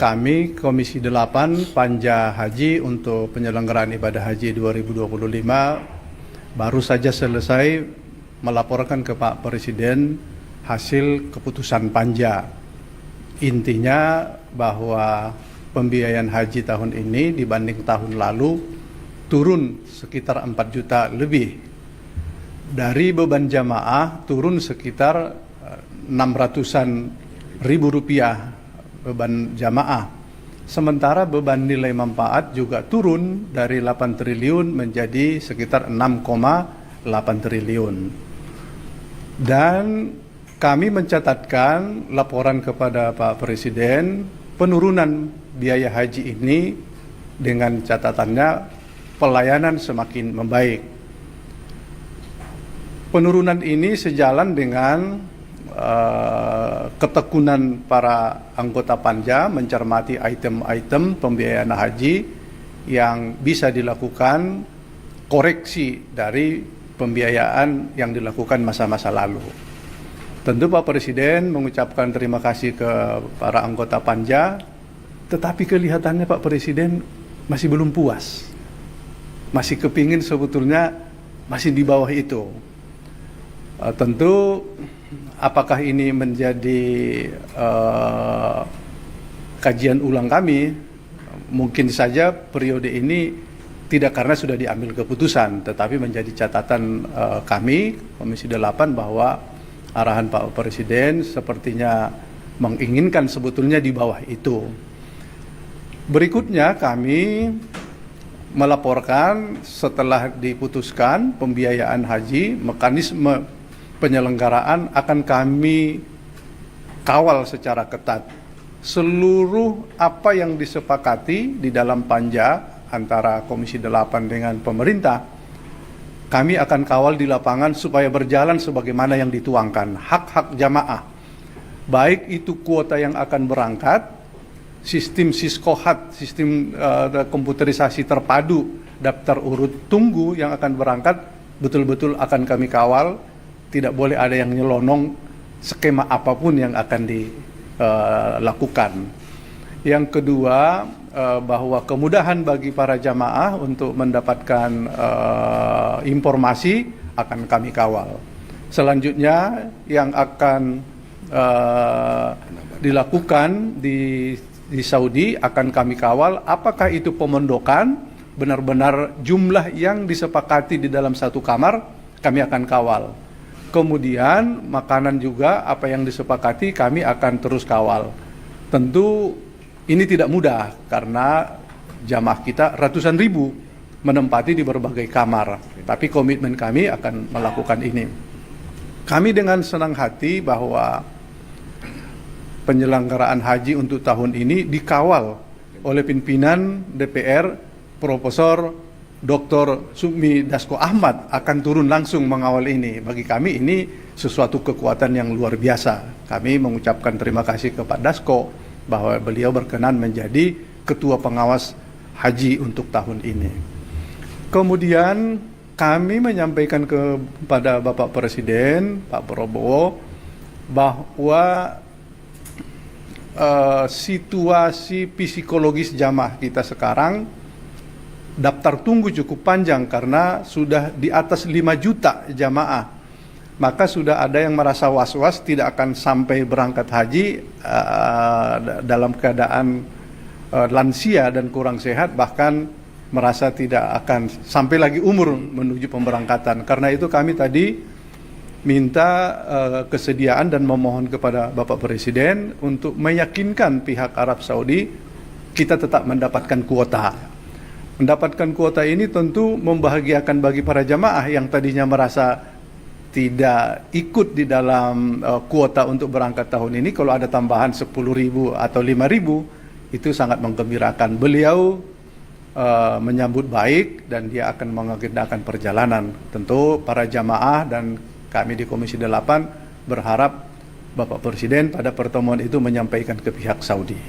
kami Komisi 8 Panja Haji untuk penyelenggaraan ibadah haji 2025 baru saja selesai melaporkan ke Pak Presiden hasil keputusan panja. Intinya bahwa pembiayaan haji tahun ini dibanding tahun lalu turun sekitar 4 juta lebih. Dari beban jamaah turun sekitar 600-an ribu rupiah beban jamaah. Sementara beban nilai manfaat juga turun dari 8 triliun menjadi sekitar 6,8 triliun. Dan kami mencatatkan laporan kepada Pak Presiden penurunan biaya haji ini dengan catatannya pelayanan semakin membaik. Penurunan ini sejalan dengan ketekunan para anggota panja mencermati item-item pembiayaan haji yang bisa dilakukan koreksi dari pembiayaan yang dilakukan masa-masa lalu. Tentu Pak Presiden mengucapkan terima kasih ke para anggota panja, tetapi kelihatannya Pak Presiden masih belum puas. Masih kepingin sebetulnya masih di bawah itu. Tentu apakah ini menjadi kajian ulang kami? Mungkin saja periode ini tidak karena sudah diambil keputusan, tetapi menjadi catatan kami, Komisi 8, bahwa arahan Pak Presiden sepertinya menginginkan sebetulnya di bawah itu. Berikutnya kami melaporkan setelah diputuskan pembiayaan haji, mekanisme penyelenggaraan akan kami kawal secara ketat. Seluruh apa yang disepakati di dalam panja antara Komisi 8 dengan pemerintah, kami akan kawal di lapangan supaya berjalan sebagaimana yang dituangkan. Hak-hak jamaah, baik itu kuota yang akan berangkat, sistem siskohat, sistem komputerisasi terpadu, daftar urut tunggu yang akan berangkat, betul-betul akan kami kawal. Tidak boleh ada yang nyelonong skema apapun yang akan dilakukan. Yang kedua, bahwa kemudahan bagi para jamaah untuk mendapatkan informasi akan kami kawal. Selanjutnya yang akan dilakukan di Saudi akan kami kawal. Apakah itu pemondokan, benar-benar jumlah yang disepakati di dalam satu kamar, kami akan kawal. Kemudian makanan juga apa yang disepakati kami akan terus kawal. Tentu ini tidak mudah karena jamaah kita ratusan ribu menempati di berbagai kamar. Tapi komitmen kami akan melakukan ini. Kami dengan senang hati bahwa penyelenggaraan haji untuk tahun ini dikawal oleh pimpinan DPR Profesor Dr. Sukmi Dasko Ahmad akan turun langsung mengawal ini. Bagi kami ini sesuatu kekuatan yang luar biasa. Kami mengucapkan terima kasih kepada Dasko bahwa beliau berkenan menjadi ketua pengawas haji untuk tahun ini. Kemudian kami menyampaikan kepada Bapak Presiden, Pak Prabowo, bahwa situasi psikologis jamaah kita sekarang daftar tunggu cukup panjang karena sudah di atas 5 juta jamaah. Maka sudah ada yang merasa was-was tidak akan sampai berangkat haji dalam keadaan lansia dan kurang sehat, bahkan merasa tidak akan sampai lagi umur menuju pemberangkatan. Karena itu kami tadi minta kesediaan dan memohon kepada Bapak Presiden untuk meyakinkan pihak Arab Saudi kita tetap mendapatkan kuota. Mendapatkan kuota ini tentu membahagiakan bagi para jamaah yang tadinya merasa tidak ikut di dalam kuota untuk berangkat tahun ini. Kalau ada tambahan 10.000 atau 5.000, itu sangat menggembirakan. Beliau menyambut baik dan dia akan mengagendakan perjalanan. Tentu para jamaah dan kami di Komisi 8 berharap Bapak Presiden pada pertemuan itu menyampaikan ke pihak Saudi.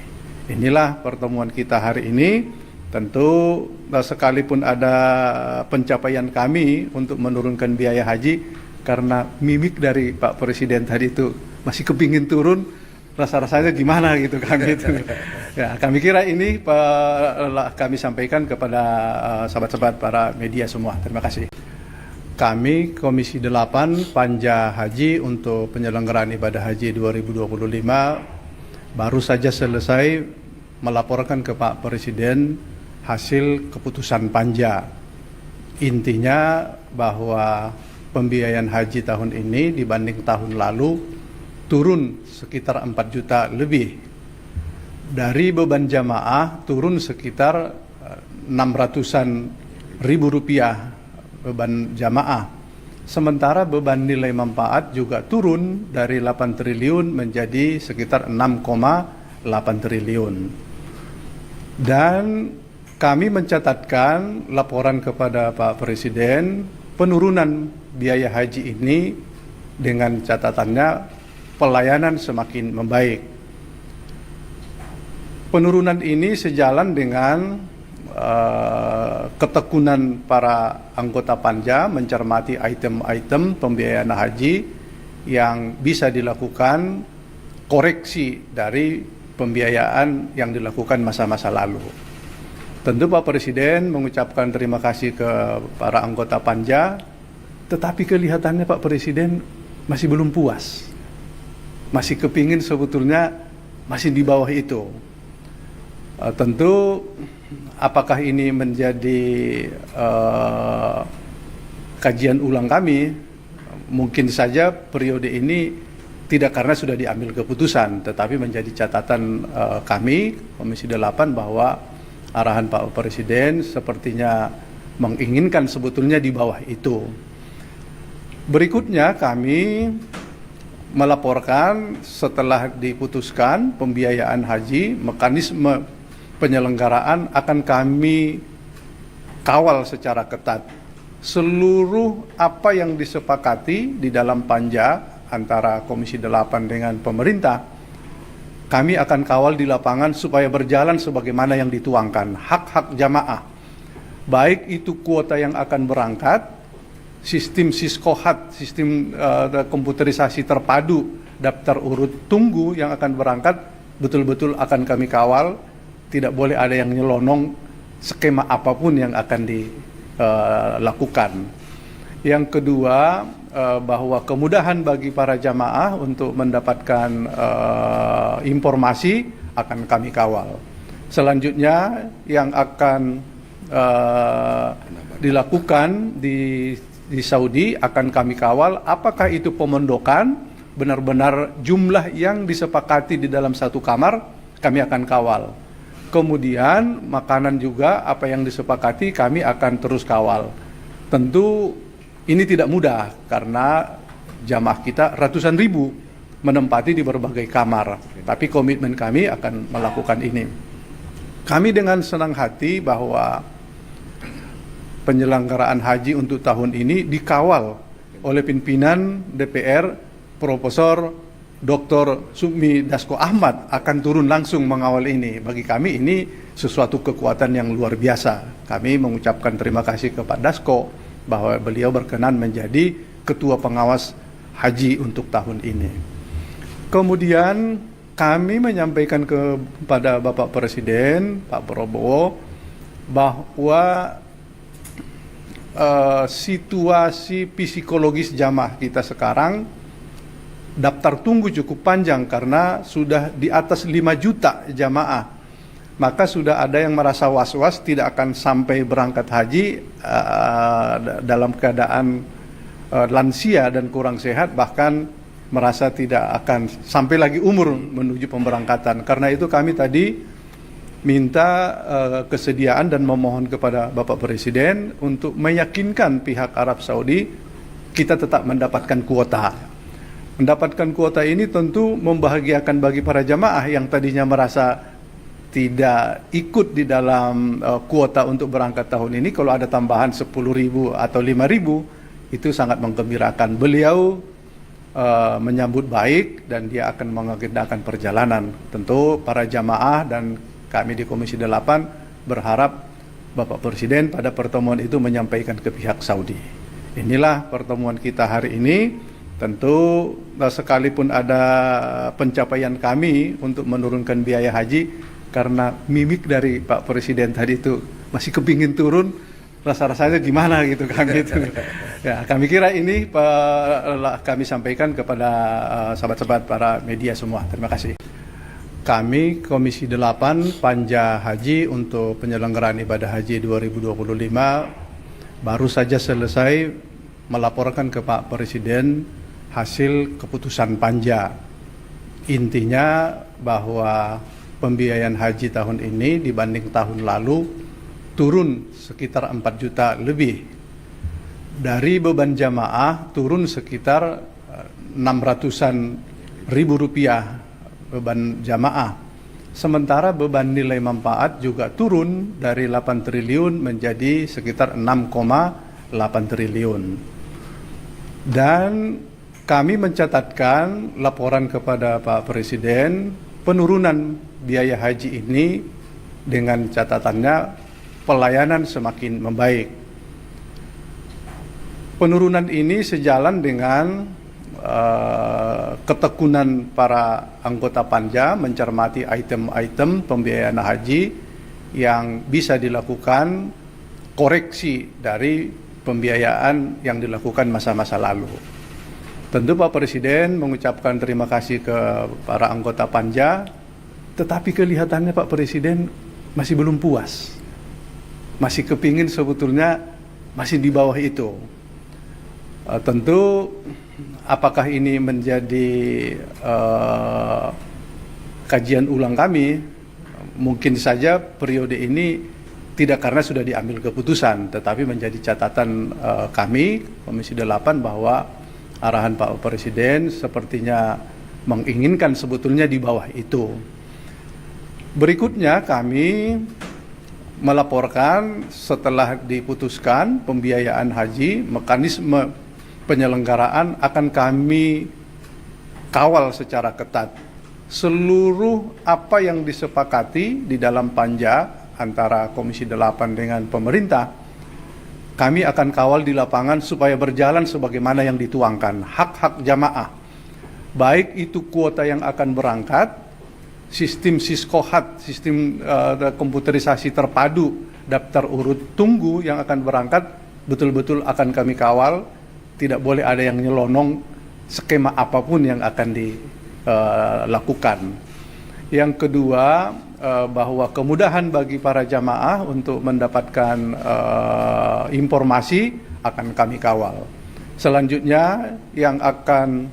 Inilah pertemuan kita hari ini. Tentu sekalipun ada pencapaian kami untuk menurunkan biaya haji, karena mimik dari Pak Presiden tadi itu masih kepingin turun, rasa-rasanya gimana gitu kan gitu. Ya, kami kira ini kami sampaikan kepada sahabat-sahabat para media semua. Terima kasih. Kami Komisi 8 Panja Haji untuk penyelenggaraan ibadah haji 2025 baru saja selesai melaporkan ke Pak Presiden hasil keputusan Panja. Intinya bahwa pembiayaan haji tahun ini dibanding tahun lalu turun sekitar 4 juta lebih. Dari beban jamaah turun sekitar 600-an ribu rupiah beban jamaah. Sementara beban nilai manfaat juga turun dari 8 triliun menjadi sekitar 6,8 triliun. Dan kami mencatatkan laporan kepada Pak Presiden penurunan biaya haji ini dengan catatannya pelayanan semakin membaik. Penurunan ini sejalan dengan ketekunan para anggota Panja mencermati item-item pembiayaan haji yang bisa dilakukan koreksi dari pembiayaan yang dilakukan masa-masa lalu. Tentu Pak Presiden mengucapkan terima kasih ke para anggota Panja, tetapi kelihatannya Pak Presiden masih belum puas. Masih kepingin sebetulnya masih di bawah itu. Tentu apakah ini menjadi kajian ulang kami, mungkin saja periode ini tidak karena sudah diambil keputusan, tetapi menjadi catatan kami Komisi 8 bahwa arahan Pak Presiden sepertinya menginginkan sebetulnya di bawah itu. Berikutnya kami melaporkan setelah diputuskan pembiayaan haji, mekanisme penyelenggaraan akan kami kawal secara ketat. Seluruh apa yang disepakati di dalam Panja antara Komisi 8 dengan pemerintah, kami akan kawal di lapangan supaya berjalan sebagaimana yang dituangkan. Hak-hak jamaah, baik itu kuota yang akan berangkat, sistem Siskohat, sistem komputerisasi terpadu, daftar urut tunggu yang akan berangkat, betul-betul akan kami kawal. Tidak boleh ada yang nyelonong skema apapun yang akan dilakukan. Yang kedua, bahwa kemudahan bagi para jamaah untuk mendapatkan informasi akan kami kawal. Selanjutnya yang akan dilakukan di Saudi akan kami kawal, apakah itu pemondokan benar-benar jumlah yang disepakati di dalam satu kamar, kami akan kawal. Kemudian makanan juga apa yang disepakati kami akan terus kawal. Tentu ini tidak mudah karena jamaah kita ratusan ribu menempati di berbagai kamar. Tapi komitmen kami akan melakukan ini. Kami dengan senang hati bahwa penyelenggaraan haji untuk tahun ini dikawal oleh pimpinan DPR Profesor Dr. Sukmi Dasko Ahmad akan turun langsung mengawal ini. Bagi kami ini sesuatu kekuatan yang luar biasa. Kami mengucapkan terima kasih ke Pak Dasko bahwa beliau berkenan menjadi ketua pengawas haji untuk tahun ini. Kemudian kami menyampaikan kepada Bapak Presiden, Pak Prabowo, bahwa situasi psikologis jamaah kita sekarang daftar tunggu cukup panjang karena sudah di atas 5 juta jamaah. Maka sudah ada yang merasa was-was tidak akan sampai berangkat haji dalam keadaan lansia dan kurang sehat, bahkan merasa tidak akan sampai lagi umur menuju pemberangkatan. Karena itu kami tadi minta kesediaan dan memohon kepada Bapak Presiden untuk meyakinkan pihak Arab Saudi kita tetap mendapatkan kuota. Mendapatkan kuota ini tentu membahagiakan bagi para jamaah yang tadinya merasa tidak ikut di dalam kuota untuk berangkat tahun ini. Kalau ada tambahan 10.000 atau 5.000 itu sangat menggembirakan. Beliau menyambut baik dan dia akan mengagendakan perjalanan. Tentu para jamaah dan kami di Komisi 8 berharap Bapak Presiden pada pertemuan itu menyampaikan ke pihak Saudi. Inilah pertemuan kita hari ini. Tentu sekalipun ada pencapaian kami untuk menurunkan biaya haji, karena mimik dari Pak Presiden tadi itu masih kepingin turun, rasa-rasanya gimana gitu kan gitu. Ya, kami kira ini kami sampaikan kepada sahabat-sahabat para media semua. Terima kasih. Kami Komisi 8 Panja Haji untuk penyelenggaraan ibadah haji 2025 baru saja selesai melaporkan ke Pak Presiden hasil keputusan Panja. Intinya bahwa pembiayaan haji tahun ini dibanding tahun lalu turun sekitar 4 juta lebih. Dari beban jamaah turun sekitar 600-an ribu rupiah beban jamaah. Sementara beban nilai manfaat juga turun dari 8 triliun menjadi sekitar 6,8 triliun. Dan kami mencatatkan laporan kepada Pak Presiden penurunan biaya haji ini dengan catatannya pelayanan semakin membaik. Penurunan ini sejalan dengan ketekunan para anggota Panja mencermati item-item pembiayaan haji yang bisa dilakukan koreksi dari pembiayaan yang dilakukan masa-masa lalu. Tentu Pak Presiden mengucapkan terima kasih ke para anggota Panja, tetapi kelihatannya Pak Presiden masih belum puas. Masih kepingin sebetulnya masih di bawah itu. Tentu apakah ini menjadi kajian ulang kami, mungkin saja periode ini tidak karena sudah diambil keputusan, tetapi menjadi catatan kami, Komisi 8, bahwa arahan Pak Presiden sepertinya menginginkan sebetulnya di bawah itu. Berikutnya kami melaporkan setelah diputuskan pembiayaan haji, mekanisme penyelenggaraan akan kami kawal secara ketat. Seluruh apa yang disepakati di dalam Panja antara Komisi 8 dengan pemerintah, kami akan kawal di lapangan supaya berjalan sebagaimana yang dituangkan. Hak-hak jamaah, baik itu kuota yang akan berangkat, sistem siskohat, sistem komputerisasi terpadu, daftar urut tunggu yang akan berangkat, betul-betul akan kami kawal. Tidak boleh ada yang nyelonong skema apapun yang akan dilakukan. Yang kedua, bahwa kemudahan bagi para jamaah untuk mendapatkan informasi akan kami kawal. Selanjutnya yang akan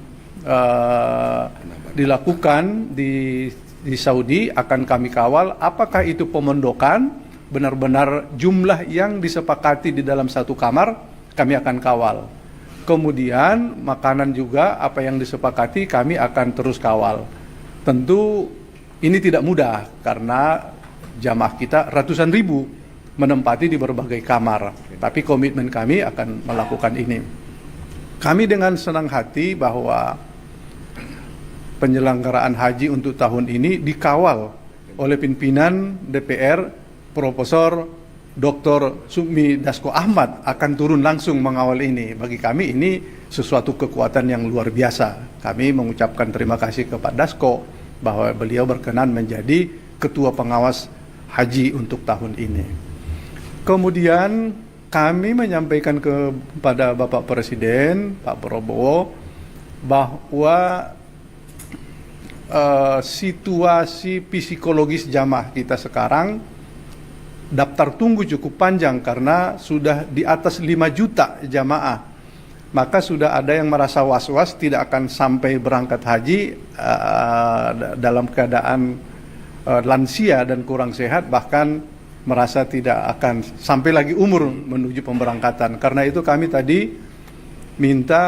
dilakukan di Saudi akan kami kawal, apakah itu pemondokan benar-benar jumlah yang disepakati di dalam satu kamar, kami akan kawal. Kemudian makanan juga apa yang disepakati kami akan terus kawal. Tentu ini tidak mudah karena jamaah kita ratusan ribu menempati di berbagai kamar. Tapi komitmen kami akan melakukan ini. Kami dengan senang hati bahwa penyelenggaraan haji untuk tahun ini dikawal oleh pimpinan DPR Profesor Dr. Sukmi Dasko Ahmad akan turun langsung mengawal ini. Bagi kami ini sesuatu kekuatan yang luar biasa. Kami mengucapkan terima kasih ke Pak Dasko bahwa beliau berkenan menjadi ketua pengawas haji untuk tahun ini. Kemudian kami menyampaikan kepada Bapak Presiden, Pak Prabowo, bahwa situasi psikologis jamaah kita sekarang daftar tunggu cukup panjang karena sudah di atas 5 juta jamaah. Maka sudah ada yang merasa was-was tidak akan sampai berangkat haji dalam keadaan lansia dan kurang sehat, bahkan merasa tidak akan sampai lagi umur menuju pemberangkatan. Karena itu kami tadi minta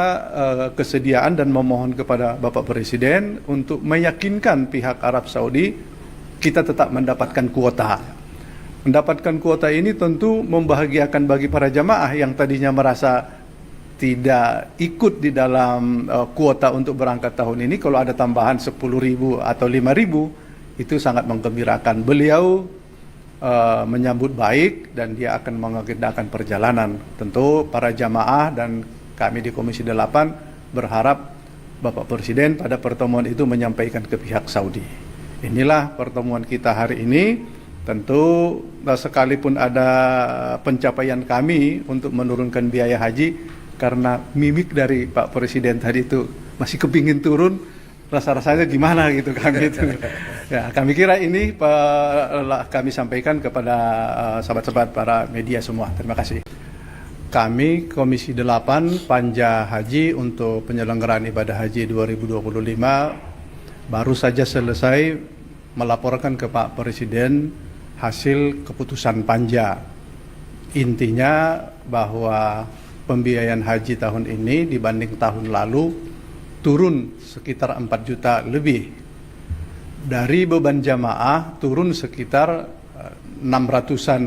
kesediaan dan memohon kepada Bapak Presiden untuk meyakinkan pihak Arab Saudi kita tetap mendapatkan kuota. Mendapatkan kuota ini tentu membahagiakan bagi para jamaah yang tadinya merasa tidak ikut di dalam kuota untuk berangkat tahun ini. Kalau ada tambahan 10.000 atau 5.000 itu sangat menggembirakan. Beliau menyambut baik dan dia akan mengagendakan perjalanan. Tentu para jamaah dan kami di Komisi 8 berharap Bapak Presiden pada pertemuan itu menyampaikan ke pihak Saudi. Inilah pertemuan kita hari ini. Tentu sekalipun ada pencapaian kami untuk menurunkan biaya haji, karena mimik dari Pak Presiden tadi itu masih kepingin turun, rasa-rasanya gimana gitu kami itu. Ya, kami kira ini kami sampaikan kepada sahabat-sahabat para media semua. Terima kasih. Kami Komisi 8 Panja Haji untuk penyelenggaraan ibadah haji 2025 baru saja selesai melaporkan ke Pak Presiden hasil keputusan Panja. Intinya bahwa pembiayaan haji tahun ini dibanding tahun lalu turun sekitar 4 juta lebih. Dari beban jamaah turun sekitar 600-an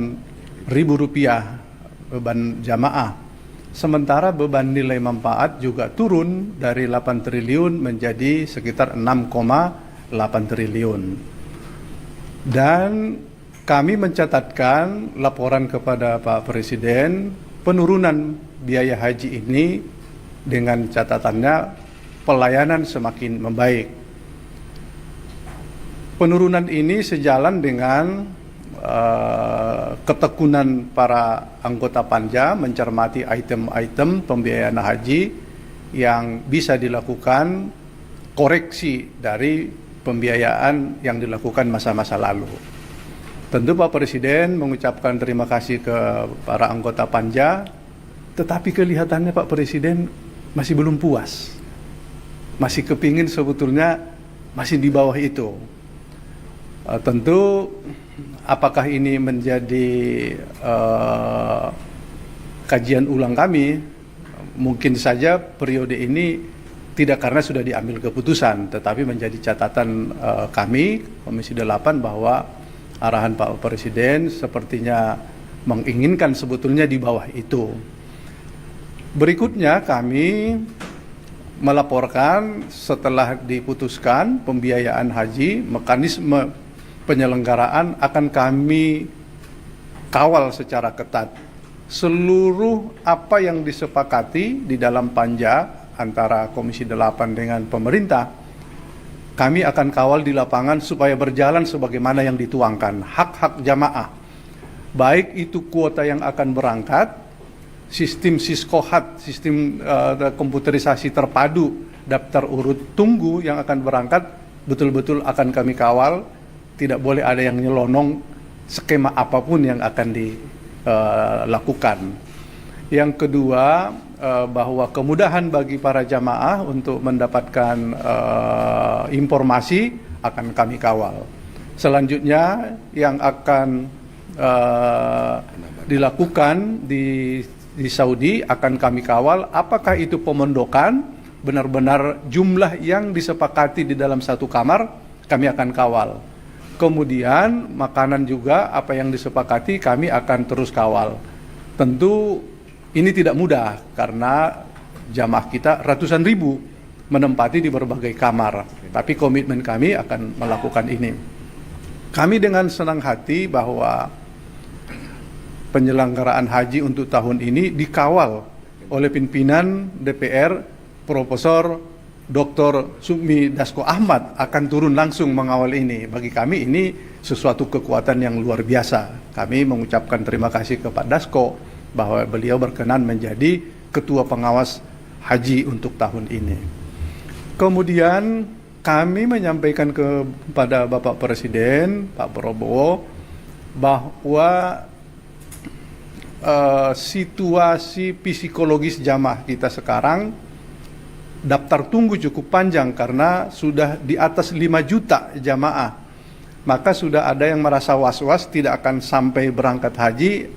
ribu rupiah beban jamaah. Sementara beban nilai manfaat juga turun dari 8 triliun menjadi sekitar 6,8 triliun. Dan kami mencatatkan laporan kepada Pak Presiden penurunan biaya haji ini dengan catatannya pelayanan semakin membaik. Penurunan ini sejalan dengan ketekunan para anggota Panja mencermati item-item pembiayaan haji yang bisa dilakukan koreksi dari pembiayaan yang dilakukan masa-masa lalu. Tentu Pak Presiden mengucapkan terima kasih ke para anggota Panja, tetapi kelihatannya Pak Presiden masih belum puas. Masih kepingin sebetulnya masih di bawah itu. Tentu apakah ini menjadi kajian ulang kami? Mungkin saja periode ini tidak karena sudah diambil keputusan, tetapi menjadi catatan kami Komisi 8 bahwa arahan Pak Presiden sepertinya menginginkan sebetulnya di bawah itu. Berikutnya kami melaporkan setelah diputuskan pembiayaan haji, mekanisme penyelenggaraan akan kami kawal secara ketat. Seluruh apa yang disepakati di dalam Panja antara Komisi 8 dengan pemerintah, kami akan kawal di lapangan supaya berjalan sebagaimana yang dituangkan. Hak-hak jamaah, baik itu kuota yang akan berangkat, sistem siskohat, sistem komputerisasi terpadu, daftar urut tunggu yang akan berangkat, betul-betul akan kami kawal. Tidak boleh ada yang nyelonong skema apapun yang akan dilakukan. Yang kedua, bahwa kemudahan bagi para jamaah untuk mendapatkan informasi akan kami kawal. Selanjutnya yang akan dilakukan di Saudi akan kami kawal, apakah itu pemondokan, benar-benar jumlah yang disepakati di dalam satu kamar, kami akan kawal. Kemudian makanan juga apa yang disepakati kami akan terus kawal. Tentu ini tidak mudah karena jamaah kita ratusan ribu menempati di berbagai kamar. Tapi komitmen kami akan melakukan ini. Kami dengan senang hati bahwa penyelenggaraan haji untuk tahun ini dikawal oleh pimpinan DPR Profesor Dr. Sukmi Dasko Ahmad akan turun langsung mengawal ini. Bagi kami ini sesuatu kekuatan yang luar biasa. Kami mengucapkan terima kasih kepada Dasko bahwa beliau berkenan menjadi ketua pengawas haji untuk tahun ini. Kemudian kami menyampaikan kepada Bapak Presiden, Pak Prabowo, bahwa situasi psikologis jamaah kita sekarang daftar tunggu cukup panjang karena sudah di atas 5 juta jamaah. Maka sudah ada yang merasa was-was tidak akan sampai berangkat haji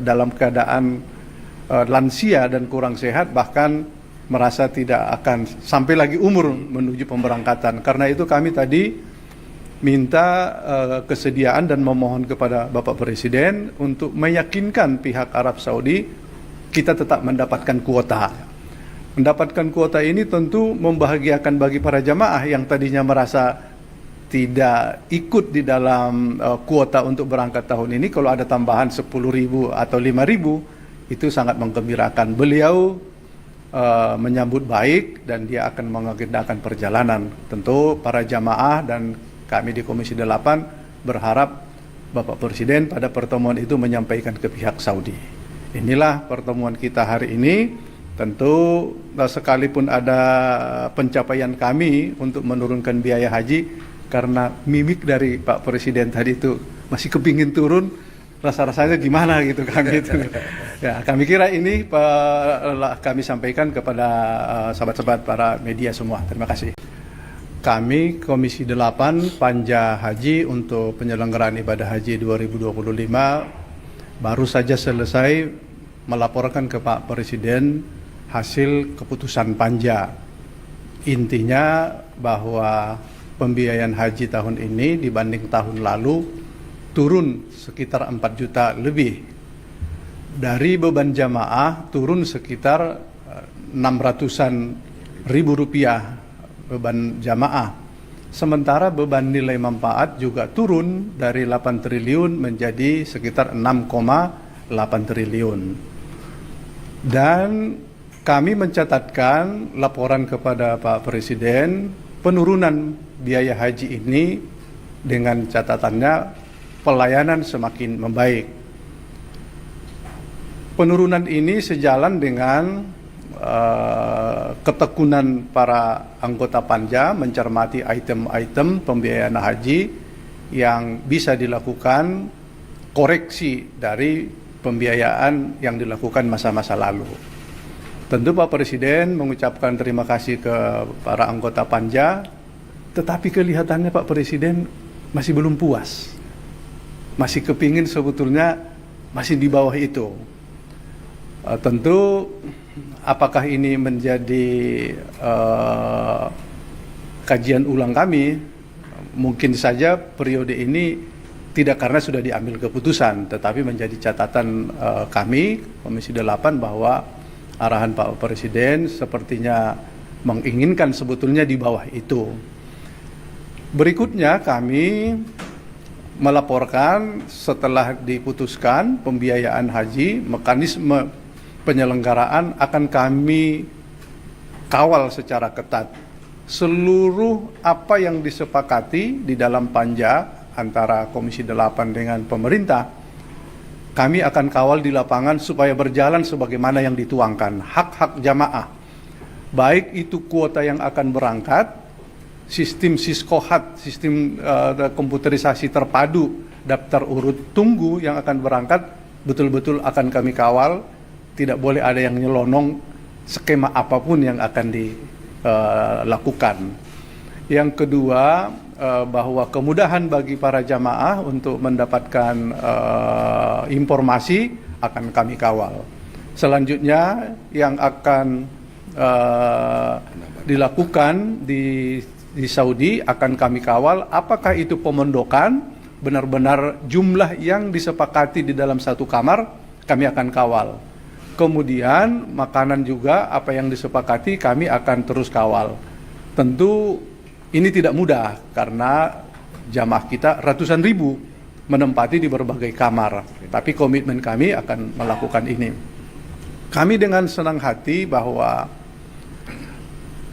dalam keadaan lansia dan kurang sehat, bahkan merasa tidak akan sampai lagi umur menuju pemberangkatan. Karena itu kami tadi minta kesediaan dan memohon kepada Bapak Presiden untuk meyakinkan pihak Arab Saudi kita tetap mendapatkan kuota. Mendapatkan kuota ini tentu membahagiakan bagi para jamaah yang tadinya merasa tidak ikut di dalam kuota untuk berangkat tahun ini. Kalau ada tambahan 10.000 atau 5.000 itu sangat menggembirakan. Beliau menyambut baik dan dia akan mengagendakan perjalanan. Tentu para jamaah dan kami di Komisi 8 berharap Bapak Presiden pada pertemuan itu menyampaikan ke pihak Saudi. Inilah pertemuan kita hari ini. Tentu sekalipun ada pencapaian kami untuk menurunkan biaya haji, karena mimik dari Pak Presiden tadi itu masih kepingin turun, rasa-rasanya gimana gitu kan gitu. Ya, kami kira ini kami sampaikan kepada sahabat-sahabat para media semua. Terima kasih. Kami Komisi 8 Panja Haji untuk penyelenggaraan ibadah haji 2025 baru saja selesai melaporkan ke Pak Presiden hasil keputusan Panja. Intinya bahwa pembiayaan haji tahun ini dibanding tahun lalu turun sekitar 4 juta lebih. Dari beban jamaah turun sekitar 600-an ribu rupiah beban jamaah. Sementara beban nilai manfaat juga turun dari 8 triliun menjadi sekitar 6,8 triliun. Dan kami mencatatkan laporan kepada Pak Presiden penurunan biaya haji ini dengan catatannya pelayanan semakin membaik. Penurunan ini sejalan dengan ketekunan para anggota Panja mencermati item-item pembiayaan haji yang bisa dilakukan koreksi dari pembiayaan yang dilakukan masa-masa lalu. Tentu Pak Presiden mengucapkan terima kasih ke para anggota Panja, tetapi kelihatannya Pak Presiden masih belum puas. Masih kepingin sebetulnya masih di bawah itu. Tentu apakah ini menjadi kajian ulang kami? Mungkin saja periode ini tidak karena sudah diambil keputusan, tetapi menjadi catatan kami Komisi 8 bahwa arahan Pak Presiden sepertinya menginginkan sebetulnya di bawah itu. Berikutnya kami melaporkan setelah diputuskan pembiayaan haji, mekanisme penyelenggaraan akan kami kawal secara ketat. Seluruh apa yang disepakati di dalam Panja antara Komisi 8 dengan pemerintah, kami akan kawal di lapangan supaya berjalan sebagaimana yang dituangkan. Hak-hak jamaah, baik itu kuota yang akan berangkat, sistem siskohat, sistem komputerisasi terpadu, daftar urut tunggu yang akan berangkat, betul-betul akan kami kawal. Tidak boleh ada yang nyelonong skema apapun yang akan dilakukan. Yang kedua, bahwa kemudahan bagi para jamaah untuk mendapatkan informasi akan kami kawal. Selanjutnya yang akan dilakukan di Saudi akan kami kawal. Apakah itu pemondokan, benar-benar jumlah yang disepakati di dalam satu kamar, kami akan kawal. Kemudian makanan juga apa yang disepakati kami akan terus kawal. Tentu ini tidak mudah karena jamaah kita ratusan ribu menempati di berbagai kamar. Tapi komitmen kami akan melakukan ini. Kami dengan senang hati bahwa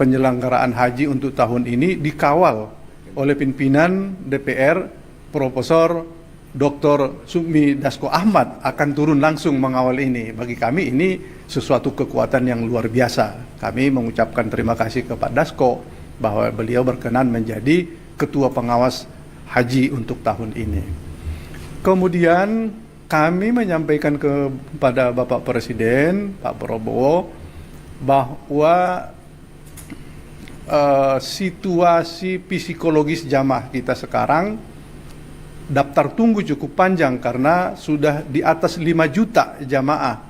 penyelenggaraan haji untuk tahun ini dikawal oleh pimpinan DPR Profesor Dr. Sukmi Dasko Ahmad akan turun langsung mengawal ini. Bagi kami ini sesuatu kekuatan yang luar biasa. Kami mengucapkan terima kasih kepada Dasko bahwa beliau berkenan menjadi ketua pengawas haji untuk tahun ini. Kemudian kami menyampaikan kepada Bapak Presiden, Pak Prabowo, bahwa situasi psikologis jamaah kita sekarang daftar tunggu cukup panjang karena sudah di atas 5 juta jamaah.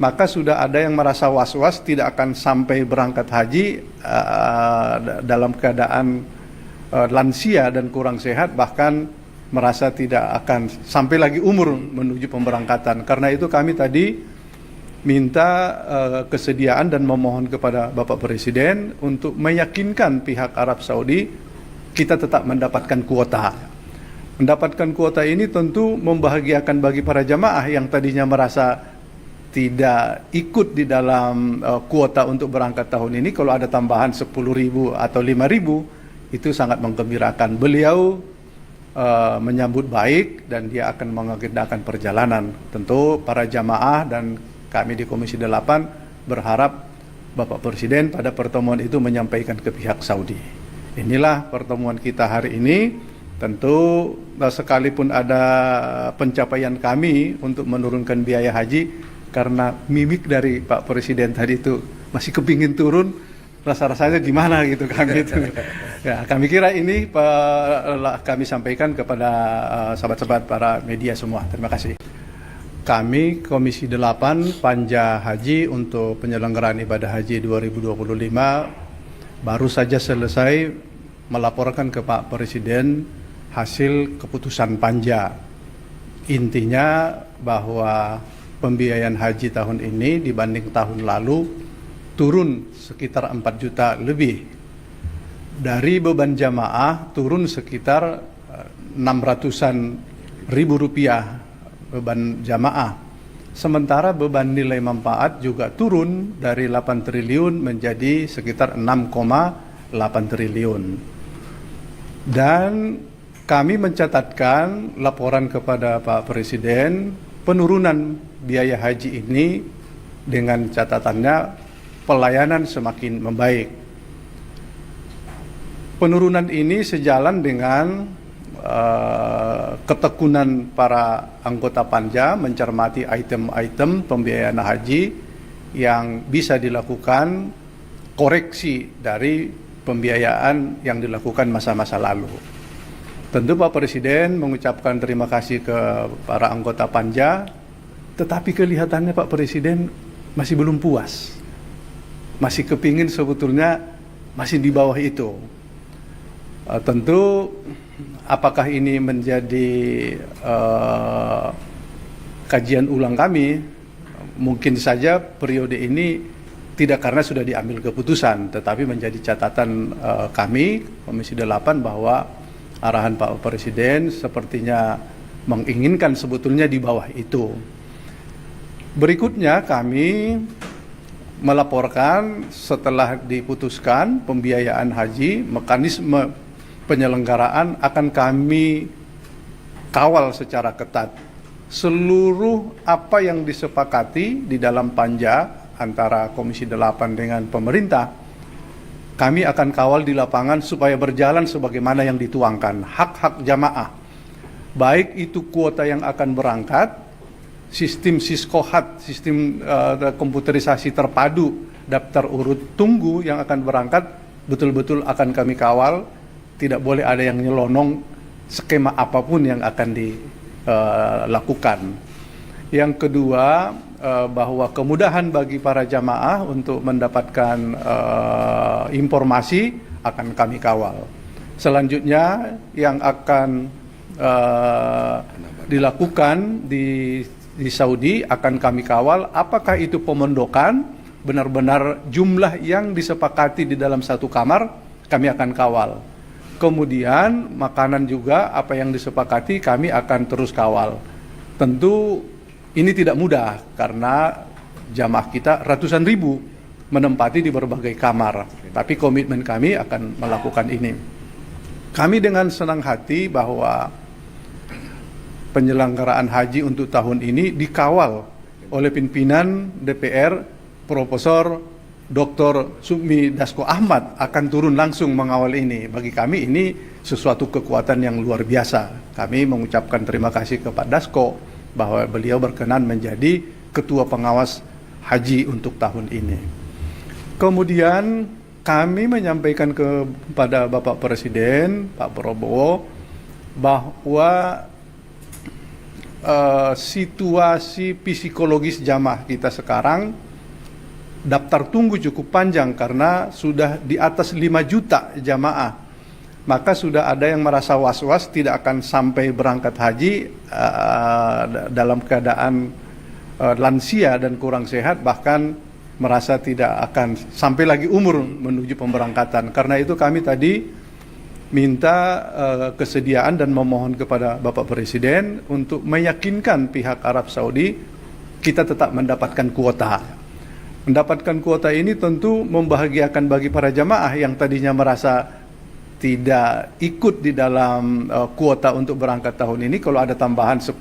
Maka sudah ada yang merasa was-was tidak akan sampai berangkat haji dalam keadaan lansia dan kurang sehat, bahkan merasa tidak akan sampai lagi umur menuju pemberangkatan. Karena itu kami tadi minta kesediaan dan memohon kepada Bapak Presiden untuk meyakinkan pihak Arab Saudi kita tetap mendapatkan kuota. Mendapatkan kuota ini tentu membahagiakan bagi para jamaah yang tadinya merasa tidak ikut di dalam kuota untuk berangkat tahun ini, kalau ada tambahan 10.000 atau 5.000, itu sangat menggembirakan. Beliau menyambut baik dan dia akan mengagendakan perjalanan. Tentu para jamaah dan kami di Komisi 8 berharap Bapak Presiden pada pertemuan itu menyampaikan ke pihak Saudi. Inilah pertemuan kita hari ini. Tentu sekalipun ada pencapaian kami untuk menurunkan biaya haji, karena mimik dari Pak Presiden tadi itu masih kepingin turun, rasa-rasanya gimana gitu kami itu. Ya, kami kira ini kami sampaikan kepada sahabat-sahabat para media semua. Terima kasih. Kami Komisi 8 Panja Haji untuk penyelenggaraan ibadah haji 2025 baru saja selesai melaporkan ke Pak Presiden hasil keputusan panja. Intinya bahwa pembiayaan haji tahun ini dibanding tahun lalu turun sekitar 4 juta lebih. Dari beban jamaah turun sekitar 600-an ribu rupiah beban jamaah. Sementara beban nilai manfaat juga turun dari 8 triliun menjadi sekitar 6,8 triliun. Dan kami mencatatkan laporan kepada Pak Presiden penurunan biaya haji ini dengan catatannya pelayanan semakin membaik. Penurunan ini sejalan dengan ketekunan para anggota panja mencermati item-item pembiayaan haji yang bisa dilakukan koreksi dari pembiayaan yang dilakukan masa-masa lalu. Tentu Pak Presiden mengucapkan terima kasih ke para anggota panja, tetapi kelihatannya Pak Presiden masih belum puas. Masih kepingin sebetulnya masih di bawah itu. Tentu apakah ini menjadi kajian ulang kami? Mungkin saja periode ini tidak karena sudah diambil keputusan, tetapi menjadi catatan kami Komisi 8 bahwa arahan Pak Presiden sepertinya menginginkan sebetulnya di bawah itu. Berikutnya kami melaporkan setelah diputuskan pembiayaan haji, mekanisme penyelenggaraan akan kami kawal secara ketat. Seluruh apa yang disepakati di dalam panja antara Komisi 8 dengan pemerintah, kami akan kawal di lapangan supaya berjalan sebagaimana yang dituangkan. Hak-hak jamaah, baik itu kuota yang akan berangkat, sistem Siskohat, sistem komputerisasi terpadu, daftar urut tunggu yang akan berangkat, betul-betul akan kami kawal. Tidak boleh ada yang nyelonong skema apapun yang akan dilakukan. Yang kedua, bahwa kemudahan bagi para jamaah untuk mendapatkan informasi akan kami kawal. Selanjutnya yang akan dilakukan di Saudi akan kami kawal, apakah itu pemondokan benar-benar jumlah yang disepakati di dalam satu kamar, kami akan kawal. Kemudian makanan juga apa yang disepakati kami akan terus kawal. Tentu ini tidak mudah karena jamaah kita ratusan ribu menempati di berbagai kamar. Tapi komitmen kami akan melakukan ini. Kami dengan senang hati bahwa penyelenggaraan haji untuk tahun ini dikawal oleh pimpinan DPR Profesor Dr. Sukmi Dasko Ahmad akan turun langsung mengawal ini. Bagi kami ini sesuatu kekuatan yang luar biasa. Kami mengucapkan terima kasih kepada Dasko bahwa beliau berkenan menjadi ketua pengawas haji untuk tahun ini. Kemudian kami menyampaikan kepada Bapak Presiden, Pak Prabowo, bahwa situasi psikologis jamaah kita sekarang daftar tunggu cukup panjang karena sudah di atas 5 juta jamaah. Maka sudah ada yang merasa was-was tidak akan sampai berangkat haji dalam keadaan lansia dan kurang sehat, bahkan merasa tidak akan sampai lagi umur menuju pemberangkatan. Karena itu kami tadi minta kesediaan dan memohon kepada Bapak Presiden untuk meyakinkan pihak Arab Saudi kita tetap mendapatkan kuota. Mendapatkan kuota ini tentu membahagiakan bagi para jamaah yang tadinya merasa tidak ikut di dalam kuota untuk berangkat tahun ini. Kalau ada tambahan 10.000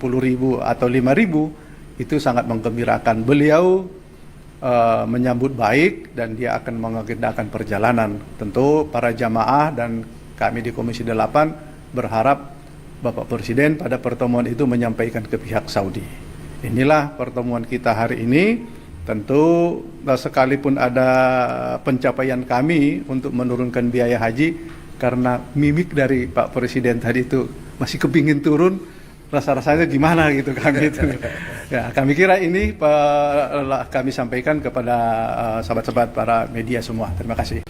atau 5.000, itu sangat menggembirakan. Beliau menyambut baik dan dia akan mengagendakan perjalanan. Tentu para jamaah dan kami di Komisi 8 berharap Bapak Presiden pada pertemuan itu menyampaikan ke pihak Saudi. Inilah pertemuan kita hari ini. Tentu sekalipun ada pencapaian kami untuk menurunkan biaya haji, karena mimik dari Pak Presiden tadi itu masih kepingin turun, rasa-rasanya gimana gitu kami itu. Ya, kami kira ini kami sampaikan kepada sahabat-sahabat para media semua. Terima kasih.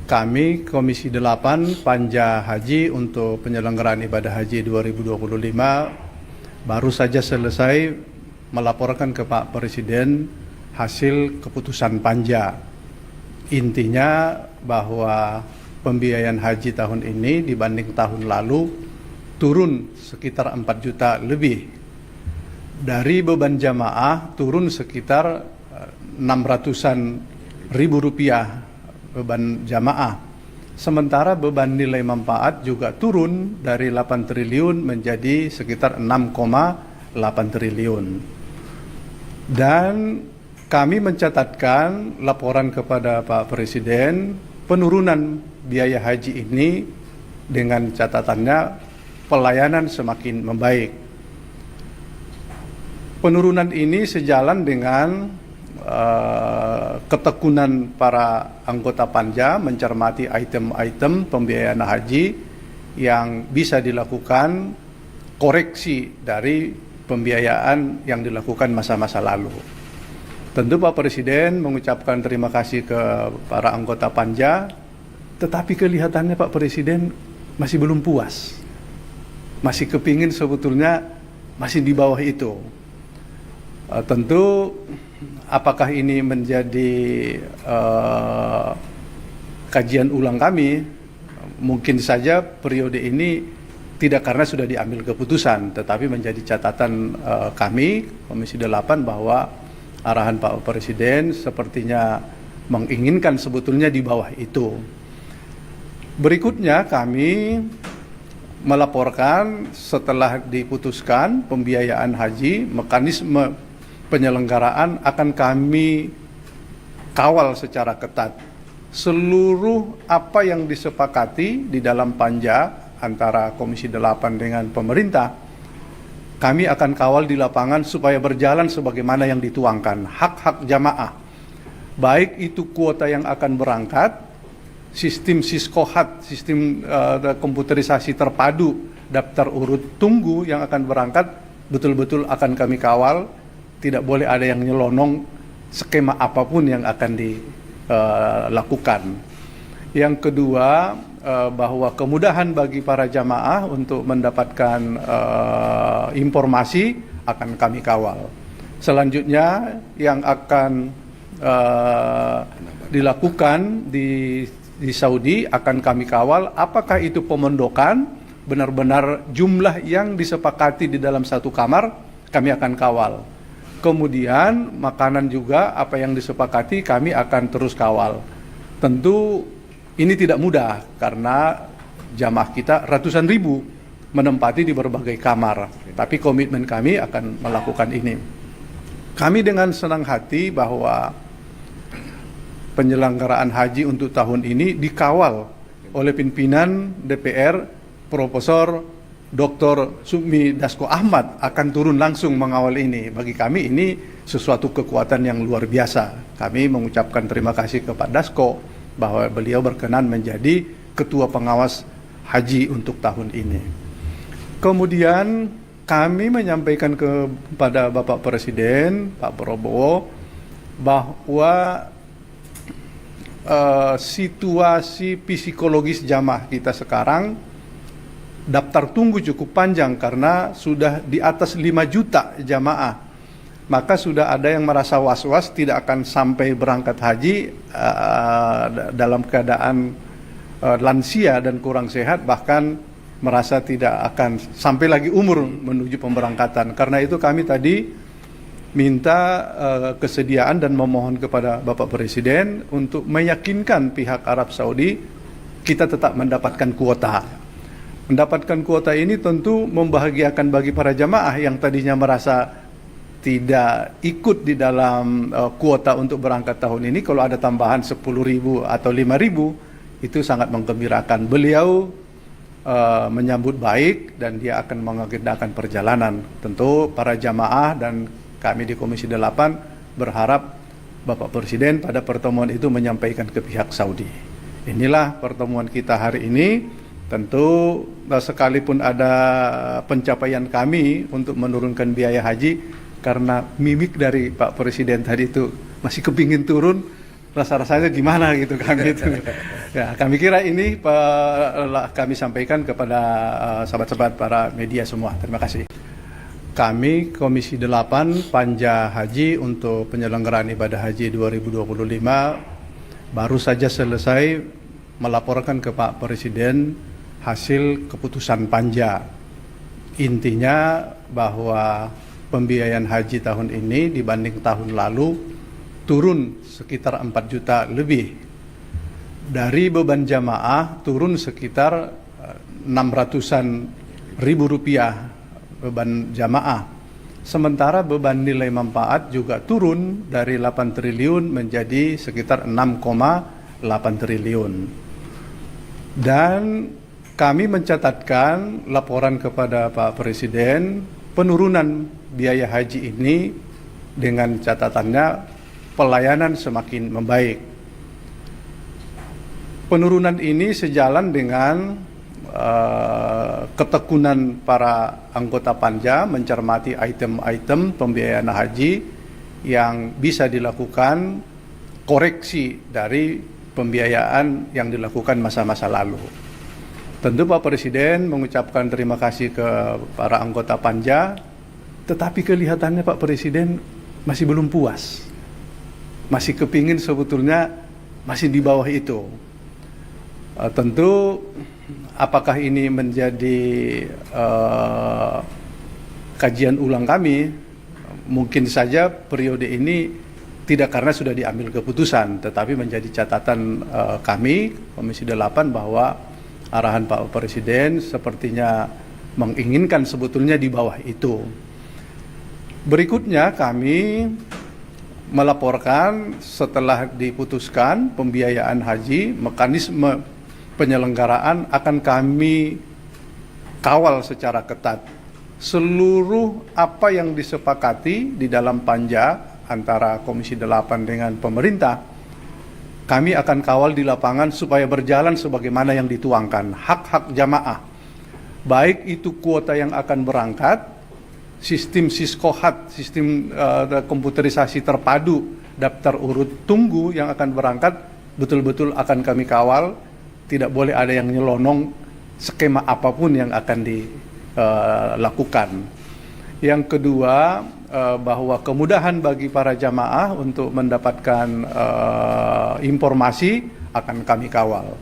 Kami Komisi 8 Panja Haji untuk penyelenggaraan ibadah haji 2025 baru saja selesai melaporkan ke Pak Presiden hasil keputusan Panja. Intinya bahwa pembiayaan haji tahun ini dibanding tahun lalu turun sekitar 4 juta lebih. Dari beban jamaah turun sekitar 600-an ribu rupiah beban jamaah. Sementara beban nilai manfaat juga turun dari 8 triliun menjadi sekitar 6,8 triliun. Dan kami mencatatkan laporan kepada Pak Presiden penurunan biaya haji ini dengan catatannya pelayanan semakin membaik. Penurunan ini sejalan dengan ketekunan para anggota Panja mencermati item-item pembiayaan haji yang bisa dilakukan koreksi dari pembiayaan yang dilakukan masa-masa lalu. Tentu Pak Presiden mengucapkan terima kasih ke para anggota Panja, tetapi kelihatannya Pak Presiden masih belum puas. Masih kepingin sebetulnya masih di bawah itu. Tentu apakah ini menjadi kajian ulang kami, mungkin saja periode ini tidak karena sudah diambil keputusan, tetapi menjadi catatan kami Komisi 8 bahwa arahan Pak Presiden sepertinya menginginkan sebetulnya di bawah itu. Berikutnya kami melaporkan setelah diputuskan pembiayaan haji, mekanisme penyelenggaraan akan kami kawal secara ketat. Seluruh apa yang disepakati di dalam Panja antara Komisi 8 dengan pemerintah, kami akan kawal di lapangan supaya berjalan sebagaimana yang dituangkan. Hak-hak jamaah, baik itu kuota yang akan berangkat, sistem Siskohat, sistem komputerisasi terpadu, daftar urut tunggu yang akan berangkat, betul-betul akan kami kawal. Tidak boleh ada yang nyelonong skema apapun yang akan dilakukan. Yang kedua, bahwa kemudahan bagi para jamaah untuk mendapatkan informasi akan kami kawal. Selanjutnya yang akan dilakukan di Saudi akan kami kawal, apakah itu pemondokan benar-benar jumlah yang disepakati di dalam satu kamar, kami akan kawal. Kemudian makanan juga apa yang disepakati kami akan terus kawal. Tentu ini tidak mudah karena jamaah kita ratusan ribu menempati di berbagai kamar. Tapi komitmen kami akan melakukan ini. Kami dengan senang hati bahwa penyelenggaraan haji untuk tahun ini dikawal oleh pimpinan DPR Profesor Dr. Sukmi Dasko Ahmad akan turun langsung mengawal ini. Bagi kami ini sesuatu kekuatan yang luar biasa. Kami mengucapkan terima kasih kepada Dasko bahwa beliau berkenan menjadi ketua pengawas haji untuk tahun ini. Kemudian kami menyampaikan kepada Bapak Presiden, Pak Prabowo, bahwa situasi psikologis jamaah kita sekarang daftar tunggu cukup panjang karena sudah di atas 5 juta jamaah. Maka sudah ada yang merasa was-was tidak akan sampai berangkat haji dalam keadaan lansia dan kurang sehat, bahkan merasa tidak akan sampai lagi umur menuju pemberangkatan. Karena itu kami tadi minta kesediaan dan memohon kepada Bapak Presiden untuk meyakinkan pihak Arab Saudi kita tetap mendapatkan kuota. Mendapatkan kuota ini tentu membahagiakan bagi para jamaah yang tadinya merasa tidak ikut di dalam kuota untuk berangkat tahun ini. Kalau ada tambahan 10.000 atau 5.000 itu sangat menggembirakan. Beliau menyambut baik dan dia akan mengagendakan perjalanan. Tentu para jamaah dan kami di Komisi 8 berharap Bapak Presiden pada pertemuan itu menyampaikan ke pihak Saudi. Inilah pertemuan kita hari ini. Tentu sekalipun ada pencapaian kami untuk menurunkan biaya haji, karena mimik dari Pak Presiden tadi itu masih kepingin turun, rasa-rasanya gimana gitu kami itu. Ya, kami kira ini kami sampaikan kepada sahabat-sahabat para media semua. Terima kasih. Kami Komisi 8 Panja Haji untuk penyelenggaraan ibadah haji 2025 baru saja selesai melaporkan ke Pak Presiden hasil keputusan Panja. Intinya bahwa pembiayaan haji tahun ini dibanding tahun lalu turun sekitar 4 juta lebih. Dari beban jamaah turun sekitar 600-an ribu rupiah beban jamaah. Sementara beban nilai manfaat juga turun dari 8 triliun menjadi sekitar 6,8 triliun. Dan kami mencatatkan laporan kepada Pak Presiden penurunan biaya haji ini dengan catatannya pelayanan semakin membaik. Penurunan ini sejalan dengan ketekunan para anggota Panja mencermati item-item pembiayaan haji yang bisa dilakukan koreksi dari pembiayaan yang dilakukan masa-masa lalu. Tentu Pak Presiden mengucapkan terima kasih ke para anggota Panja, tetapi kelihatannya Pak Presiden masih belum puas. Masih kepingin sebetulnya masih di bawah itu. Tentu apakah ini menjadi kajian ulang kami? Mungkin saja periode ini tidak karena sudah diambil keputusan, tetapi menjadi catatan kami Komisi 8 bahwa arahan Pak Presiden sepertinya menginginkan sebetulnya di bawah itu. Berikutnya kami melaporkan setelah diputuskan pembiayaan haji, mekanisme penyelenggaraan akan kami kawal secara ketat. Seluruh apa yang disepakati di dalam Panja antara Komisi 8 dengan pemerintah, kami akan kawal di lapangan supaya berjalan sebagaimana yang dituangkan. Hak-hak jamaah, baik itu kuota yang akan berangkat, sistem Siskohat, sistem komputerisasi terpadu, daftar urut tunggu yang akan berangkat, betul-betul akan kami kawal. Tidak boleh ada yang nyelonong skema apapun yang akan dilakukan. Yang kedua, bahwa kemudahan bagi para jamaah untuk mendapatkan informasi akan kami kawal.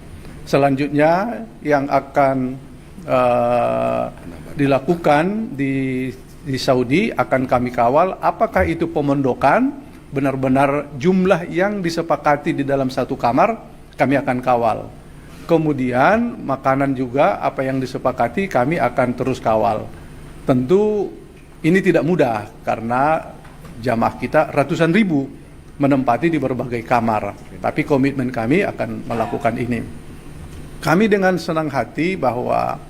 Selanjutnya yang akan dilakukan di Saudi akan kami kawal, apakah itu pemondokan, benar-benar jumlah yang disepakati di dalam satu kamar, kami akan kawal. Kemudian makanan juga apa yang disepakati kami akan terus kawal. Tentu ini tidak mudah karena jamaah kita ratusan ribu menempati di berbagai kamar. Tapi komitmen kami akan melakukan ini. Kami dengan senang hati bahwa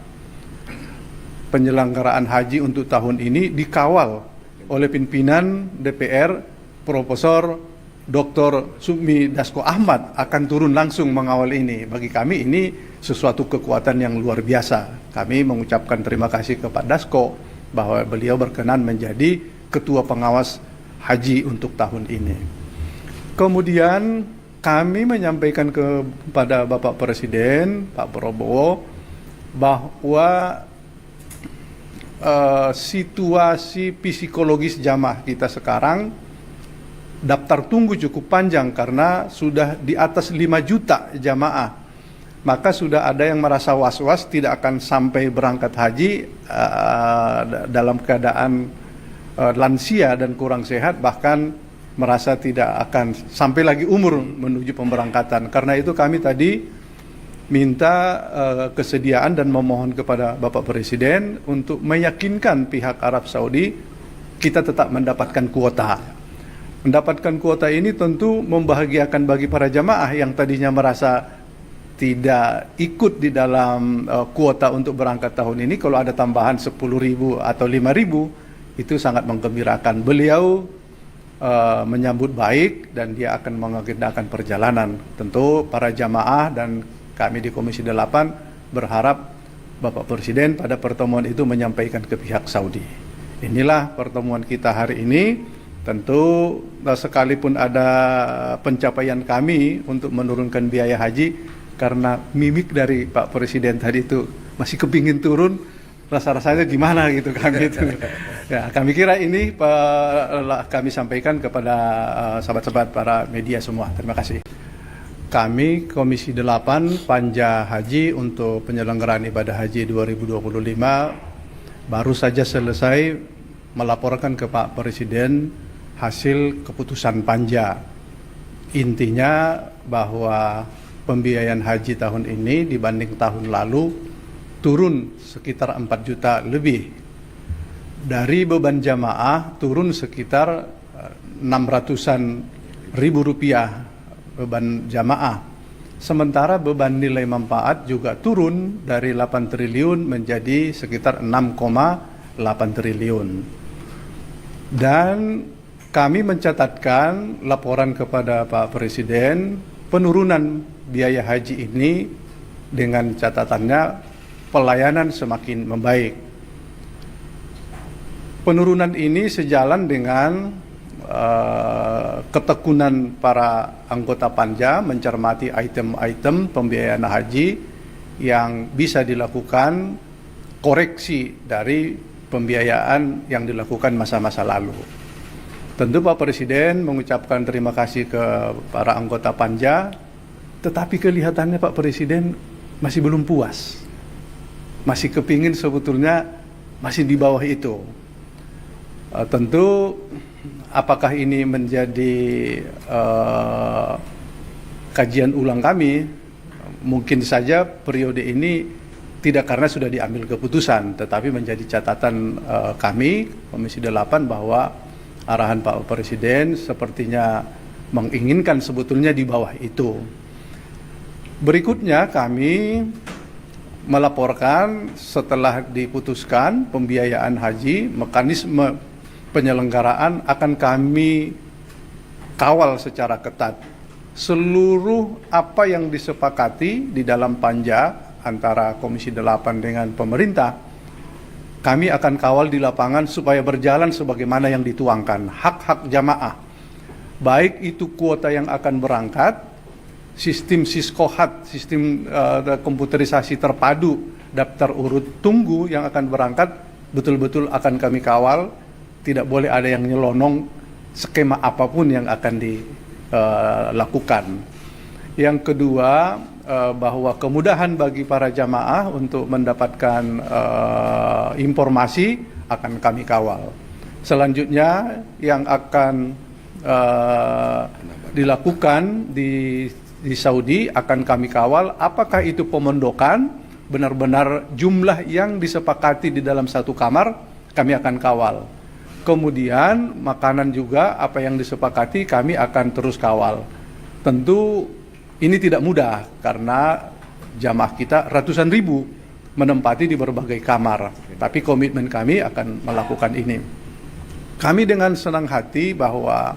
penyelenggaraan haji untuk tahun ini dikawal oleh pimpinan DPR Profesor Dr. Sukmi Dasko Ahmad akan turun langsung mengawal ini. Bagi kami ini sesuatu kekuatan yang luar biasa. Kami mengucapkan terima kasih kepada Dasko bahwa beliau berkenan menjadi ketua pengawas haji untuk tahun ini. Kemudian kami menyampaikan kepada Bapak Presiden, Pak Prabowo, bahwa situasi psikologis jamaah kita sekarang daftar tunggu cukup panjang karena sudah di atas 5 juta jamaah. Maka sudah ada yang merasa was-was tidak akan sampai berangkat haji dalam keadaan lansia dan kurang sehat, bahkan merasa tidak akan sampai lagi umur menuju pemberangkatan. Karena itu kami tadi minta kesediaan dan memohon kepada Bapak Presiden untuk meyakinkan pihak Arab Saudi kita tetap mendapatkan kuota. Mendapatkan kuota ini tentu membahagiakan bagi para jamaah yang tadinya merasa tidak ikut di dalam kuota untuk berangkat tahun ini. Kalau ada tambahan 10.000 atau 5.000, itu sangat menggembirakan. Beliau menyambut baik dan dia akan mengagendakan perjalanan. Tentu para jamaah dan kami di Komisi 8 berharap Bapak Presiden pada pertemuan itu menyampaikan ke pihak Saudi. Inilah pertemuan kita hari ini. Tentu sekalipun ada pencapaian kami untuk menurunkan biaya haji, karena mimik dari Pak Presiden tadi itu masih kepingin turun, rasa-rasanya gimana gitu kan gitu. Ya, kami kira ini kami sampaikan kepada sahabat-sahabat para media semua. Terima kasih. Kami Komisi 8 Panja Haji untuk penyelenggaraan ibadah haji 2025 baru saja selesai melaporkan ke Pak Presiden hasil keputusan panja. Intinya bahwa pembiayaan haji tahun ini dibanding tahun lalu turun sekitar 4 juta lebih. Dari beban jamaah turun sekitar 600-an ribu rupiah beban jamaah. Sementara beban nilai manfaat juga turun dari 8 triliun menjadi sekitar 6,8 triliun. Dan kami mencatatkan laporan kepada Pak Presiden penurunan biaya haji ini dengan catatannya pelayanan semakin membaik. Penurunan ini sejalan dengan ketekunan para anggota panja mencermati item-item pembiayaan haji yang bisa dilakukan koreksi dari pembiayaan yang dilakukan masa-masa lalu. Tentu Pak Presiden mengucapkan terima kasih ke para anggota panja, tetapi kelihatannya Pak Presiden masih belum puas. Masih kepingin sebetulnya masih di bawah itu. Tentu apakah ini menjadi kajian ulang kami? Mungkin saja periode ini tidak karena sudah diambil keputusan, tetapi menjadi catatan kami Komisi 8 bahwa arahan Pak Presiden sepertinya menginginkan sebetulnya di bawah itu. Berikutnya kami melaporkan setelah diputuskan pembiayaan haji, mekanisme penyelenggaraan akan kami kawal secara ketat. Seluruh apa yang disepakati di dalam panja antara Komisi 8 dengan pemerintah, kami akan kawal di lapangan supaya berjalan sebagaimana yang dituangkan. Hak-hak jamaah, baik itu kuota yang akan berangkat, sistem siskohat, sistem komputerisasi terpadu, daftar urut tunggu yang akan berangkat, betul-betul akan kami kawal. Tidak boleh ada yang nyelonong skema apapun yang akan dilakukan. Yang kedua, bahwa kemudahan bagi para jamaah untuk mendapatkan informasi akan kami kawal. Selanjutnya yang akan dilakukan di Saudi akan kami kawal, apakah itu pemondokan benar-benar jumlah yang disepakati di dalam satu kamar, kami akan kawal. Kemudian makanan juga apa yang disepakati kami akan terus kawal. Tentu ini tidak mudah karena jamaah kita ratusan ribu menempati di berbagai kamar. Tapi komitmen kami akan melakukan ini. Kami dengan senang hati bahwa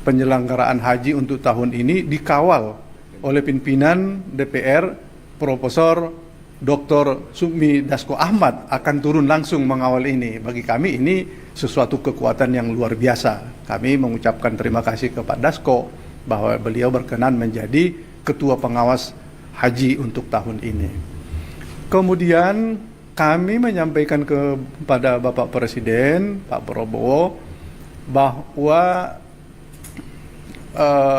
penyelenggaraan haji untuk tahun ini dikawal oleh pimpinan DPR Profesor Dr. Sukmi Dasko Ahmad akan turun langsung mengawal ini. Bagi kami ini sesuatu kekuatan yang luar biasa. Kami mengucapkan terima kasih kepada Dasko bahwa beliau berkenan menjadi ketua pengawas haji untuk tahun ini. Kemudian kami menyampaikan kepada Bapak Presiden, Pak Prabowo, bahwa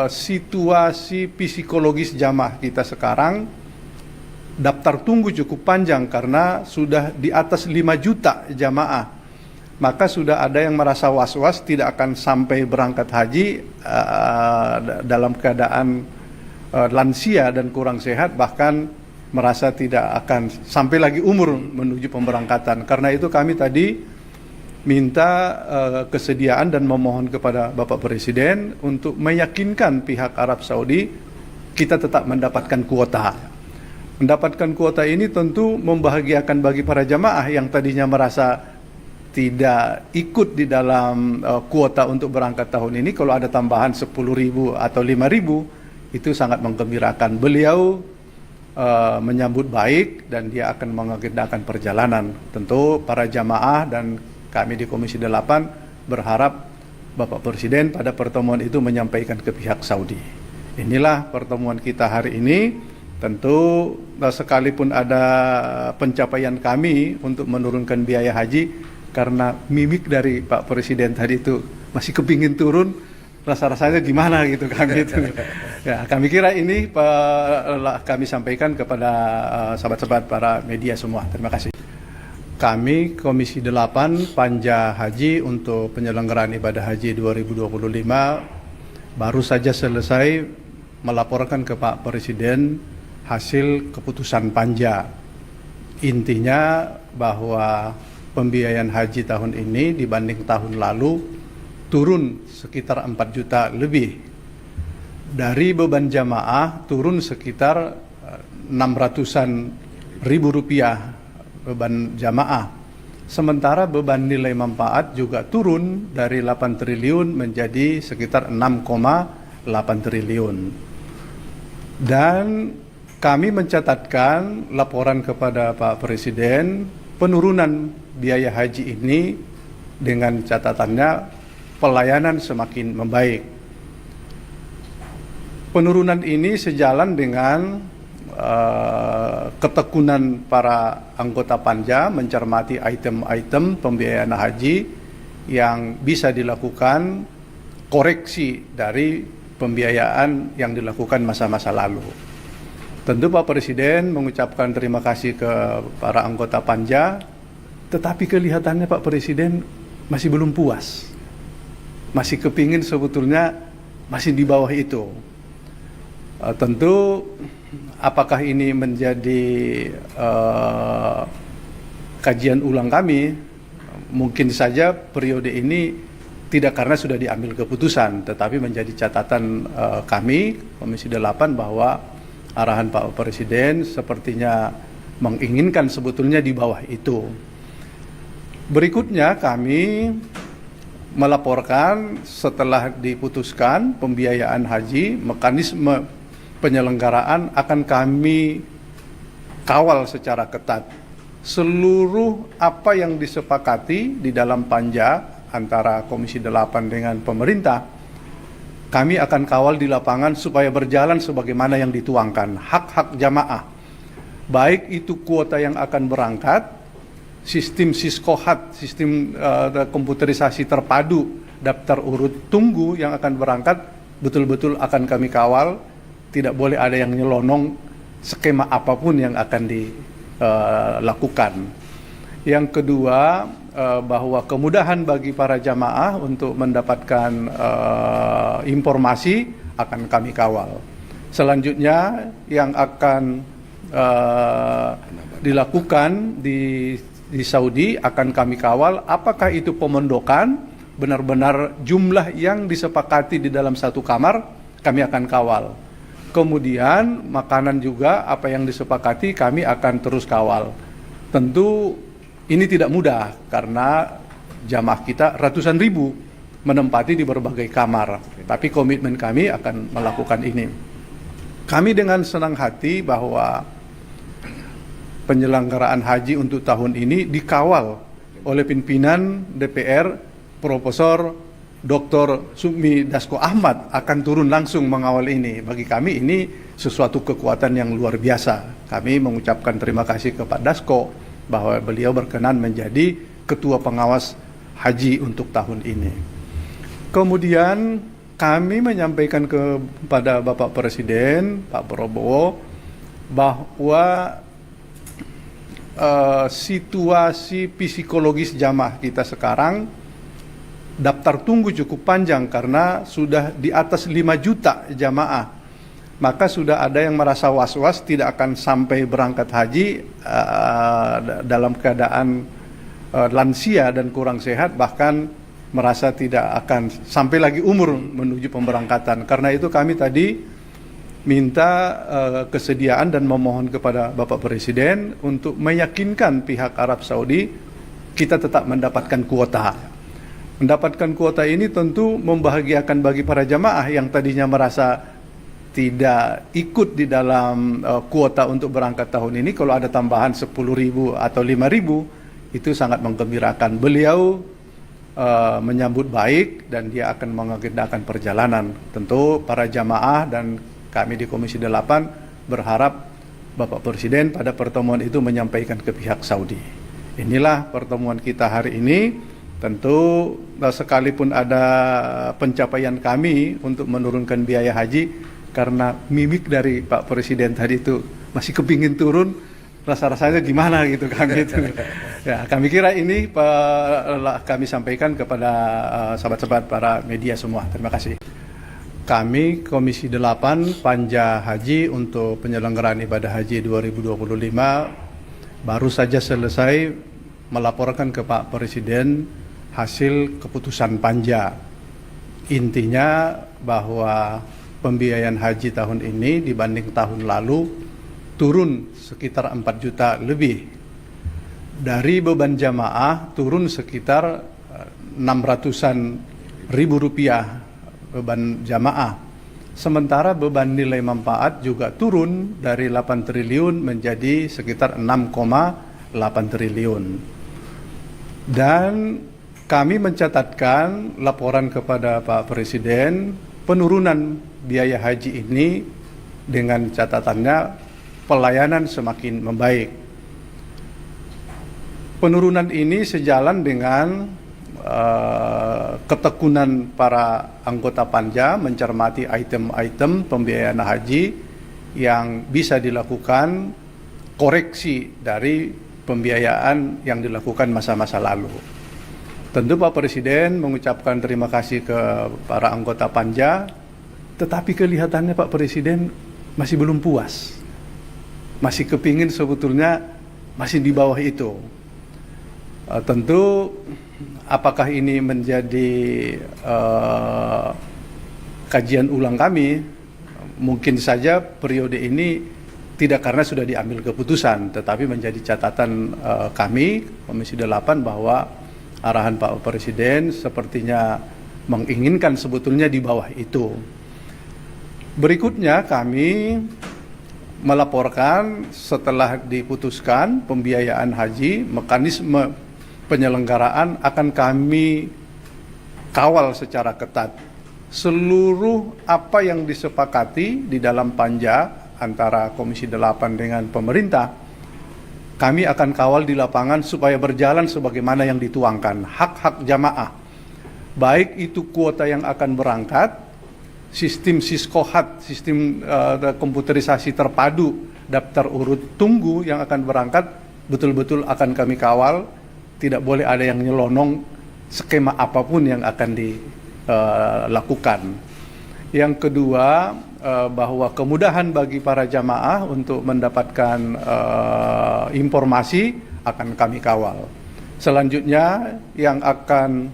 situasi psikologis jamaah kita sekarang daftar tunggu cukup panjang karena sudah di atas 5 juta jamaah. maka sudah ada yang merasa was-was tidak akan sampai berangkat haji dalam keadaan lansia dan kurang sehat, bahkan merasa tidak akan sampai lagi umur menuju pemberangkatan. Karena itu kami tadi minta kesediaan dan memohon kepada Bapak Presiden untuk meyakinkan pihak Arab Saudi kita tetap mendapatkan kuota. Mendapatkan kuota ini tentu membahagiakan bagi para jamaah yang tadinya merasa tidak ikut di dalam kuota untuk berangkat tahun ini. Kalau ada tambahan 10.000 atau 5.000, itu sangat menggembirakan. Beliau menyambut baik dan dia akan mengagendakan perjalanan. Tentu para jamaah dan kami di Komisi 8 berharap Bapak Presiden pada pertemuan itu menyampaikan ke pihak Saudi. Inilah pertemuan kita hari ini. Tentu sekalipun ada pencapaian kami untuk menurunkan biaya haji, karena mimik dari Pak Presiden tadi itu masih kepingin turun, rasa-rasanya gimana gitu kami itu. Ya, kami kira ini kami sampaikan kepada sahabat-sahabat para media semua. Terima kasih. Kami Komisi 8 Panja Haji untuk penyelenggaraan ibadah haji 2025 baru saja selesai melaporkan ke Pak Presiden hasil keputusan panja. Intinya bahwa pembiayaan haji tahun ini dibanding tahun lalu turun sekitar 4 juta lebih. Dari beban jamaah turun sekitar 600-an ribu rupiah beban jamaah. Sementara beban nilai manfaat juga turun dari 8 triliun menjadi sekitar 6,8 triliun. Dan kami mencatatkan laporan kepada Pak Presiden penurunan biaya haji ini dengan catatannya pelayanan semakin membaik. Penurunan ini sejalan dengan ketekunan para anggota panja mencermati item-item pembiayaan haji yang bisa dilakukan koreksi dari pembiayaan yang dilakukan masa-masa lalu. Tentu Pak Presiden mengucapkan terima kasih ke para anggota panja, tetapi kelihatannya Pak Presiden masih belum puas. Masih kepingin sebetulnya masih di bawah itu. Tentu apakah ini menjadi kajian ulang kami? Mungkin saja periode ini tidak karena sudah diambil keputusan, tetapi menjadi catatan kami Komisi 8 bahwa arahan Pak Presiden sepertinya menginginkan sebetulnya di bawah itu. Berikutnya kami melaporkan setelah diputuskan pembiayaan haji, mekanisme penyelenggaraan akan kami kawal secara ketat. Seluruh apa yang disepakati di dalam panja antara Komisi 8 dengan pemerintah, kami akan kawal di lapangan supaya berjalan sebagaimana yang dituangkan. Hak-hak jamaah, baik itu kuota yang akan berangkat, sistem siskohat, sistem komputerisasi terpadu, daftar urut tunggu yang akan berangkat, betul-betul akan kami kawal. Tidak boleh ada yang nyelonong skema apapun yang akan dilakukan. Yang kedua, bahwa kemudahan bagi para jamaah untuk mendapatkan informasi akan kami kawal. Selanjutnya yang akan dilakukan di Saudi akan kami kawal, apakah itu pemondokan, benar-benar jumlah yang disepakati di dalam satu kamar, kami akan kawal. Kemudian makanan juga apa yang disepakati kami akan terus kawal. Tentu ini tidak mudah karena jamaah kita ratusan ribu menempati di berbagai kamar. Tapi komitmen kami akan melakukan ini. Kami dengan senang hati bahwa penyelenggaraan haji untuk tahun ini dikawal oleh pimpinan DPR Profesor Dr. Sukmi Dasko Ahmad akan turun langsung mengawal ini. Bagi kami ini sesuatu kekuatan yang luar biasa. Kami mengucapkan terima kasih kepada Dasko bahwa beliau berkenan menjadi ketua pengawas haji untuk tahun ini. Kemudian kami menyampaikan kepada Bapak Presiden, Pak Prabowo, bahwa situasi psikologis jamaah kita sekarang, daftar tunggu cukup panjang karena sudah di atas 5 juta jamaah. Maka sudah ada yang merasa was-was tidak akan sampai berangkat haji dalam keadaan lansia dan kurang sehat, bahkan merasa tidak akan sampai lagi umur menuju pemberangkatan. Karena itu kami tadi minta kesediaan dan memohon kepada Bapak Presiden untuk meyakinkan pihak Arab Saudi kita tetap mendapatkan kuota. Mendapatkan kuota ini tentu membahagiakan bagi para jamaah yang tadinya merasa tidak ikut di dalam kuota untuk berangkat tahun ini. Kalau ada tambahan 10.000 atau 5.000, itu sangat menggembirakan. Beliau menyambut baik dan dia akan mengagendakan perjalanan. Tentu para jamaah dan kami di Komisi 8 berharap Bapak Presiden pada pertemuan itu menyampaikan ke pihak Saudi. Inilah pertemuan kita hari ini. Tentu sekalipun ada pencapaian kami untuk menurunkan biaya haji, karena mimik dari Pak Presiden tadi itu masih kepingin turun, rasa-rasanya gimana gitu kami itu. Ya, kami kira ini kami sampaikan kepada sahabat-sahabat para media semua. Terima kasih. Kami Komisi 8 Panja Haji untuk penyelenggaraan ibadah haji 2025 baru saja selesai melaporkan ke Pak Presiden hasil keputusan Panja. Intinya bahwa pembiayaan haji tahun ini dibanding tahun lalu turun sekitar 4 juta lebih. Dari beban jamaah turun sekitar 600-an ribu rupiah beban jamaah. Sementara beban nilai manfaat juga turun dari 8 triliun menjadi sekitar 6,8 triliun. Dan kami mencatatkan laporan kepada Pak Presiden penurunan biaya haji ini dengan catatannya pelayanan semakin membaik. Penurunan ini sejalan dengan ketekunan para anggota Panja mencermati item-item pembiayaan haji yang bisa dilakukan koreksi dari pembiayaan yang dilakukan masa-masa lalu. Tentu Pak Presiden mengucapkan terima kasih ke para anggota Panja, tetapi kelihatannya Pak Presiden masih belum puas. Masih kepingin sebetulnya masih di bawah itu. Tentu apakah ini menjadi kajian ulang kami? Mungkin saja periode ini tidak karena sudah diambil keputusan, tetapi menjadi catatan kami Komisi 8 bahwa arahan Pak Presiden sepertinya menginginkan sebetulnya di bawah itu. Berikutnya kami melaporkan setelah diputuskan pembiayaan haji, mekanisme penyelenggaraan akan kami kawal secara ketat. Seluruh apa yang disepakati di dalam Panja antara Komisi 8 dengan pemerintah, kami akan kawal di lapangan supaya berjalan sebagaimana yang dituangkan. Hak-hak jamaah, baik itu kuota yang akan berangkat, sistem Siskohat, sistem komputerisasi terpadu, daftar urut tunggu yang akan berangkat, betul-betul akan kami kawal. Tidak boleh ada yang nyelonong skema apapun yang akan dilakukan. Yang kedua, bahwa kemudahan bagi para jamaah untuk mendapatkan informasi akan kami kawal. Selanjutnya yang akan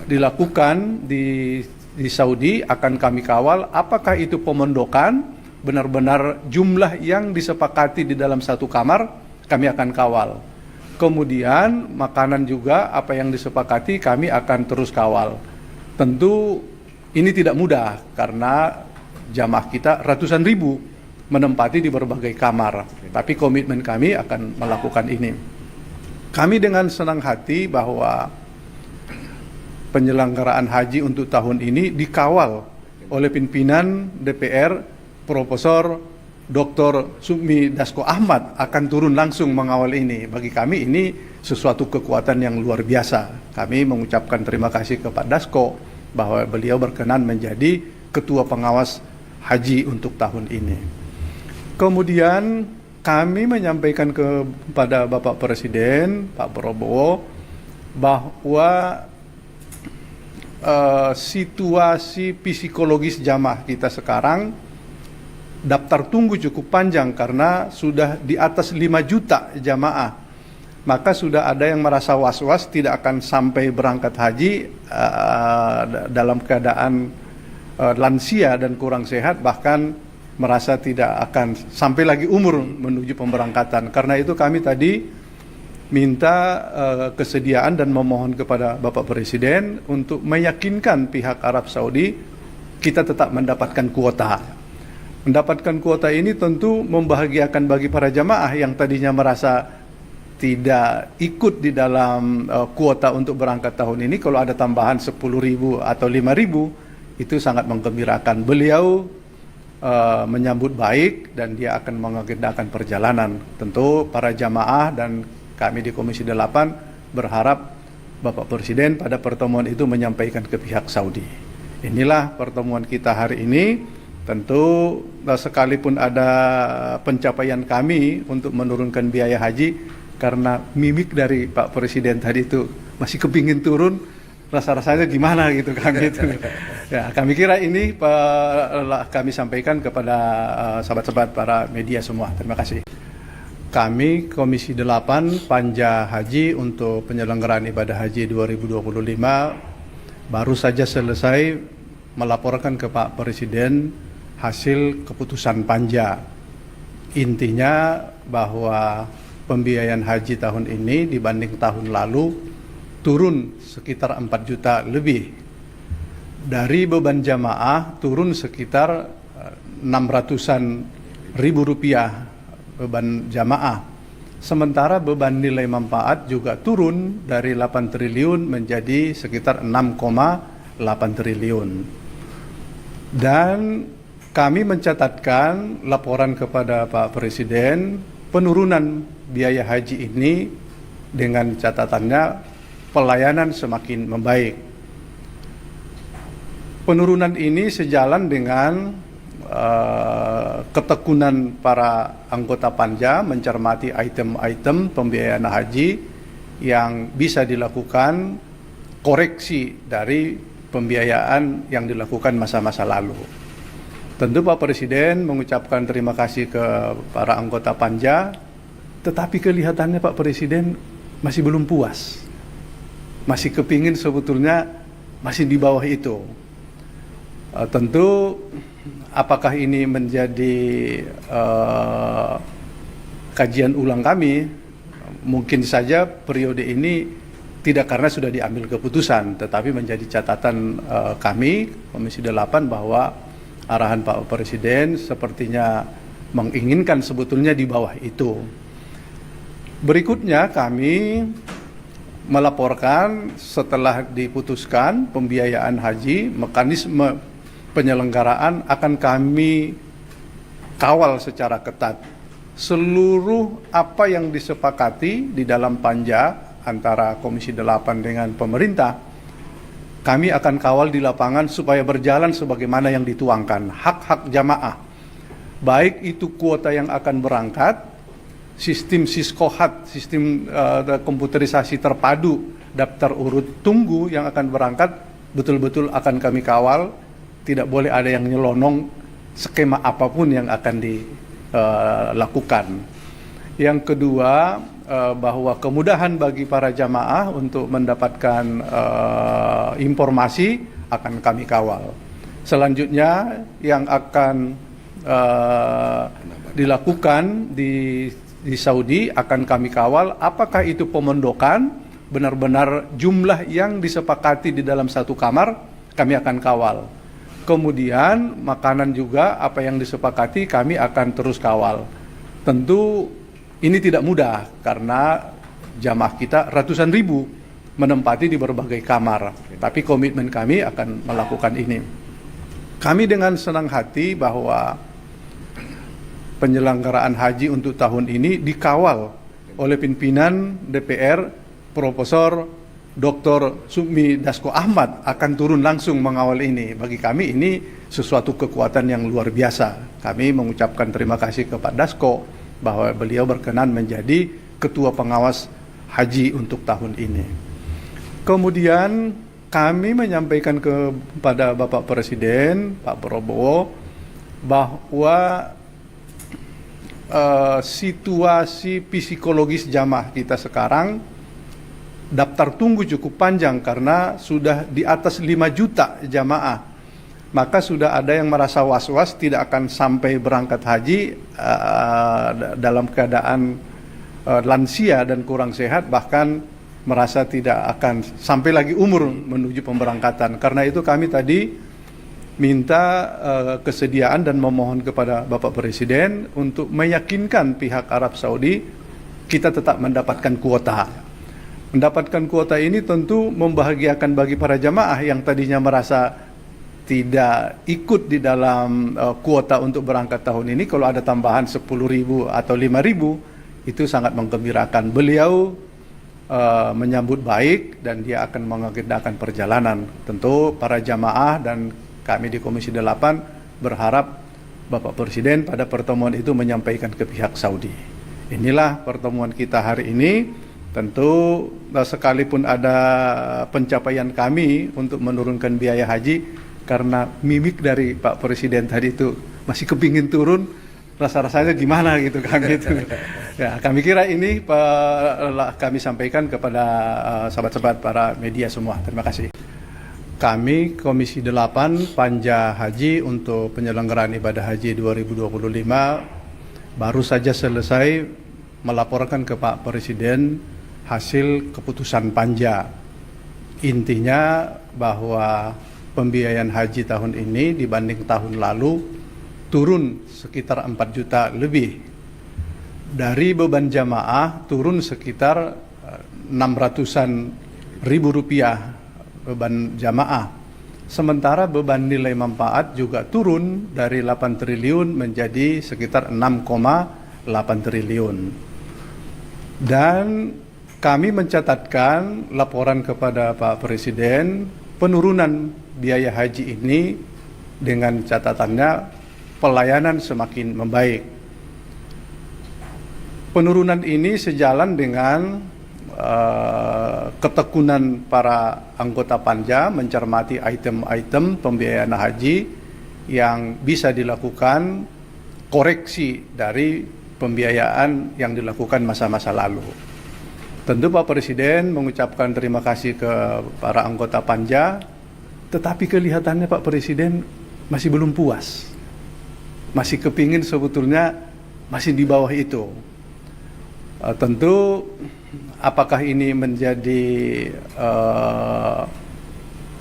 dilakukan di Saudi akan kami kawal, apakah itu pemondokan benar-benar jumlah yang disepakati di dalam satu kamar, kami akan kawal. Kemudian makanan juga apa yang disepakati kami akan terus kawal. Tentu ini tidak mudah karena jamaah kita ratusan ribu menempati di berbagai kamar. Tapi komitmen kami akan melakukan ini. Kami dengan senang hati bahwa penyelenggaraan haji untuk tahun ini dikawal oleh pimpinan DPR Profesor Dr. Sukmi Dasko Ahmad akan turun langsung mengawal ini. Bagi kami ini sesuatu kekuatan yang luar biasa. Kami mengucapkan terima kasih ke Pak Dasko bahwa beliau berkenan menjadi ketua pengawas haji untuk tahun ini. Kemudian kami menyampaikan kepada Bapak Presiden, Pak Prabowo, bahwa situasi psikologis jamaah kita sekarang daftar tunggu cukup panjang karena sudah di atas 5 juta jamaah. Maka sudah ada yang merasa was-was tidak akan sampai berangkat haji dalam keadaan lansia dan kurang sehat, bahkan merasa tidak akan sampai lagi umur menuju pemberangkatan. Karena itu kami tadi minta kesediaan dan memohon kepada Bapak Presiden untuk meyakinkan pihak Arab Saudi kita tetap mendapatkan kuota. Mendapatkan kuota ini tentu membahagiakan bagi para jamaah yang tadinya merasa tidak ikut di dalam kuota untuk berangkat tahun ini. Kalau ada tambahan 10.000 atau 5.000 itu sangat menggembirakan. Beliau menyambut baik dan dia akan mengagendakan perjalanan. Tentu para jamaah dan kami di Komisi 8 berharap Bapak Presiden pada pertemuan itu menyampaikan ke pihak Saudi. Inilah pertemuan kita hari ini. Tentu sekalipun ada pencapaian kami untuk menurunkan biaya haji, karena mimik dari Pak Presiden tadi itu masih kepingin turun, rasa-rasanya gimana gitu kami itu. Ya, kami kira ini kami sampaikan kepada sahabat-sahabat para media semua. Terima kasih. Kami Komisi 8 Panja Haji untuk penyelenggaraan ibadah haji 2025 baru saja selesai melaporkan ke Pak Presiden hasil keputusan Panja. Intinya bahwa pembiayaan haji tahun ini dibanding tahun lalu turun sekitar 4 juta lebih. Dari beban jamaah turun sekitar 600-an ribu rupiah beban jamaah. Sementara beban nilai manfaat juga turun dari 8 triliun menjadi sekitar 6,8 triliun. Dan kami mencatatkan laporan kepada Pak Presiden penurunan biaya haji ini dengan catatannya pelayanan semakin membaik. Penurunan ini sejalan dengan ketekunan para anggota Panja mencermati item-item pembiayaan haji yang bisa dilakukan koreksi dari pembiayaan yang dilakukan masa-masa lalu. Tentu Pak Presiden mengucapkan terima kasih ke para anggota Panja, tetapi kelihatannya Pak Presiden masih belum puas. Masih kepingin sebetulnya masih di bawah itu. Tentu apakah ini menjadi kajian ulang kami? Mungkin saja periode ini tidak karena sudah diambil keputusan, tetapi menjadi catatan kami Komisi 8 bahwa arahan Pak Presiden sepertinya menginginkan sebetulnya di bawah itu. Berikutnya kami melaporkan setelah diputuskan pembiayaan haji, mekanisme penyelenggaraan akan kami kawal secara ketat. Seluruh apa yang disepakati di dalam Panja antara Komisi 8 dengan pemerintah, kami akan kawal di lapangan supaya berjalan sebagaimana yang dituangkan. Hak-hak jamaah, baik itu kuota yang akan berangkat, sistem Siskohat, sistem komputerisasi terpadu, daftar urut tunggu yang akan berangkat, betul-betul akan kami kawal. Tidak boleh ada yang nyelonong skema apapun yang akan dilakukan. Yang kedua, bahwa kemudahan bagi para jamaah untuk mendapatkan informasi akan kami kawal. Selanjutnya yang akan dilakukan di Saudi akan kami kawal, apakah itu pemondokan benar-benar jumlah yang disepakati di dalam satu kamar, kami akan kawal. Kemudian makanan juga apa yang disepakati kami akan terus kawal. Tentu ini tidak mudah karena jamaah kita ratusan ribu menempati di berbagai kamar. Tapi komitmen kami akan melakukan ini. Kami dengan senang hati bahwa penyelenggaraan haji untuk tahun ini dikawal oleh pimpinan DPR Profesor Dr. Sukmi Dasko Ahmad akan turun langsung mengawal ini. Bagi kami ini sesuatu kekuatan yang luar biasa. Kami mengucapkan terima kasih kepada Dasko bahwa beliau berkenan menjadi ketua pengawas haji untuk tahun ini. Kemudian kami menyampaikan kepada Bapak Presiden, Pak Prabowo, bahwa situasi psikologis jamaah kita sekarang daftar tunggu cukup panjang karena sudah di atas 5 juta jamaah. Maka sudah ada yang merasa was-was tidak akan sampai berangkat haji dalam keadaan lansia dan kurang sehat, bahkan merasa tidak akan sampai lagi umur menuju pemberangkatan. Karena itu kami tadi minta kesediaan dan memohon kepada Bapak Presiden untuk meyakinkan pihak Arab Saudi kita tetap mendapatkan kuota. Mendapatkan kuota ini tentu membahagiakan bagi para jamaah yang tadinya merasa tidak ikut di dalam kuota untuk berangkat tahun ini. Kalau ada tambahan 10.000 atau 5.000 itu sangat menggembirakan. Beliau menyambut baik dan dia akan mengagendakan perjalanan. Tentu para jamaah dan kami di Komisi 8 berharap Bapak Presiden pada pertemuan itu menyampaikan ke pihak Saudi. Inilah pertemuan kita hari ini. Tentu sekalipun ada pencapaian kami untuk menurunkan biaya haji, karena mimik dari Pak Presiden tadi itu masih kepingin turun, rasa-rasanya gimana gitu kami itu. Ya, kami kira ini kami sampaikan kepada sahabat-sahabat para media semua. Terima kasih. Kami Komisi 8 Panja Haji untuk penyelenggaraan ibadah haji 2025 baru saja selesai melaporkan ke Pak Presiden hasil keputusan Panja. Intinya bahwa pembiayaan haji tahun ini dibanding tahun lalu turun sekitar 4 juta lebih. Dari beban jamaah turun sekitar 600-an ribu rupiah beban jamaah. Sementara beban nilai manfaat juga turun dari 8 triliun menjadi sekitar 6,8 triliun. Dan kami mencatatkan laporan kepada Pak Presiden penurunan biaya haji ini dengan catatannya pelayanan semakin membaik. Penurunan ini sejalan dengan ketekunan para anggota Panja mencermati item-item pembiayaan haji yang bisa dilakukan koreksi dari pembiayaan yang dilakukan masa-masa lalu. Tentu Pak Presiden mengucapkan terima kasih ke para anggota Panja, tetapi kelihatannya Pak Presiden masih belum puas. Masih kepingin sebetulnya masih di bawah itu. Tentu apakah ini menjadi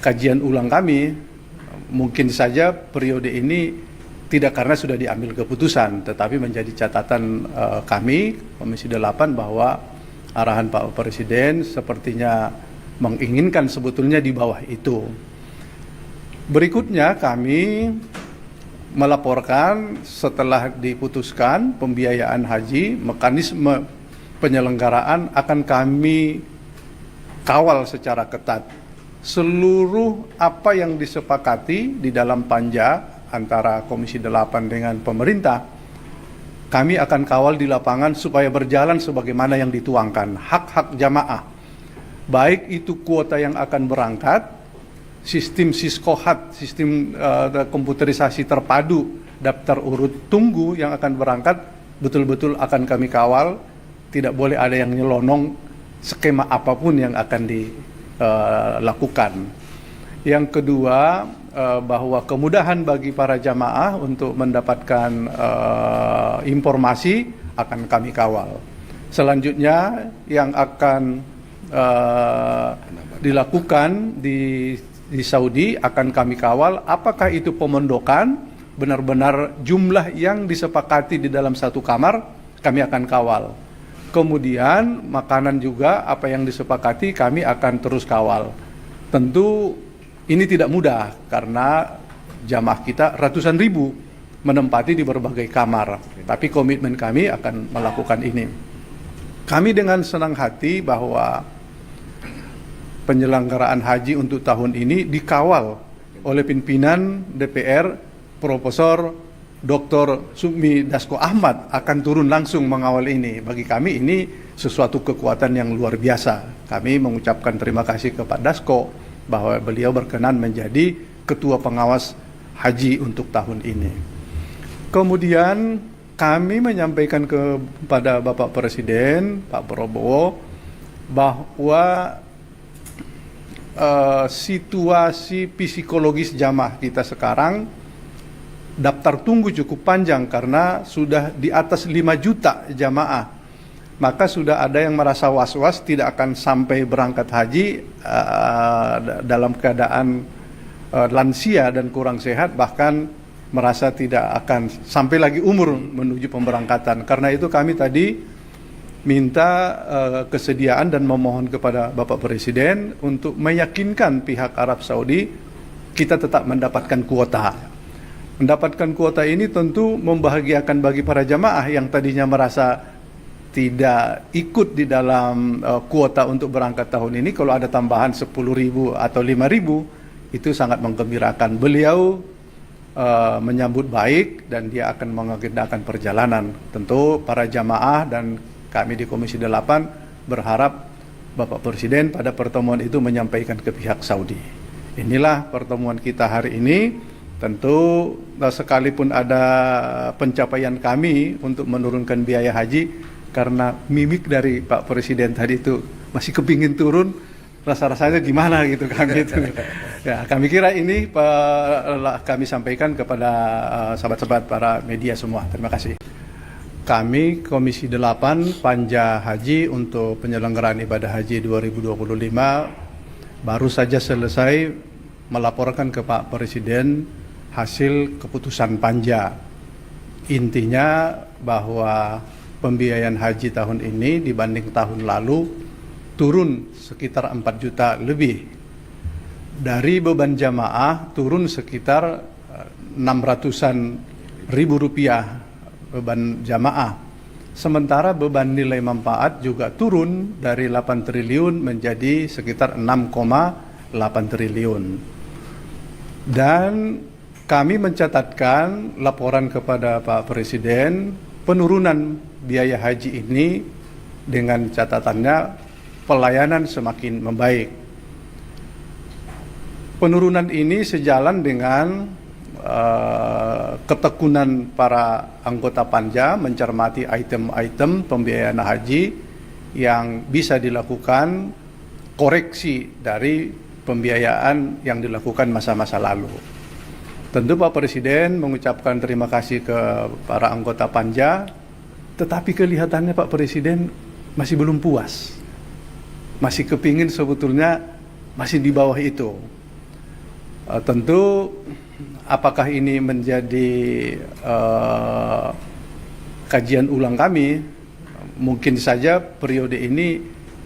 kajian ulang kami? Mungkin saja periode ini tidak karena sudah diambil keputusan, tetapi menjadi catatan kami Komisi 8 bahwa arahan Pak Presiden sepertinya menginginkan sebetulnya di bawah itu. Berikutnya kami melaporkan setelah diputuskan pembiayaan haji, mekanisme penyelenggaraan akan kami kawal secara ketat. Seluruh apa yang disepakati di dalam Panja antara Komisi 8 dengan pemerintah, kami akan kawal di lapangan supaya berjalan sebagaimana yang dituangkan. Hak-hak jamaah, baik itu kuota yang akan berangkat, sistem siskohat, sistem komputerisasi terpadu, daftar urut tunggu yang akan berangkat, betul-betul akan kami kawal. Tidak boleh ada yang nyelonong skema apapun yang akan dilakukan. Yang kedua, bahwa kemudahan bagi para jamaah untuk mendapatkan informasi akan kami kawal. Selanjutnya yang akan dilakukan di Saudi akan kami kawal, apakah itu pemondokan benar-benar jumlah yang disepakati di dalam satu kamar, kami akan kawal. Kemudian makanan juga apa yang disepakati kami akan terus kawal. Tentu ini tidak mudah karena jamaah kita ratusan ribu menempati di berbagai kamar. Tapi komitmen kami akan melakukan ini. Kami dengan senang hati bahwa penyelenggaraan haji untuk tahun ini dikawal oleh pimpinan DPR Profesor Dr. Sukmi Dasko Ahmad akan turun langsung mengawal ini. Bagi kami ini sesuatu kekuatan yang luar biasa. Kami mengucapkan terima kasih kepada Dasko bahwa beliau berkenan menjadi ketua pengawas haji untuk tahun ini. Kemudian kami menyampaikan kepada Bapak Presiden, Pak Prabowo, bahwa situasi psikologis jamaah kita sekarang daftar tunggu cukup panjang karena sudah di atas 5 juta jamaah. Maka sudah ada yang merasa was-was tidak akan sampai berangkat haji dalam keadaan lansia dan kurang sehat, bahkan merasa tidak akan sampai lagi umur menuju pemberangkatan. Karena itu kami tadi minta kesediaan dan memohon kepada Bapak Presiden untuk meyakinkan pihak Arab Saudi kita tetap mendapatkan kuota. Mendapatkan kuota ini tentu membahagiakan bagi para jamaah yang tadinya merasa tidak ikut di dalam kuota untuk berangkat tahun ini. Kalau ada tambahan 10.000 atau 5.000 itu sangat menggembirakan. Beliau menyambut baik dan dia akan mengagendakan perjalanan. Tentu para jamaah dan kami di Komisi 8 berharap Bapak Presiden pada pertemuan itu menyampaikan ke pihak Saudi. Inilah pertemuan kita hari ini. Tentu sekalipun ada pencapaian kami untuk menurunkan biaya haji, karena mimik dari Pak Presiden tadi itu masih kepingin turun, rasa-rasanya gimana gitu kan gitu. Ya, kami kira ini kami sampaikan kepada sahabat-sahabat para media semua. Terima kasih. Kami Komisi 8 Panja Haji untuk penyelenggaraan ibadah haji 2025 baru saja selesai melaporkan ke Pak Presiden hasil keputusan Panja. Intinya bahwa pembiayaan haji tahun ini dibanding tahun lalu turun sekitar 4 juta lebih. Dari beban jamaah turun sekitar 600-an ribu rupiah beban jamaah. Sementara beban nilai manfaat juga turun dari 8 triliun menjadi sekitar 6,8 triliun. Dan kami mencatatkan laporan kepada Pak Presiden penurunan biaya haji ini dengan catatannya pelayanan semakin membaik. Penurunan ini sejalan dengan ketekunan para anggota Panja mencermati item-item pembiayaan haji yang bisa dilakukan koreksi dari pembiayaan yang dilakukan masa-masa lalu. Tentu Pak Presiden mengucapkan terima kasih ke para anggota Panja, tetapi kelihatannya Pak Presiden masih belum puas. Masih kepingin sebetulnya masih di bawah itu. Tentu apakah ini menjadi kajian ulang kami? Mungkin saja periode ini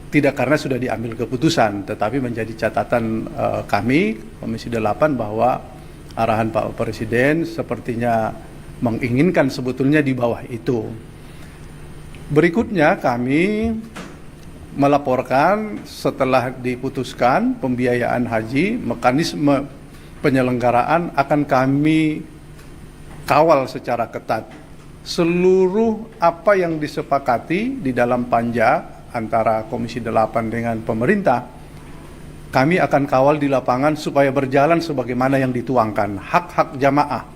tidak karena sudah diambil keputusan, tetapi menjadi catatan kami Komisi 8 bahwa arahan Pak Presiden sepertinya menginginkan sebetulnya di bawah itu. Berikutnya kami melaporkan setelah diputuskan pembiayaan haji, mekanisme penyelenggaraan akan kami kawal secara ketat. Seluruh apa yang disepakati di dalam Panja antara Komisi 8 dengan pemerintah, kami akan kawal di lapangan supaya berjalan sebagaimana yang dituangkan. Hak-hak jamaah,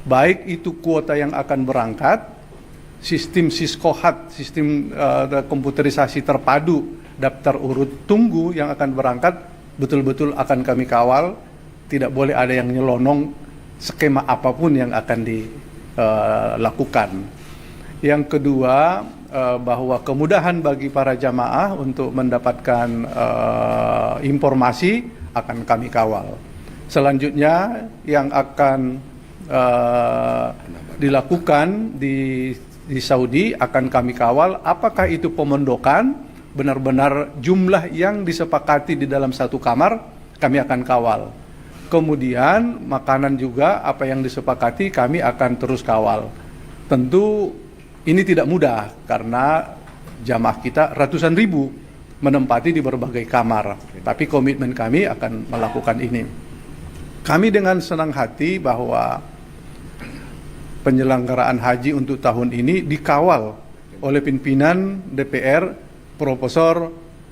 baik itu kuota yang akan berangkat, sistem siskohat, sistem komputerisasi terpadu, daftar urut tunggu yang akan berangkat, betul-betul akan kami kawal. Tidak boleh ada yang nyelonong skema apapun yang akan dilakukan. Yang kedua, bahwa kemudahan bagi para jamaah untuk mendapatkan informasi akan kami kawal. Selanjutnya yang akan dilakukan di Saudi akan kami kawal, apakah itu pemondokan benar-benar jumlah yang disepakati di dalam satu kamar, kami akan kawal. Kemudian makanan juga apa yang disepakati kami akan terus kawal. Tentu ini tidak mudah karena jamaah kita ratusan ribu menempati di berbagai kamar. Tapi komitmen kami akan melakukan ini. Kami dengan senang hati bahwa penyelenggaraan haji untuk tahun ini dikawal oleh pimpinan DPR Profesor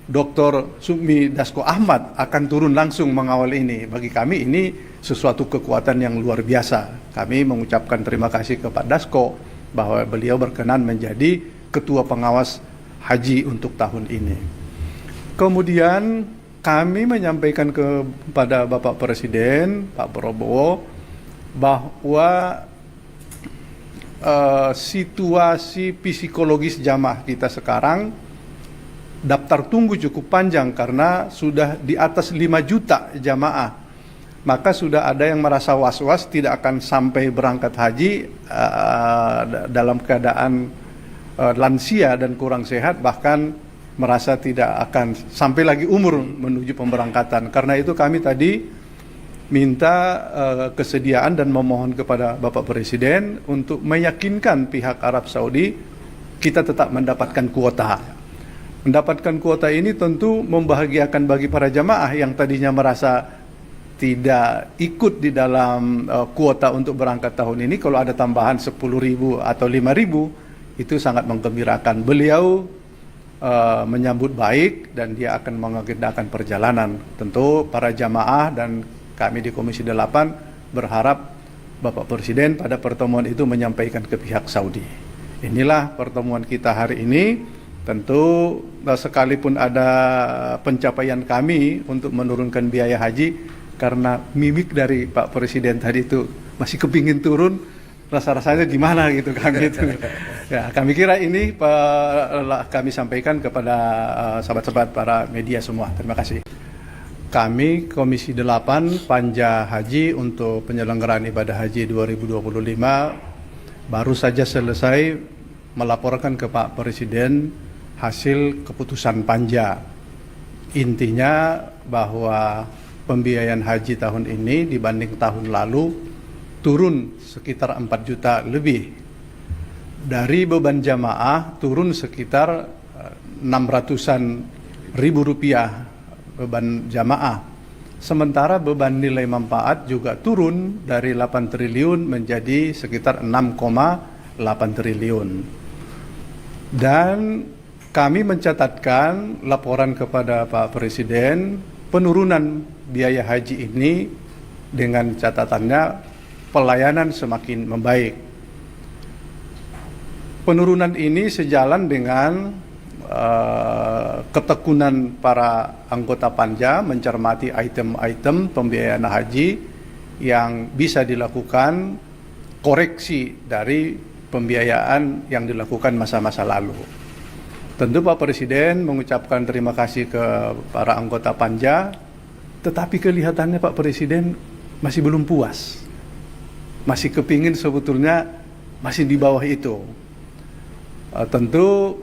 Dr. Sukmi Dasko Ahmad akan turun langsung mengawal ini. Bagi kami ini sesuatu kekuatan yang luar biasa. Kami mengucapkan terima kasih kepada Dasko bahwa beliau berkenan menjadi ketua pengawas haji untuk tahun ini. Kemudian kami menyampaikan kepada Bapak Presiden, Pak Prabowo, bahwa situasi psikologis jamaah kita sekarang daftar tunggu cukup panjang karena sudah di atas 5 juta jamaah. Maka sudah ada yang merasa was-was tidak akan sampai berangkat haji dalam keadaan lansia dan kurang sehat, bahkan merasa tidak akan sampai lagi umur menuju pemberangkatan. Karena itu kami tadi minta kesediaan dan memohon kepada Bapak Presiden untuk meyakinkan pihak Arab Saudi kita tetap mendapatkan kuota. Mendapatkan kuota ini tentu membahagiakan bagi para jamaah yang tadinya merasa tidak ikut di dalam kuota untuk berangkat tahun ini. Kalau ada tambahan 10.000 atau 5.000 itu sangat menggembirakan. Beliau menyambut baik dan dia akan mengagendakan perjalanan. Tentu para jamaah dan kami di Komisi 8 berharap Bapak Presiden pada pertemuan itu menyampaikan ke pihak Saudi. Inilah pertemuan kita hari ini. Tentu sekalipun ada pencapaian kami untuk menurunkan biaya haji, karena mimik dari Pak Presiden tadi itu masih kepingin turun, rasa-rasanya gimana gitu kami itu. Ya, kami kira ini kami sampaikan kepada sahabat-sahabat para media semua. Terima kasih. Kami Komisi 8 Panja Haji untuk penyelenggaraan ibadah haji 2025 baru saja selesai melaporkan ke Pak Presiden hasil keputusan Panja. Intinya bahwa pembiayaan haji tahun ini dibanding tahun lalu turun sekitar 4 juta lebih. Dari beban jamaah turun sekitar 600-an ribu rupiah beban jamaah. Sementara beban nilai manfaat juga turun dari 8 triliun menjadi sekitar 6,8 triliun. Dan kami mencatatkan laporan kepada Pak Presiden penurunan biaya haji ini dengan catatannya pelayanan semakin membaik. Penurunan ini sejalan dengan ketekunan para anggota Panja mencermati item-item pembiayaan haji yang bisa dilakukan koreksi dari pembiayaan yang dilakukan masa-masa lalu. Tentu Pak Presiden mengucapkan terima kasih ke para anggota Panja, tetapi kelihatannya Pak Presiden masih belum puas. Masih kepingin sebetulnya masih di bawah itu. Tentu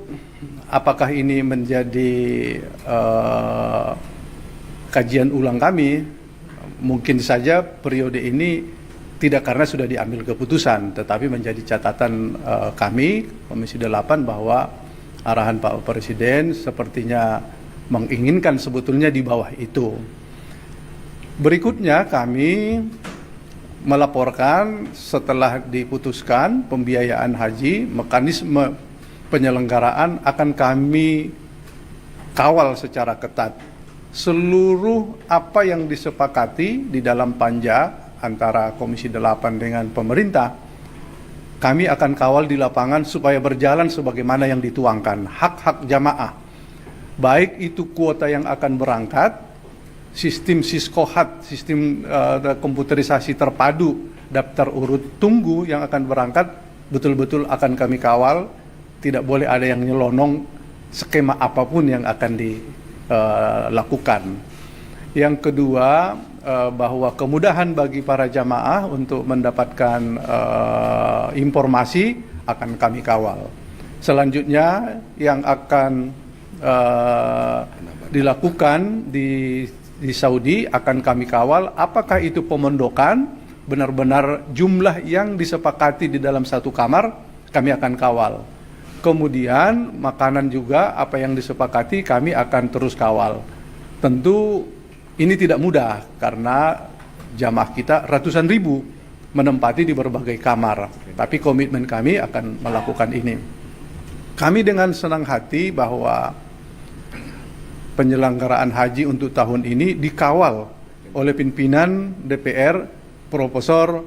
apakah ini menjadi kajian ulang kami? Mungkin saja periode ini tidak karena sudah diambil keputusan, tetapi menjadi catatan kami Komisi 8 bahwa arahan Pak Presiden sepertinya menginginkan sebetulnya di bawah itu. Berikutnya kami melaporkan setelah diputuskan pembiayaan haji, mekanisme penyelenggaraan akan kami kawal secara ketat. Seluruh apa yang disepakati di dalam Panja antara Komisi 8 dengan pemerintah, kami akan kawal di lapangan supaya berjalan sebagaimana yang dituangkan. Hak-hak jamaah, baik itu kuota yang akan berangkat, sistem Siskohat, sistem komputerisasi terpadu, daftar urut tunggu yang akan berangkat, betul-betul akan kami kawal. Tidak boleh ada yang nyelonong skema apapun yang akan dilakukan. Yang kedua, bahwa kemudahan bagi para jamaah untuk mendapatkan informasi akan kami kawal. Selanjutnya yang akan dilakukan di Saudi akan kami kawal, apakah itu pemondokan benar-benar jumlah yang disepakati di dalam satu kamar, kami akan kawal. Kemudian makanan juga apa yang disepakati kami akan terus kawal. Tentu ini tidak mudah karena jamaah kita ratusan ribu. menempati di berbagai kamar. Tapi komitmen kami akan melakukan ini. Kami dengan senang hati bahwa penyelenggaraan haji untuk tahun ini dikawal oleh pimpinan DPR, Profesor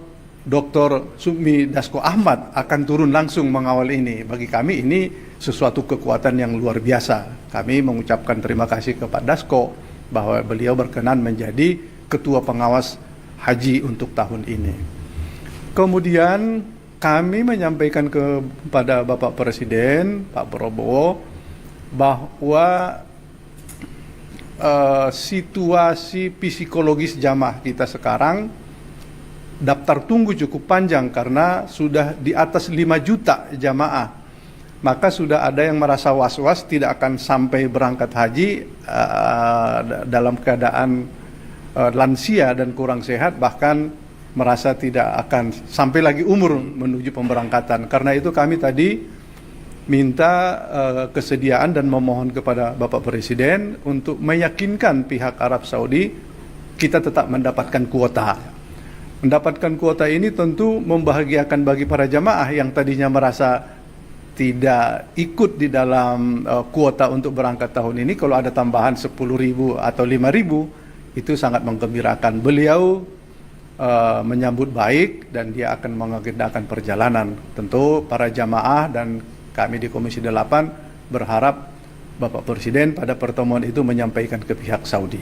Dr. Sukmi Dasko Ahmad akan turun langsung mengawal ini. Bagi kami ini sesuatu kekuatan yang luar biasa. Kami mengucapkan terima kasih kepada Dasko bahwa beliau berkenan menjadi Ketua Pengawas Haji untuk tahun ini. Kemudian kami menyampaikan kepada Bapak Presiden, Pak Prabowo, bahwa situasi psikologis jamaah kita sekarang daftar tunggu cukup panjang karena sudah di atas 5 juta jamaah. Maka sudah ada yang merasa was-was tidak akan sampai berangkat haji dalam keadaan lansia dan kurang sehat, bahkan merasa tidak akan sampai lagi umur menuju pemberangkatan. Karena itu kami tadi minta kesediaan dan memohon kepada Bapak Presiden untuk meyakinkan pihak Arab Saudi kita tetap mendapatkan kuota. Mendapatkan kuota ini tentu membahagiakan bagi para jamaah yang tadinya merasa tidak ikut di dalam kuota untuk berangkat tahun ini. Kalau ada tambahan 10.000 atau 5.000 itu sangat menggembirakan. Beliau menyambut baik dan dia akan mengagendakan perjalanan. Tentu para jamaah dan kami di Komisi 8 berharap Bapak Presiden pada pertemuan itu menyampaikan ke pihak Saudi.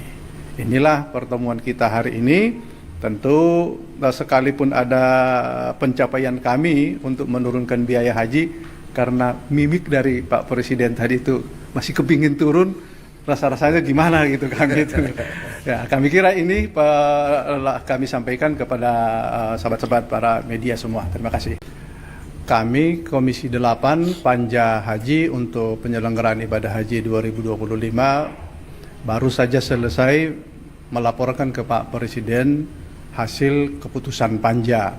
Inilah pertemuan kita hari ini. Tentu sekalipun ada pencapaian kami untuk menurunkan biaya haji, karena mimik dari Pak Presiden tadi itu masih kepingin turun, rasa-rasanya gimana gitu kami itu. Ya, kami kira ini kami sampaikan kepada sahabat-sahabat para media semua. Terima kasih. Kami Komisi 8 Panja Haji untuk penyelenggaraan ibadah haji 2025 baru saja selesai melaporkan ke Pak Presiden hasil keputusan Panja.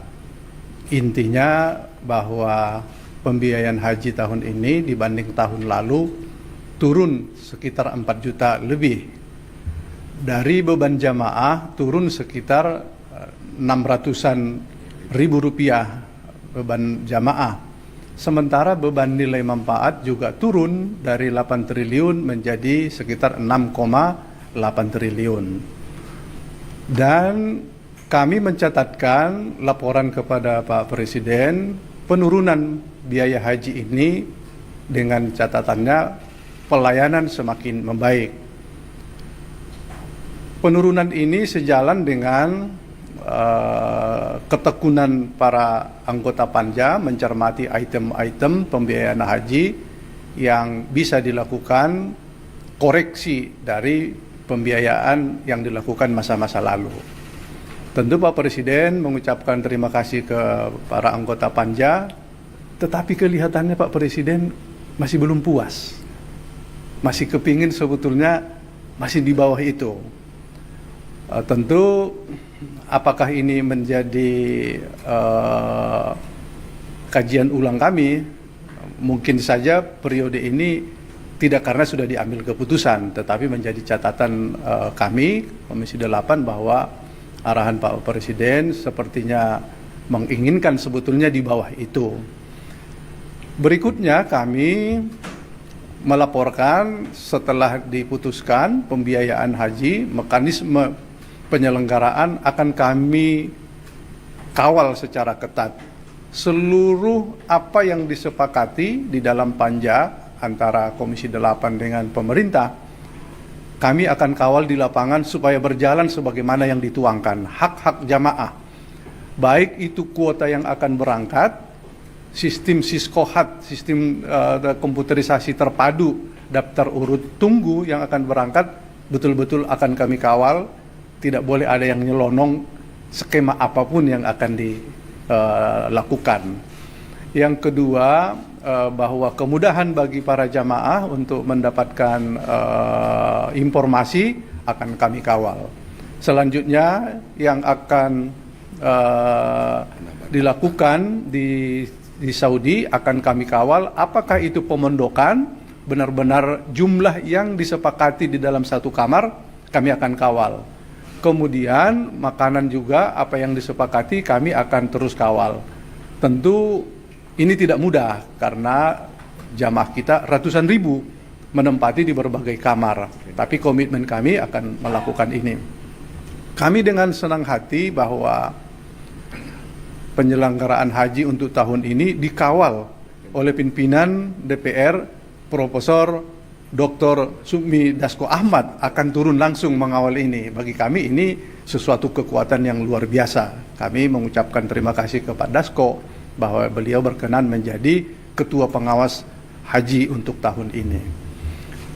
Intinya bahwa pembiayaan haji tahun ini dibanding tahun lalu turun sekitar 4 juta lebih. Dari beban jamaah turun sekitar 600-an ribu rupiah beban jamaah. Sementara beban nilai manfaat juga turun dari 8 triliun menjadi sekitar 6,8 triliun. Dan kami mencatatkan laporan kepada Pak Presiden penurunan biaya haji ini dengan catatannya pelayanan semakin membaik. Penurunan ini sejalan dengan ketekunan para anggota Panja mencermati item-item pembiayaan haji yang bisa dilakukan koreksi dari pembiayaan yang dilakukan masa-masa lalu. Tentu Pak Presiden mengucapkan terima kasih ke para anggota Panja, tetapi kelihatannya Pak Presiden masih belum puas. Masih kepingin sebetulnya masih di bawah itu. Tentu apakah ini menjadi kajian ulang kami? Mungkin saja periode ini tidak karena sudah diambil keputusan, tetapi menjadi catatan kami Komisi 8 bahwa arahan Pak Presiden sepertinya menginginkan sebetulnya di bawah itu. Berikutnya kami melaporkan setelah diputuskan pembiayaan haji, mekanisme penyelenggaraan akan kami kawal secara ketat. Seluruh apa yang disepakati di dalam Panja antara Komisi 8 dengan pemerintah, kami akan kawal di lapangan supaya berjalan sebagaimana yang dituangkan. Hak-hak jamaah, baik itu kuota yang akan berangkat, sistem Siskohat, sistem komputerisasi terpadu, daftar urut tunggu yang akan berangkat, betul-betul akan kami kawal. Tidak boleh ada yang nyelonong skema apapun yang akan dilakukan. Yang kedua, bahwa kemudahan bagi para jamaah untuk mendapatkan informasi akan kami kawal. Selanjutnya yang akan dilakukan di Saudi akan kami kawal, apakah itu pemondokan, benar-benar jumlah yang disepakati di dalam satu kamar, kami akan kawal. Kemudian makanan juga apa yang disepakati kami akan terus kawal. Tentu ini tidak mudah karena jamaah kita ratusan ribu menempati di berbagai kamar. Tapi komitmen kami akan melakukan ini. Kami dengan senang hati bahwa penyelenggaraan haji untuk tahun ini dikawal oleh pimpinan DPR Profesor Dr. Sukmi Dasko Ahmad akan turun langsung mengawal ini. Bagi kami ini sesuatu kekuatan yang luar biasa. Kami mengucapkan terima kasih kepada Dasko bahwa beliau berkenan menjadi ketua pengawas haji untuk tahun ini.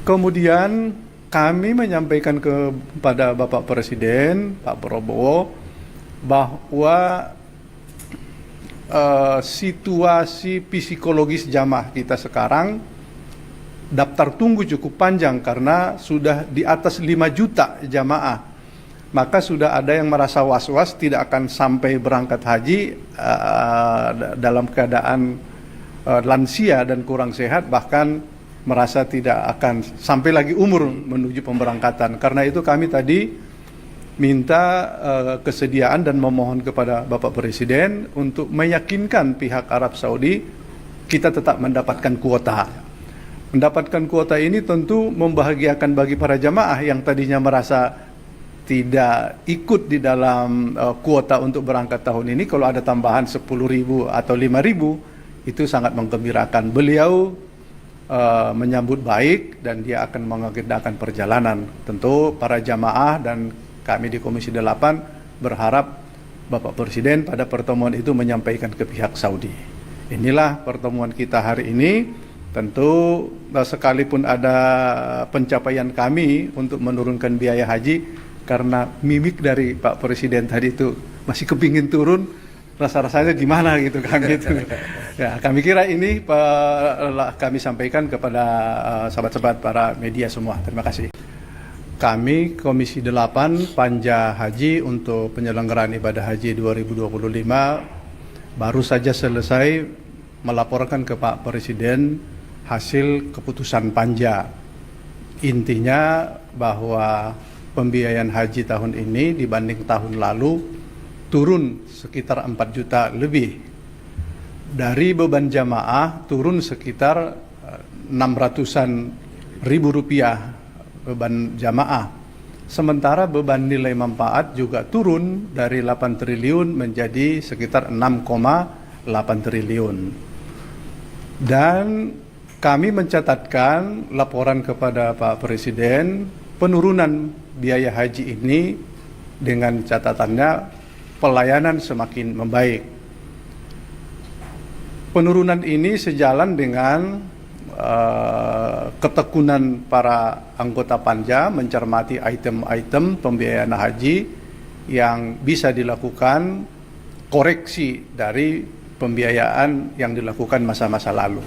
Kemudian kami menyampaikan kepada Bapak Presiden, Pak Prabowo, bahwa situasi psikologis jamaah kita sekarang daftar tunggu cukup panjang karena sudah di atas 5 juta jamaah. Maka sudah ada yang merasa was-was tidak akan sampai berangkat haji dalam keadaan lansia dan kurang sehat, bahkan merasa tidak akan sampai lagi umur menuju pemberangkatan. Karena itu kami tadi minta kesediaan dan memohon kepada Bapak Presiden untuk meyakinkan pihak Arab Saudi kita tetap mendapatkan kuota. Mendapatkan kuota ini tentu membahagiakan bagi para jamaah yang tadinya merasa tidak ikut di dalam kuota untuk berangkat tahun ini. Kalau ada tambahan 10.000 atau 5.000 itu sangat menggembirakan. Beliau menyambut baik dan dia akan mengagendakan perjalanan. Tentu para jamaah dan kami di Komisi 8 berharap Bapak Presiden pada pertemuan itu menyampaikan ke pihak Saudi. Inilah pertemuan kita hari ini. Tentu sekalipun ada pencapaian kami untuk menurunkan biaya haji, karena mimik dari Pak Presiden tadi itu masih kepingin turun, rasa-rasanya gimana gitu kami itu. Ya, kami kira ini kami sampaikan kepada sahabat-sahabat para media semua. Terima kasih. Kami Komisi 8 Panja Haji untuk penyelenggaraan ibadah haji 2025 baru saja selesai melaporkan ke Pak Presiden hasil keputusan panja. Intinya bahwa pembiayaan haji tahun ini dibanding tahun lalu turun sekitar 4 juta lebih. Dari beban jamaah turun sekitar 600-an ribu rupiah beban jamaah. Sementara beban nilai manfaat juga turun dari 8 triliun menjadi sekitar 6,8 triliun. Dan kami mencatatkan laporan kepada Pak Presiden penurunan biaya haji ini dengan catatannya pelayanan semakin membaik. Penurunan ini sejalan dengan ketekunan para anggota panja mencermati item-item pembiayaan haji yang bisa dilakukan koreksi dari pembiayaan yang dilakukan masa-masa lalu.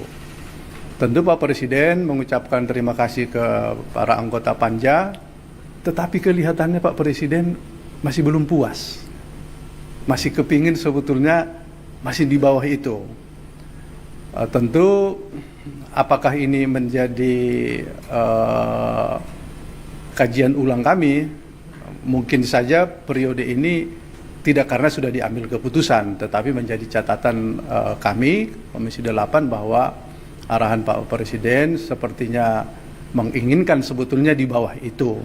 Tentu Pak Presiden mengucapkan terima kasih ke para anggota panja, tetapi kelihatannya Pak Presiden masih belum puas. Masih kepingin sebetulnya masih di bawah itu. Tentu apakah ini menjadi kajian ulang kami? Mungkin saja periode ini tidak karena sudah diambil keputusan, tetapi menjadi catatan kami Komisi 8 bahwa arahan Pak Presiden sepertinya menginginkan sebetulnya di bawah itu.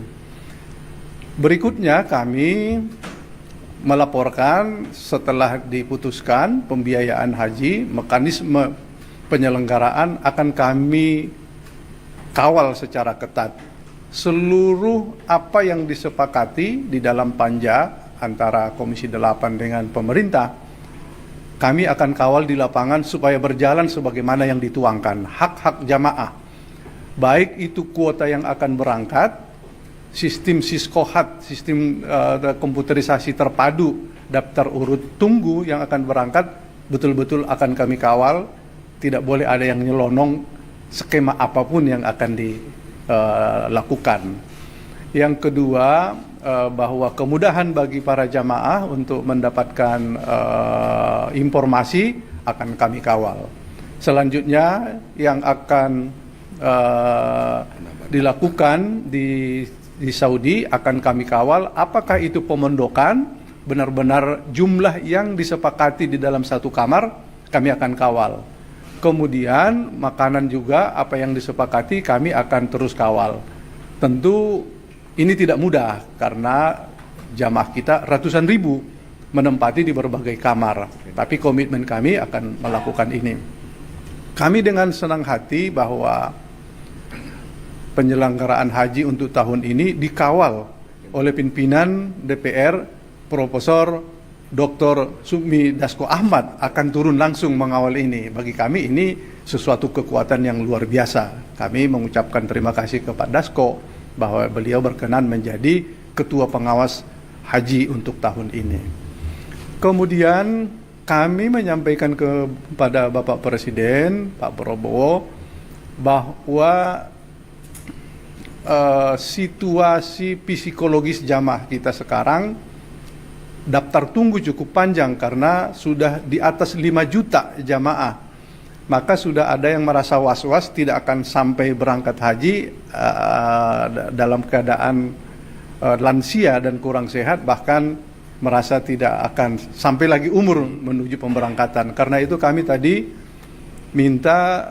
Berikutnya kami melaporkan setelah diputuskan pembiayaan haji, mekanisme penyelenggaraan akan kami kawal secara ketat. Seluruh apa yang disepakati di dalam panja antara Komisi 8 dengan pemerintah, kami akan kawal di lapangan supaya berjalan sebagaimana yang dituangkan. Hak-hak jamaah, baik itu kuota yang akan berangkat, sistem siskohat, sistem komputerisasi terpadu, daftar urut tunggu yang akan berangkat, betul-betul akan kami kawal. Tidak boleh ada yang nyelonong skema apapun yang akan dilakukan. Yang kedua, bahwa kemudahan bagi para jamaah untuk mendapatkan informasi akan kami kawal. Selanjutnya yang akan dilakukan di di Saudi akan kami kawal apakah itu pemondokan, benar-benar jumlah yang disepakati di dalam satu kamar, kami akan kawal. Kemudian makanan juga apa yang disepakati kami akan terus kawal. Tentu ini tidak mudah karena jamaah kita ratusan ribu menempati di berbagai kamar. Tapi komitmen kami akan melakukan ini. Kami dengan senang hati bahwa penyelenggaraan haji untuk tahun ini dikawal oleh pimpinan DPR Profesor Dr. Sukmi Dasko Ahmad akan turun langsung mengawal ini. Bagi kami ini sesuatu kekuatan yang luar biasa. Kami mengucapkan terima kasih kepada Dasko bahwa beliau berkenan menjadi ketua pengawas haji untuk tahun ini. Kemudian kami menyampaikan kepada Bapak Presiden, Pak Prabowo, bahwa situasi psikologis jamaah kita sekarang daftar tunggu cukup panjang karena sudah di atas 5 juta jamaah. Maka sudah ada yang merasa was-was tidak akan sampai berangkat haji dalam keadaan lansia dan kurang sehat, bahkan merasa tidak akan sampai lagi umur menuju pemberangkatan. Karena itu kami tadi minta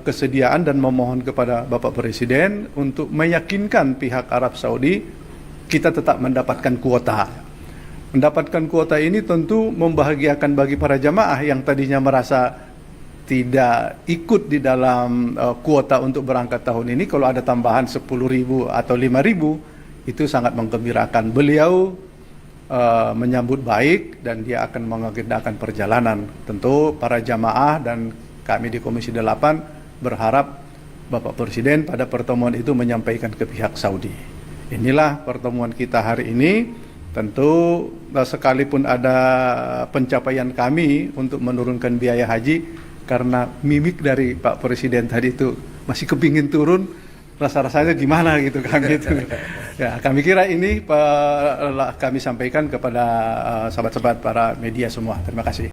kesediaan dan memohon kepada Bapak Presiden untuk meyakinkan pihak Arab Saudi kita tetap mendapatkan kuota. Mendapatkan kuota ini tentu membahagiakan bagi para jamaah yang tadinya merasa tidak ikut di dalam kuota untuk berangkat tahun ini. Kalau ada tambahan 10.000 atau 5.000 itu sangat menggembirakan. Beliau menyambut baik dan dia akan mengagendakan perjalanan. Tentu para jamaah dan kami di Komisi 8 berharap Bapak Presiden pada pertemuan itu menyampaikan ke pihak Saudi. Inilah pertemuan kita hari ini. Tentu sekalipun ada pencapaian kami untuk menurunkan biaya haji, karena mimik dari Pak Presiden tadi itu masih kepingin turun, rasa-rasanya gimana gitu kan gitu. Ya, kami kira ini kami sampaikan kepada sahabat-sahabat para media semua. Terima kasih.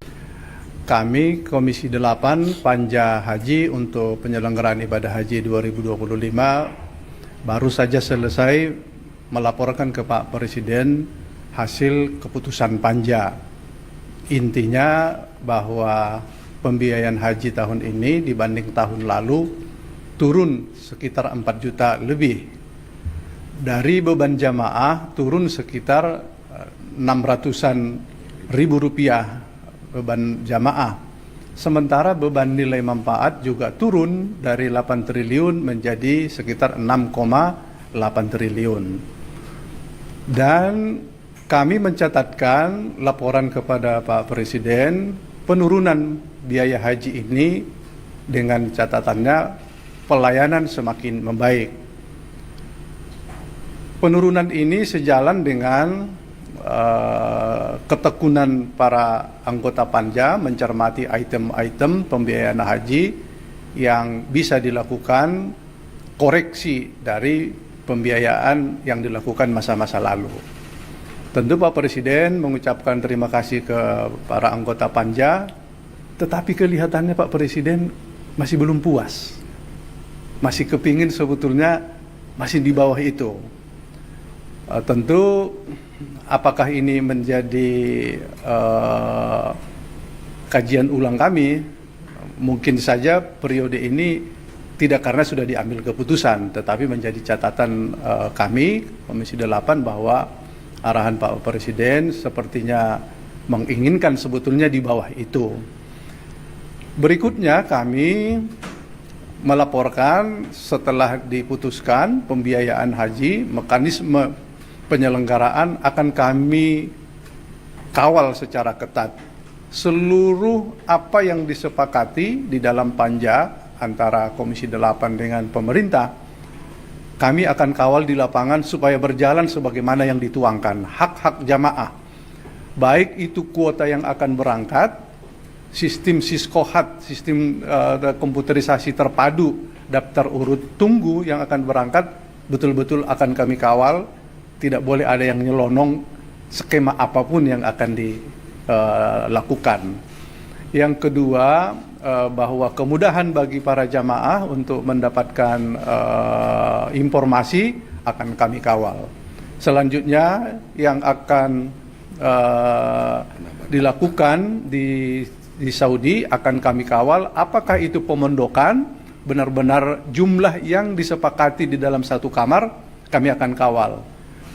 Kami Komisi 8 Panja Haji untuk penyelenggaraan ibadah haji 2025 baru saja selesai melaporkan ke Pak Presiden hasil keputusan Panja. Intinya bahwa pembiayaan haji tahun ini dibanding tahun lalu turun sekitar 4 juta lebih. Dari beban jamaah turun sekitar 600-an ribu rupiah beban jamaah. Sementara beban nilai manfaat juga turun dari 8 triliun menjadi sekitar 6,8 triliun. Dan kami mencatatkan laporan kepada Pak Presiden penurunan biaya haji ini dengan catatannya pelayanan semakin membaik. Penurunan ini sejalan dengan ketekunan para anggota Panja mencermati item-item pembiayaan haji yang bisa dilakukan koreksi dari pembiayaan yang dilakukan masa-masa lalu. Tentu Pak Presiden mengucapkan terima kasih ke para anggota Panja, tetapi kelihatannya Pak Presiden masih belum puas. Masih kepingin sebetulnya masih di bawah itu. Tentu apakah ini menjadi kajian ulang kami? Mungkin saja periode ini tidak karena sudah diambil keputusan, tetapi menjadi catatan kami Komisi 8 bahwa arahan Pak Presiden sepertinya menginginkan sebetulnya di bawah itu. Berikutnya kami melaporkan setelah diputuskan pembiayaan haji, mekanisme penyelenggaraan akan kami kawal secara ketat. Seluruh apa yang disepakati di dalam Panja antara Komisi 8 dengan pemerintah, kami akan kawal di lapangan supaya berjalan sebagaimana yang dituangkan. Hak-hak jamaah, baik itu kuota yang akan berangkat, sistem siskohat, sistem komputerisasi terpadu, daftar urut tunggu yang akan berangkat, betul-betul akan kami kawal. Tidak boleh ada yang nyelonong skema apapun yang akan dilakukan. Yang kedua, bahwa kemudahan bagi para jamaah untuk mendapatkan informasi akan kami kawal. Selanjutnya yang akan dilakukan di Saudi akan kami kawal, apakah itu pemondokan, benar-benar jumlah yang disepakati di dalam satu kamar, kami akan kawal.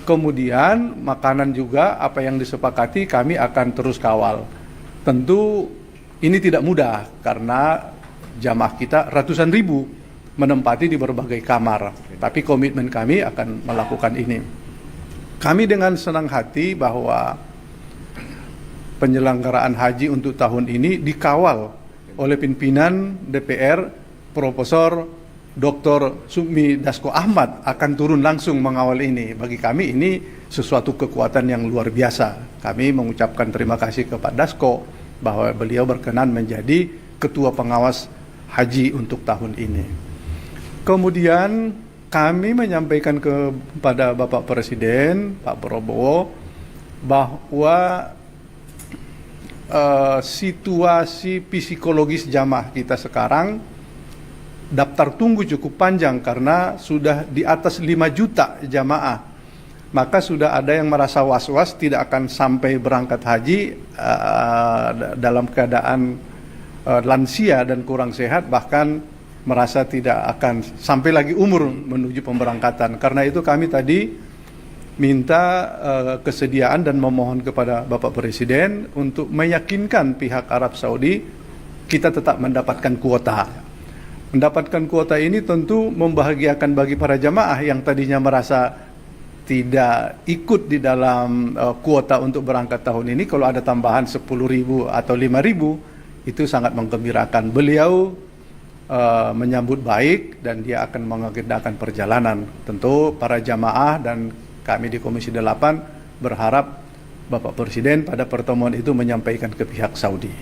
Kemudian makanan juga apa yang disepakati kami akan terus kawal. Tentu ini tidak mudah karena jamaah kita ratusan ribu menempati di berbagai kamar. Tapi komitmen kami akan melakukan ini. Kami dengan senang hati bahwa penyelenggaraan haji untuk tahun ini dikawal oleh pimpinan DPR, Profesor Dr. Sukmi Dasko Ahmad akan turun langsung mengawal ini. Bagi kami ini sesuatu kekuatan yang luar biasa. Kami mengucapkan terima kasih kepada Dasko bahwa beliau berkenan menjadi ketua pengawas haji untuk tahun ini. Kemudian kami menyampaikan kepada Bapak Presiden, Pak Prabowo, bahwa situasi psikologis jamaah kita sekarang daftar tunggu cukup panjang karena sudah di atas 5 juta jamaah. Maka sudah ada yang merasa was-was tidak akan sampai berangkat haji dalam keadaan lansia dan kurang sehat, bahkan merasa tidak akan sampai lagi umur menuju pemberangkatan. Karena itu kami tadi minta kesediaan dan memohon kepada Bapak Presiden untuk meyakinkan pihak Arab Saudi kita tetap mendapatkan kuota. Mendapatkan kuota ini tentu membahagiakan bagi para jamaah yang tadinya merasa tidak ikut di dalam kuota untuk berangkat tahun ini. Kalau ada tambahan 10.000 atau 5.000 itu sangat menggembirakan. Beliau menyambut baik dan dia akan mengagendakan perjalanan. Tentu para jamaah dan kami di Komisi 8 berharap Bapak Presiden pada pertemuan itu menyampaikan ke pihak Saudi.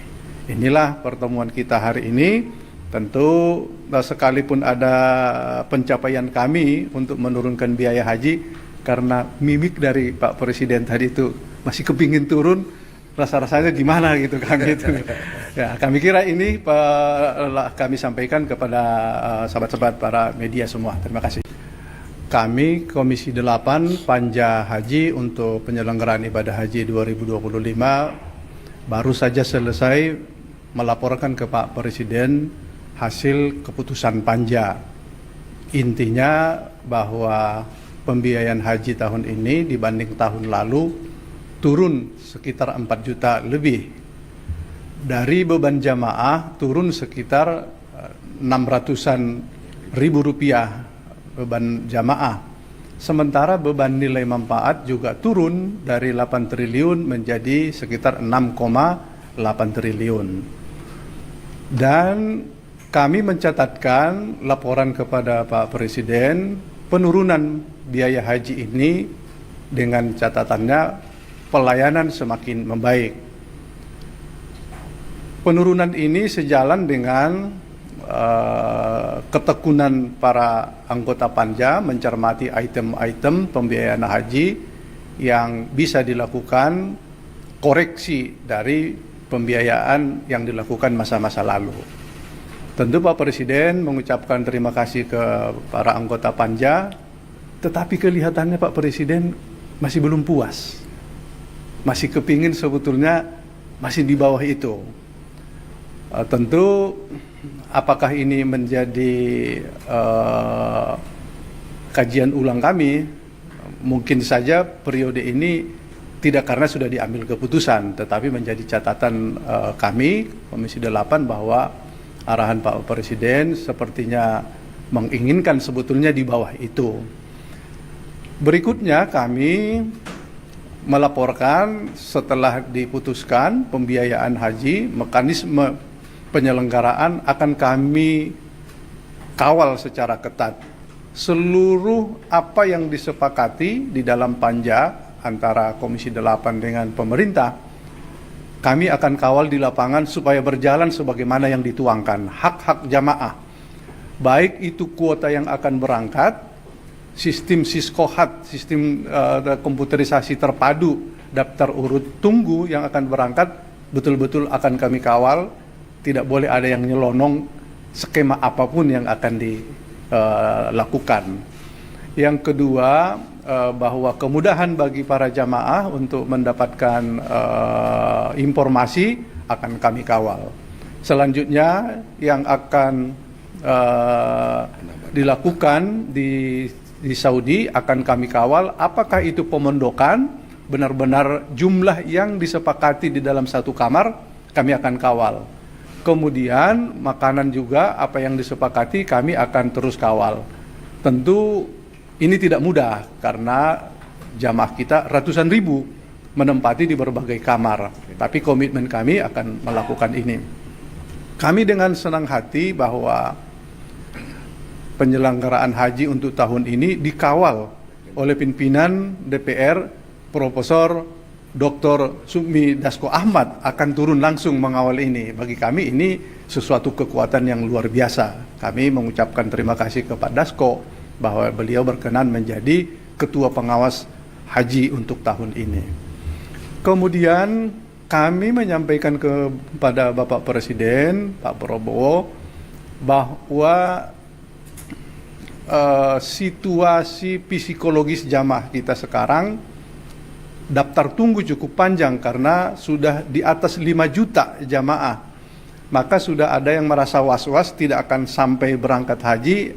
Inilah pertemuan kita hari ini. Tentu sekalipun ada pencapaian kami untuk menurunkan biaya haji, karena mimik dari Pak Presiden tadi itu masih kepingin turun, rasa-rasanya gimana gitu kan gitu. Ya, kami kira ini kami sampaikan kepada sahabat-sahabat para media semua. Terima kasih. Kami Komisi 8 Panja Haji untuk penyelenggaraan ibadah haji 2025 baru saja selesai melaporkan ke Pak Presiden hasil keputusan Panja. Intinya bahwa pembiayaan haji tahun ini dibanding tahun lalu turun sekitar 4 juta lebih. Dari beban jamaah turun sekitar 600-an ribu rupiah beban jamaah. Sementara beban nilai manfaat juga turun dari 8 triliun menjadi sekitar 6,8 triliun. Dan kami mencatatkan laporan kepada Pak Presiden penurunan biaya haji ini dengan catatannya pelayanan semakin membaik. Penurunan ini sejalan dengan ketekunan para anggota Panja mencermati item-item pembiayaan haji yang bisa dilakukan koreksi dari pembiayaan yang dilakukan masa-masa lalu. Tentu Pak Presiden mengucapkan terima kasih ke para anggota Panja, tetapi kelihatannya Pak Presiden masih belum puas. Masih kepingin sebetulnya masih di bawah itu. Tentu apakah ini menjadi kajian ulang kami? Mungkin saja periode ini tidak karena sudah diambil keputusan, tetapi menjadi catatan kami, Komisi 8, bahwa arahan Pak Presiden sepertinya menginginkan sebetulnya di bawah itu. Berikutnya kami melaporkan setelah diputuskan pembiayaan haji, mekanisme penyelenggaraan akan kami kawal secara ketat. Seluruh apa yang disepakati di dalam Panja antara Komisi 8 dengan pemerintah, kami akan kawal di lapangan supaya berjalan sebagaimana yang dituangkan. Hak-hak jamaah, baik itu kuota yang akan berangkat, sistem Siskohat, sistem komputerisasi terpadu, daftar urut tunggu yang akan berangkat, betul-betul akan kami kawal. Tidak boleh ada yang nyelonong skema apapun yang akan dilakukan. Yang kedua, bahwa kemudahan bagi para jamaah untuk mendapatkan informasi akan kami kawal. Selanjutnya yang akan dilakukan di Saudi akan kami kawal, apakah itu pemondokan, benar-benar jumlah yang disepakati di dalam satu kamar, kami akan kawal. Kemudian makanan juga apa yang disepakati kami akan terus kawal. Tentu ini tidak mudah karena jamaah kita ratusan ribu menempati di berbagai kamar. Tapi komitmen kami akan melakukan ini. Kami dengan senang hati bahwa penyelenggaraan haji untuk tahun ini dikawal oleh pimpinan DPR Profesor Dr. Sukmi Dasko Ahmad akan turun langsung mengawal ini. Bagi kami ini sesuatu kekuatan yang luar biasa. Kami mengucapkan terima kasih kepada Dasko bahwa beliau berkenan menjadi ketua pengawas haji untuk tahun ini. Kemudian kami menyampaikan kepada Bapak Presiden, Pak Prabowo, bahwa situasi psikologis jamaah kita sekarang daftar tunggu cukup panjang karena sudah di atas 5 juta jamaah. Maka sudah ada yang merasa was-was tidak akan sampai berangkat haji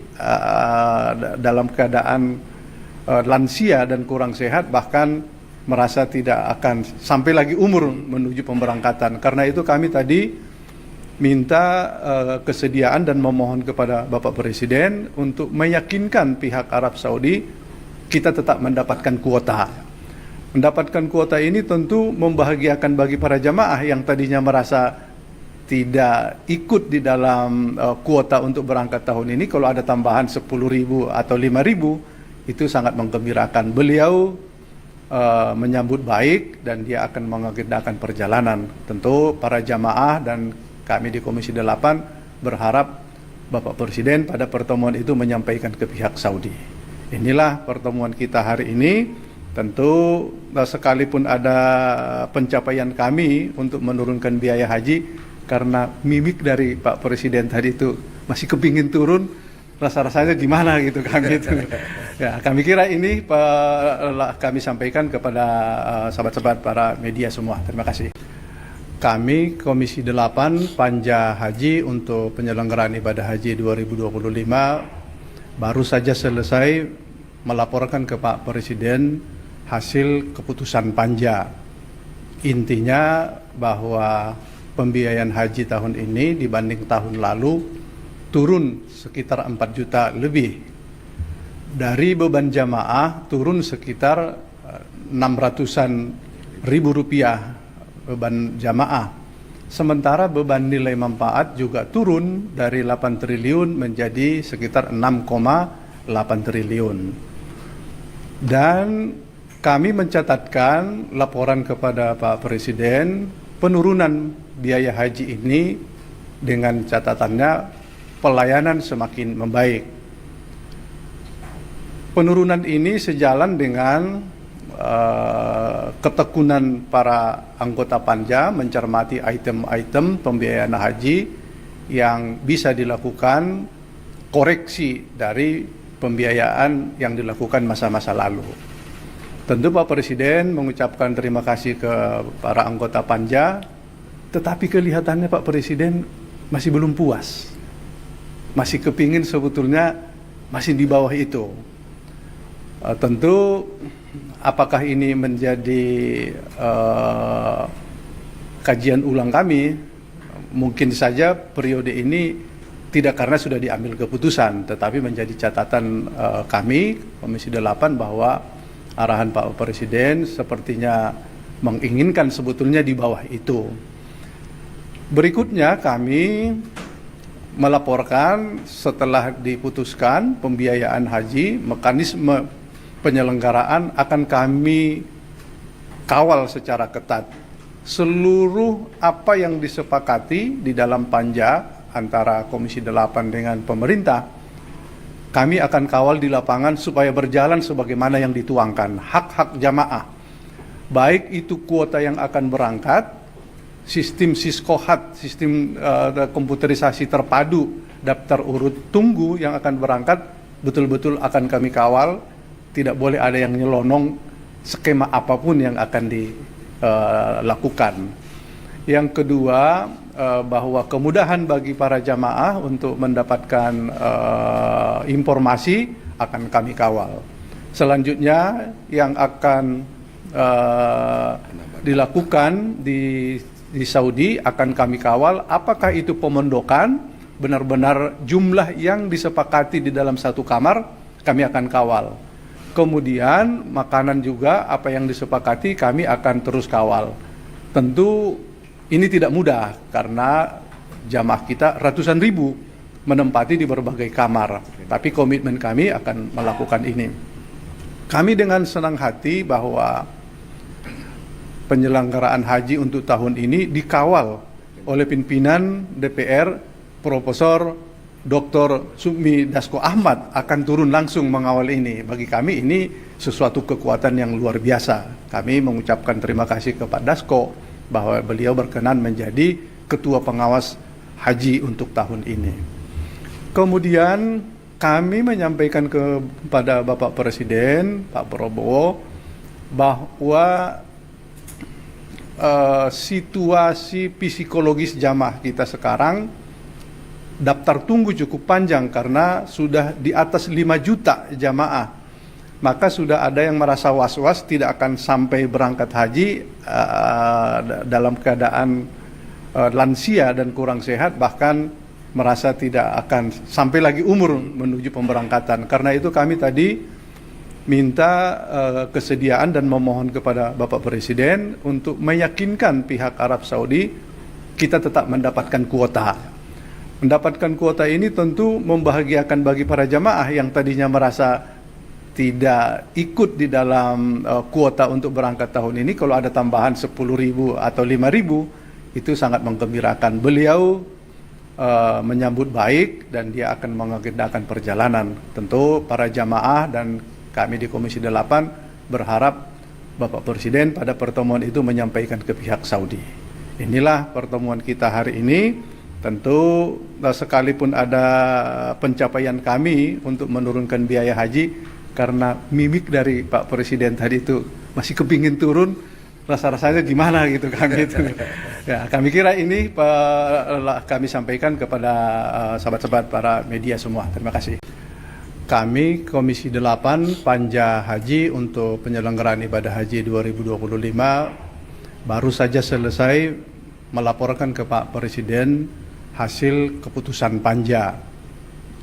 dalam keadaan lansia dan kurang sehat, bahkan merasa tidak akan sampai lagi umur menuju pemberangkatan. Karena itu kami tadi minta kesediaan dan memohon kepada Bapak Presiden untuk meyakinkan pihak Arab Saudi kita tetap mendapatkan kuota. Mendapatkan kuota ini tentu membahagiakan bagi para jamaah yang tadinya merasa tidak ikut di dalam kuota untuk berangkat tahun ini. Kalau ada tambahan 10.000 atau 5.000 itu sangat menggembirakan. Beliau menyambut baik dan dia akan mengagendakan perjalanan. Tentu para jamaah dan kami di Komisi 8 berharap Bapak Presiden pada pertemuan itu menyampaikan ke pihak Saudi. Inilah pertemuan kita hari ini. Tentu sekalipun ada pencapaian kami untuk menurunkan biaya haji, karena mimik dari Pak Presiden tadi itu masih kepingin turun, rasa-rasanya gimana gitu kami itu. Ya, kami kira ini kami sampaikan kepada sahabat-sahabat para media semua. Terima kasih. Kami Komisi 8 Panja Haji untuk penyelenggaraan ibadah haji 2025 baru saja selesai melaporkan ke Pak Presiden hasil keputusan panja. Intinya bahwa pembiayaan haji tahun ini dibanding tahun lalu turun sekitar 4 juta lebih. Dari beban jamaah turun sekitar 600-an ribu rupiah beban jamaah. Sementara beban nilai manfaat juga turun dari 8 triliun menjadi sekitar 6,8 triliun. Dan kami mencatatkan laporan kepada Pak Presiden penurunan biaya haji ini dengan catatannya pelayanan semakin membaik. Penurunan ini sejalan dengan ketekunan para anggota panja mencermati item-item pembiayaan haji yang bisa dilakukan koreksi dari pembiayaan yang dilakukan masa-masa lalu. Tentu Pak Presiden mengucapkan terima kasih ke para anggota panja, tetapi kelihatannya Pak Presiden masih belum puas. Masih kepingin sebetulnya masih di bawah itu. Tentu apakah ini menjadi kajian ulang kami? Mungkin saja periode ini tidak karena sudah diambil keputusan, tetapi menjadi catatan kami Komisi 8 bahwa arahan Pak Presiden sepertinya menginginkan sebetulnya di bawah itu. Berikutnya kami melaporkan setelah diputuskan pembiayaan haji, mekanisme penyelenggaraan akan kami kawal secara ketat. Seluruh apa yang disepakati di dalam panja antara Komisi 8 dengan pemerintah, kami akan kawal di lapangan supaya berjalan sebagaimana yang dituangkan. Hak-hak jamaah, baik itu kuota yang akan berangkat, sistem Siskohat, sistem komputerisasi terpadu, daftar urut tunggu yang akan berangkat, betul-betul akan kami kawal, tidak boleh ada yang nyelonong skema apapun yang akan dilakukan. Yang kedua, bahwa kemudahan bagi para jamaah untuk mendapatkan informasi akan kami kawal. Selanjutnya yang akan dilakukan di Saudi akan kami kawal, apakah itu pemondokan benar-benar jumlah yang disepakati di dalam satu kamar, kami akan kawal. Kemudian makanan juga apa yang disepakati kami akan terus kawal. Tentu ini tidak mudah karena jamaah kita ratusan ribu menempati di berbagai kamar. Tapi komitmen kami akan melakukan ini. Kami dengan senang hati bahwa penyelenggaraan haji untuk tahun ini dikawal oleh pimpinan DPR Profesor Dr. Sukmi Dasko Ahmad akan turun langsung mengawal ini. Bagi kami ini sesuatu kekuatan yang luar biasa. Kami mengucapkan terima kasih kepada Dasko bahwa beliau berkenan menjadi ketua pengawas haji untuk tahun ini. Kemudian kami menyampaikan kepada Bapak Presiden, Pak Prabowo, bahwa situasi psikologis jamaah kita sekarang daftar tunggu cukup panjang karena sudah di atas 5 juta jamaah. Maka sudah ada yang merasa was-was tidak akan sampai berangkat haji dalam keadaan lansia dan kurang sehat, bahkan merasa tidak akan sampai lagi umur menuju pemberangkatan. Karena itu kami tadi minta kesediaan dan memohon kepada Bapak Presiden untuk meyakinkan pihak Arab Saudi kita tetap mendapatkan kuota. Mendapatkan kuota ini tentu membahagiakan bagi para jamaah yang tadinya merasa tidak ikut di dalam kuota untuk berangkat tahun ini. Kalau ada tambahan 10.000 atau 5.000 itu sangat menggembirakan. Beliau menyambut baik dan dia akan mengagendakan perjalanan. Tentu para jamaah dan kami di Komisi 8 berharap Bapak Presiden pada pertemuan itu menyampaikan ke pihak Saudi. Inilah pertemuan kita hari ini. Tentu sekalipun ada pencapaian kami untuk menurunkan biaya haji, karena mimik dari Pak Presiden tadi itu masih kepingin turun, rasa-rasanya gimana gitu kami itu. Ya, kami kira ini kami sampaikan kepada sahabat-sahabat para media semua. Terima kasih. Kami Komisi 8 Panja Haji untuk penyelenggaraan ibadah haji 2025 baru saja selesai melaporkan ke Pak Presiden hasil keputusan Panja.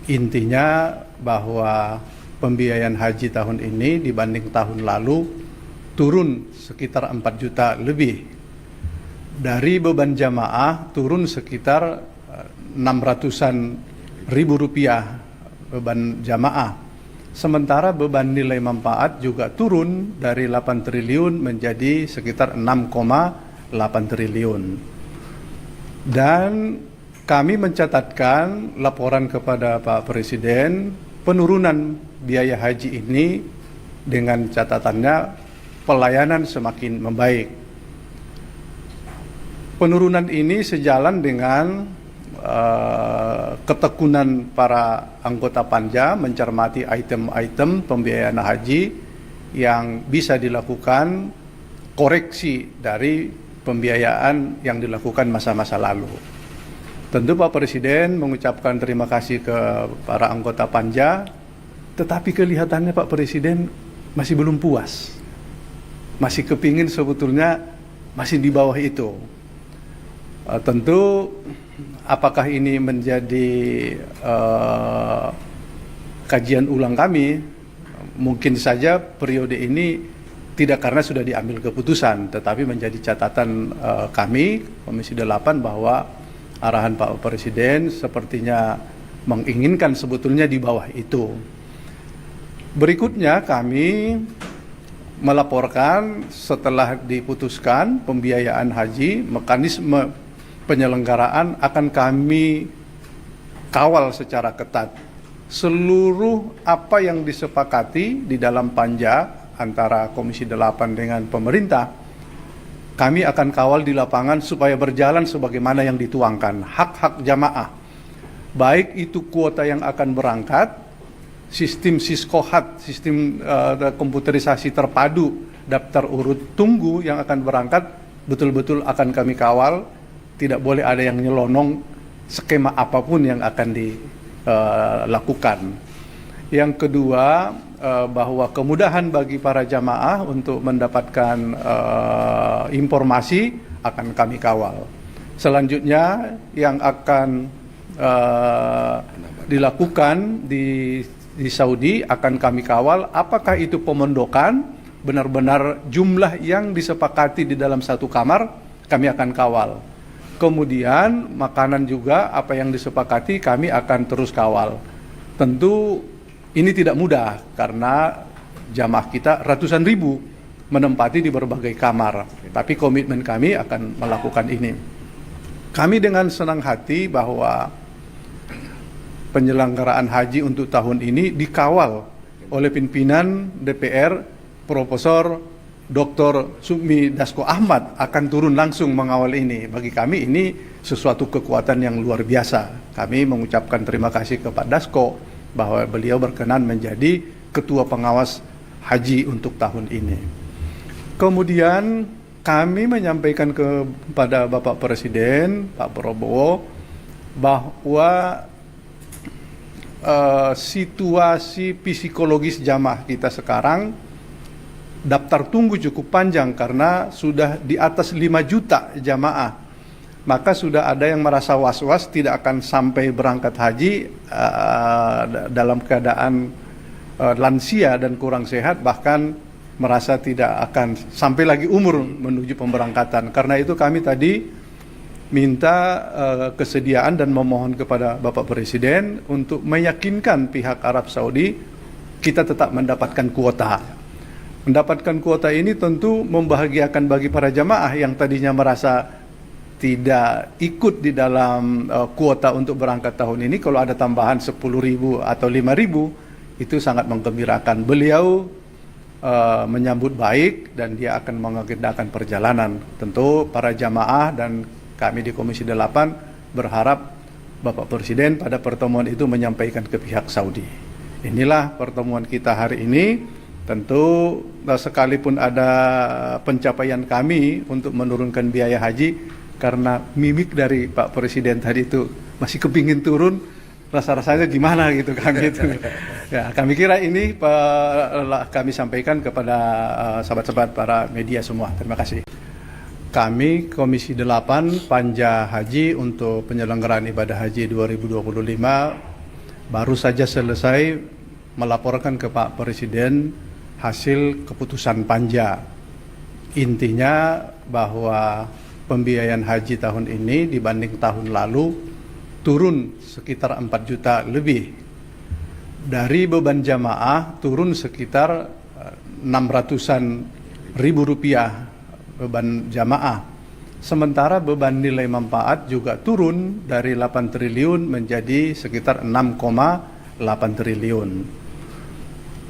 Intinya bahwa pembiayaan haji tahun ini dibanding tahun lalu turun sekitar 4 juta lebih. Dari beban jamaah turun sekitar 600-an ribu rupiah beban jamaah. Sementara beban nilai manfaat juga turun dari 8 triliun menjadi sekitar 6,8 triliun. Dan kami mencatatkan laporan kepada Pak Presiden penurunan biaya haji ini dengan catatannya pelayanan semakin membaik. Penurunan ini sejalan dengan ketekunan para anggota Panja mencermati item-item pembiayaan haji yang bisa dilakukan koreksi dari pembiayaan yang dilakukan masa-masa lalu. Tentu Pak Presiden mengucapkan terima kasih ke para anggota Panja, tetapi kelihatannya Pak Presiden masih belum puas. Masih kepingin sebetulnya masih di bawah itu. Tentu apakah ini menjadi kajian ulang kami? Mungkin saja periode ini tidak karena sudah diambil keputusan, tetapi menjadi catatan kami Komisi 8 bahwa arahan Pak Presiden sepertinya menginginkan sebetulnya di bawah itu. Berikutnya kami melaporkan setelah diputuskan pembiayaan haji, mekanisme penyelenggaraan akan kami kawal secara ketat. Seluruh apa yang disepakati di dalam Panja antara Komisi 8 dengan pemerintah, kami akan kawal di lapangan supaya berjalan sebagaimana yang dituangkan. Hak-hak jamaah, baik itu kuota yang akan berangkat sistem Siskohat, sistem komputerisasi terpadu daftar urut tunggu yang akan berangkat betul-betul akan kami kawal. Tidak boleh ada yang nyelonong skema apapun yang akan dilakukan. Yang kedua, bahwa kemudahan bagi para jamaah untuk mendapatkan informasi akan kami kawal. Selanjutnya yang akan dilakukan di Saudi akan kami kawal, apakah itu pemondokan benar-benar jumlah yang disepakati di dalam satu kamar, kami akan kawal. Kemudian makanan juga apa yang disepakati kami akan terus kawal. Tentu ini tidak mudah karena jamaah kita ratusan ribu menempati di berbagai kamar. Tapi komitmen kami akan melakukan ini. Kami dengan senang hati bahwa penyelenggaraan haji untuk tahun ini dikawal oleh pimpinan DPR Profesor Dr. Sukmi Dasko Ahmad akan turun langsung mengawal ini. Bagi kami ini sesuatu kekuatan yang luar biasa. Kami mengucapkan terima kasih kepada Dasko bahwa beliau berkenan menjadi ketua pengawas haji untuk tahun ini. Kemudian kami menyampaikan kepada Bapak Presiden, Pak Prabowo, bahwa situasi psikologis jamaah kita sekarang daftar tunggu cukup panjang karena sudah di atas 5 juta jamaah. Maka sudah ada yang merasa was-was tidak akan sampai berangkat haji dalam keadaan lansia dan kurang sehat, bahkan merasa tidak akan sampai lagi umur menuju pemberangkatan. Karena itu kami tadi minta kesediaan dan memohon kepada Bapak Presiden untuk meyakinkan pihak Arab Saudi kita tetap mendapatkan kuota. Mendapatkan kuota ini tentu membahagiakan bagi para jamaah yang tadinya merasa tidak ikut di dalam kuota untuk berangkat tahun ini. Kalau ada tambahan 10.000 atau 5.000 itu sangat menggembirakan. Beliau menyambut baik dan dia akan mengagendakan perjalanan. Tentu para jamaah dan kami di Komisi 8 berharap Bapak Presiden pada pertemuan itu menyampaikan ke pihak Saudi. Inilah pertemuan kita hari ini. Tentu sekalipun ada pencapaian kami untuk menurunkan biaya haji, karena mimik dari Pak Presiden tadi itu masih kepingin turun, rasa-rasanya gimana gitu kami itu. Ya, kami kira ini kami sampaikan kepada sahabat-sahabat para media semua. Terima kasih. Kami Komisi 8 Panja Haji untuk penyelenggaraan ibadah haji 2025 baru saja selesai melaporkan ke Pak Presiden hasil keputusan Panja. Intinya bahwa pembiayaan haji tahun ini dibanding tahun lalu turun sekitar 4 juta lebih. Dari beban jamaah turun sekitar 600-an ribu rupiah beban jamaah. Sementara beban nilai manfaat juga turun dari 8 triliun menjadi sekitar 6,8 triliun.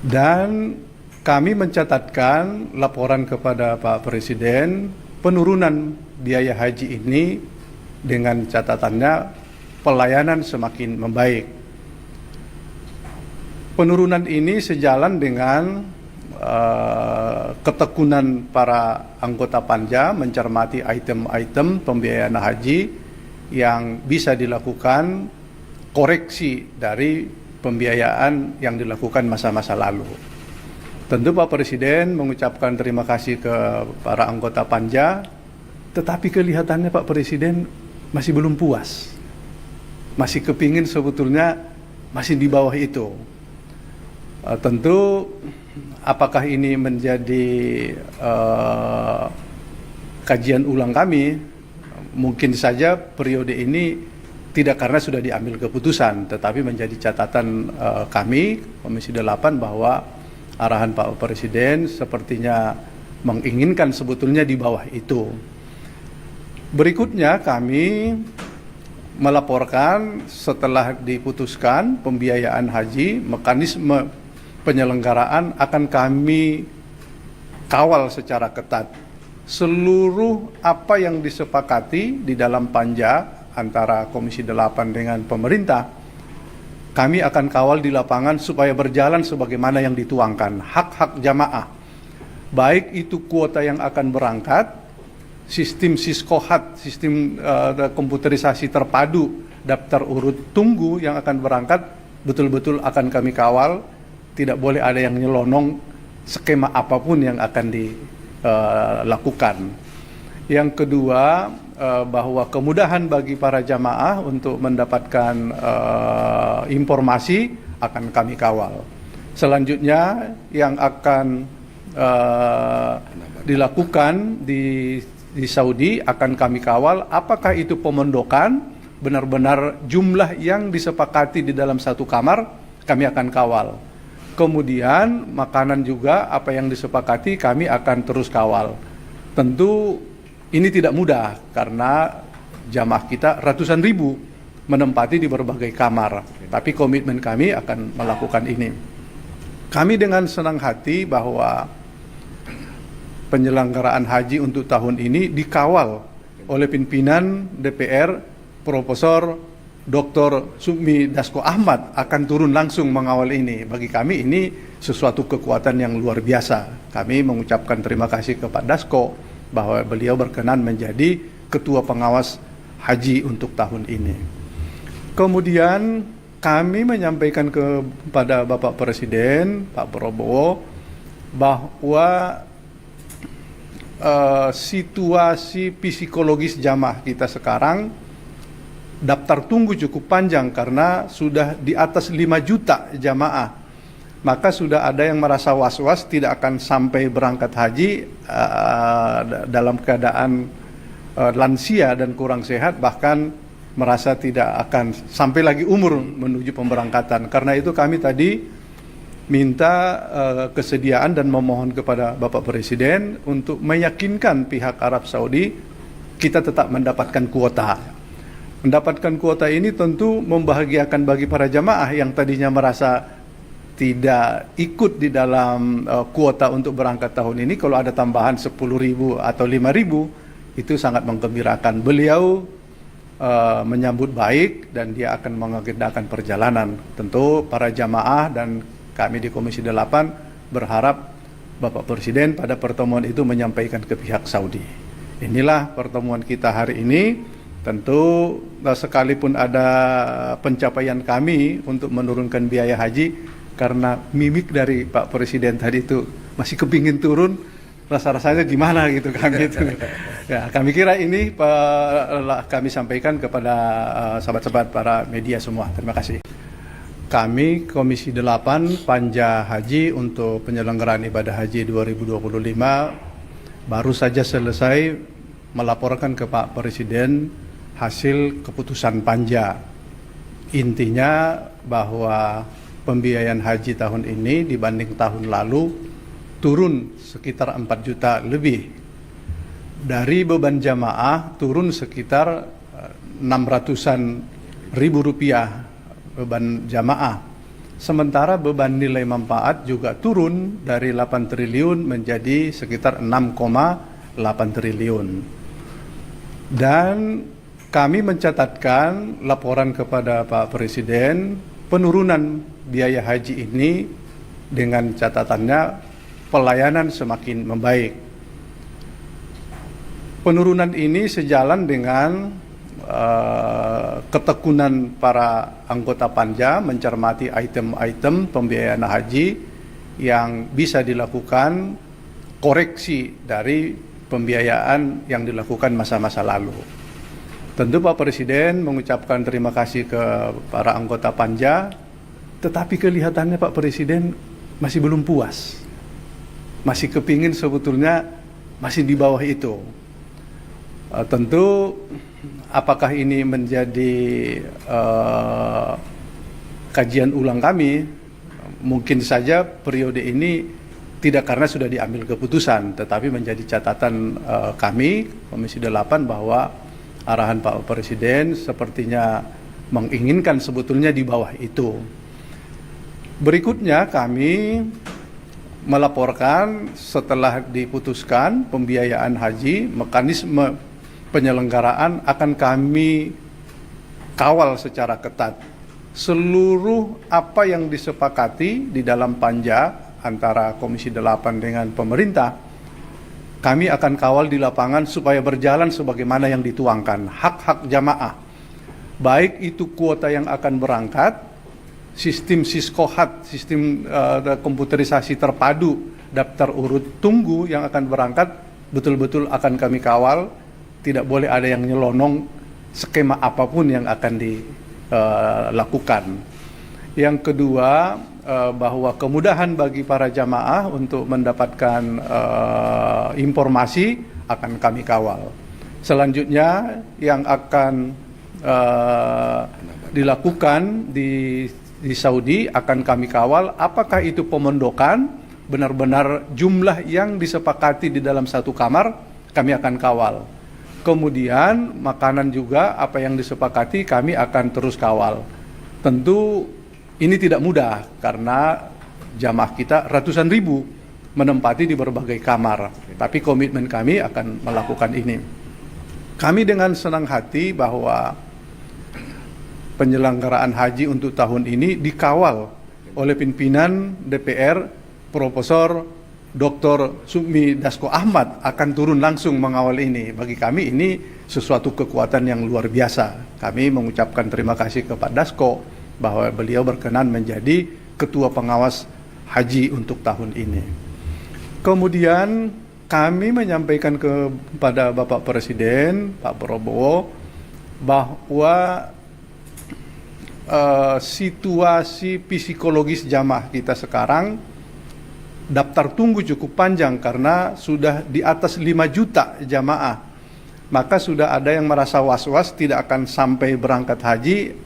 Dan kami mencatatkan laporan kepada Pak Presiden penurunan biaya haji ini dengan catatannya pelayanan semakin membaik. Penurunan ini sejalan dengan ketekunan para anggota Panja mencermati item-item pembiayaan haji yang bisa dilakukan koreksi dari pembiayaan yang dilakukan masa-masa lalu. Tentu Pak Presiden mengucapkan terima kasih ke para anggota Panja, tetapi kelihatannya Pak Presiden masih belum puas. Masih kepingin sebetulnya masih di bawah itu. Tentu apakah ini menjadi kajian ulang kami? Mungkin saja periode ini tidak karena sudah diambil keputusan, tetapi menjadi catatan kami Komisi 8 bahwa arahan Pak Presiden sepertinya menginginkan sebetulnya di bawah itu. Berikutnya kami melaporkan setelah diputuskan pembiayaan haji, mekanisme penyelenggaraan akan kami kawal secara ketat. Seluruh apa yang disepakati di dalam Panja antara Komisi 8 dengan pemerintah kami akan kawal di lapangan supaya berjalan sebagaimana yang dituangkan. Hak-hak jamaah, baik itu kuota yang akan berangkat, sistem Siskohat, sistem komputerisasi terpadu, daftar urut tunggu yang akan berangkat, betul-betul akan kami kawal. Tidak boleh ada yang nyelonong skema apapun yang akan dilakukan. Yang kedua, bahwa kemudahan bagi para jamaah untuk mendapatkan informasi akan kami kawal. Selanjutnya yang akan dilakukan di Saudi akan kami kawal, apakah itu pemondokan, benar-benar jumlah yang disepakati di dalam satu kamar, kami akan kawal. Kemudian makanan juga apa yang disepakati kami akan terus kawal. Tentu ini tidak mudah karena jamaah kita ratusan ribu menempati di berbagai kamar. Tapi komitmen kami akan melakukan ini. Kami dengan senang hati bahwa penyelenggaraan haji untuk tahun ini dikawal oleh pimpinan DPR, Profesor Dr. Sukmi Dasko Ahmad akan turun langsung mengawal ini. Bagi kami ini sesuatu kekuatan yang luar biasa. Kami mengucapkan terima kasih kepada Dasko bahwa beliau berkenan menjadi ketua pengawas haji untuk tahun ini. Kemudian kami menyampaikan kepada Bapak Presiden, Pak Prabowo, bahwa situasi psikologis jamaah kita sekarang daftar tunggu cukup panjang karena sudah di atas 5 juta jamaah. Maka sudah ada yang merasa was-was tidak akan sampai berangkat haji dalam keadaan lansia dan kurang sehat, bahkan merasa tidak akan sampai lagi umur menuju pemberangkatan. Karena itu kami tadi minta kesediaan dan memohon kepada Bapak Presiden untuk meyakinkan pihak Arab Saudi kita tetap mendapatkan kuota. Mendapatkan kuota ini tentu membahagiakan bagi para jamaah yang tadinya merasa tidak ikut di dalam kuota untuk berangkat tahun ini. Kalau ada tambahan 10.000 atau 5.000 itu sangat menggembirakan. Beliau menyambut baik dan dia akan mengagendakan perjalanan. Tentu para jamaah dan kami di Komisi 8 berharap Bapak Presiden pada pertemuan itu menyampaikan ke pihak Saudi. Inilah pertemuan kita hari ini. Tentu sekalipun ada pencapaian kami untuk menurunkan biaya haji, karena mimik dari Pak Presiden tadi itu masih kepingin turun, rasa-rasanya gimana gitu kami itu. Ya, kami kira ini kami sampaikan kepada sahabat-sahabat para media semua. Terima kasih. Kami Komisi 8 Panja Haji untuk penyelenggaraan ibadah haji 2025 baru saja selesai melaporkan ke Pak Presiden hasil keputusan Panja. Intinya bahwa pembiayaan haji tahun ini dibanding tahun lalu turun sekitar 4 juta lebih. Dari beban jamaah turun sekitar 600-an ribu rupiah beban jamaah. Sementara beban nilai manfaat juga turun dari 8 triliun menjadi sekitar 6,8 triliun. Dan kami mencatatkan laporan kepada Pak Presiden penurunan biaya haji ini dengan catatannya pelayanan semakin membaik. Penurunan ini sejalan dengan ketekunan para anggota Panja mencermati item-item pembiayaan haji yang bisa dilakukan koreksi dari pembiayaan yang dilakukan masa-masa lalu. Tentu Pak Presiden mengucapkan terima kasih ke para anggota Panja, tetapi kelihatannya Pak Presiden masih belum puas. Masih kepingin sebetulnya masih di bawah itu. Tentu apakah ini menjadi kajian ulang kami? Mungkin saja periode ini tidak karena sudah diambil keputusan, tetapi menjadi catatan kami Komisi 8 bahwa arahan Pak Presiden sepertinya menginginkan sebetulnya di bawah itu. Berikutnya kami melaporkan setelah diputuskan pembiayaan haji, mekanisme penyelenggaraan akan kami kawal secara ketat. seluruh apa yang disepakati di dalam panja antara Komisi 8 dengan pemerintah, kami akan kawal di lapangan supaya berjalan sebagaimana yang dituangkan. Hak-hak jamaah, baik itu kuota yang akan berangkat, sistem Siskohat, sistem komputerisasi terpadu, daftar urut tunggu yang akan berangkat, betul-betul akan kami kawal. Tidak boleh ada yang nyelonong skema apapun yang akan dilakukan. Yang kedua, bahwa kemudahan bagi para jamaah untuk mendapatkan informasi akan kami kawal. Selanjutnya yang akan dilakukan di Saudi akan kami kawal, apakah itu pemondokan, benar-benar jumlah yang disepakati di dalam satu kamar, kami akan kawal. Kemudian makanan juga apa yang disepakati kami akan terus kawal. Tentu ini tidak mudah karena jamaah kita ratusan ribu menempati di berbagai kamar. Tapi komitmen kami akan melakukan ini. Kami dengan senang hati bahwa penyelenggaraan haji untuk tahun ini dikawal oleh pimpinan DPR, Profesor Dr. Sukmi Dasko Ahmad akan turun langsung mengawal ini. Bagi kami ini sesuatu kekuatan yang luar biasa. Kami mengucapkan terima kasih kepada Dasko bahwa beliau berkenan menjadi ketua pengawas haji untuk tahun ini. Kemudian kami menyampaikan kepada Bapak Presiden, Pak Prabowo, bahwa situasi psikologis jamaah kita sekarang daftar tunggu cukup panjang karena sudah di atas 5 juta jamaah. Maka sudah ada yang merasa was-was tidak akan sampai berangkat haji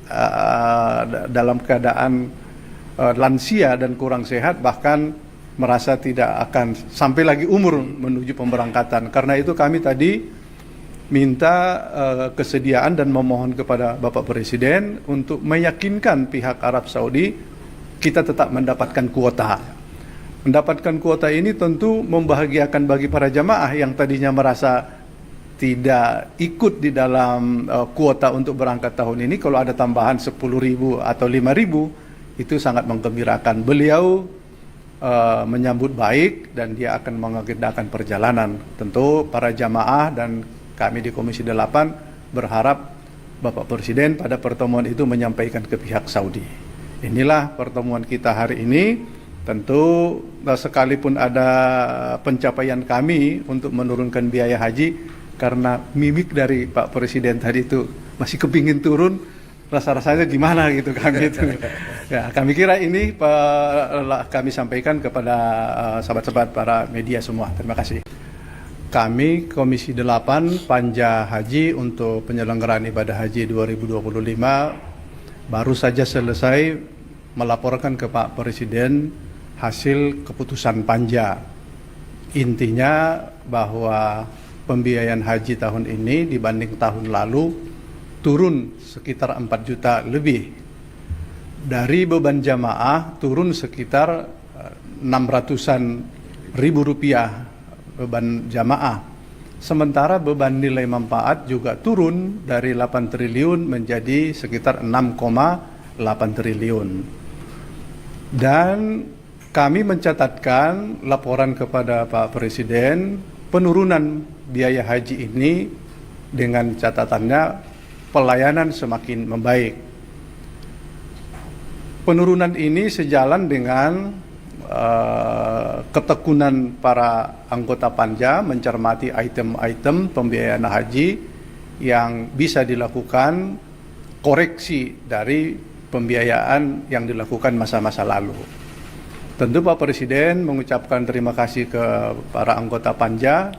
dalam keadaan lansia dan kurang sehat, bahkan merasa tidak akan sampai lagi umur menuju pemberangkatan. Karena itu kami tadi minta kesediaan dan memohon kepada Bapak Presiden untuk meyakinkan pihak Arab Saudi kita tetap mendapatkan kuota. Mendapatkan kuota ini tentu membahagiakan bagi para jamaah yang tadinya merasa tidak ikut di dalam kuota untuk berangkat tahun ini. Kalau ada tambahan 10.000 atau 5.000 itu sangat menggembirakan. Beliau menyambut baik dan dia akan mengagendakan perjalanan. Tentu para jamaah dan kami di Komisi 8 berharap Bapak Presiden pada pertemuan itu menyampaikan ke pihak Saudi. Inilah pertemuan kita hari ini. Tentu sekalipun ada pencapaian kami untuk menurunkan biaya haji, karena mimik dari Pak Presiden tadi itu masih kepingin turun, rasa-rasanya gimana gitu kami itu. Ya, kami kira ini kami sampaikan kepada sahabat-sahabat para media semua. Terima kasih. Kami Komisi 8 Panja Haji untuk penyelenggaraan ibadah haji 2025 baru saja selesai melaporkan ke Pak Presiden hasil keputusan panja. Intinya bahwa pembiayaan haji tahun ini dibanding tahun lalu turun sekitar 4 juta lebih. Dari beban jamaah turun sekitar 600-an ribu rupiah beban jamaah. Sementara beban nilai manfaat juga turun dari 8 triliun menjadi sekitar 6,8 triliun. Dan kami mencatatkan laporan kepada Pak Presiden penurunan biaya haji ini dengan catatannya pelayanan semakin membaik. Penurunan ini sejalan dengan ketekunan para anggota panja mencermati item-item pembiayaan haji yang bisa dilakukan koreksi dari pembiayaan yang dilakukan masa-masa lalu. Tentu Pak Presiden mengucapkan terima kasih ke para anggota panja,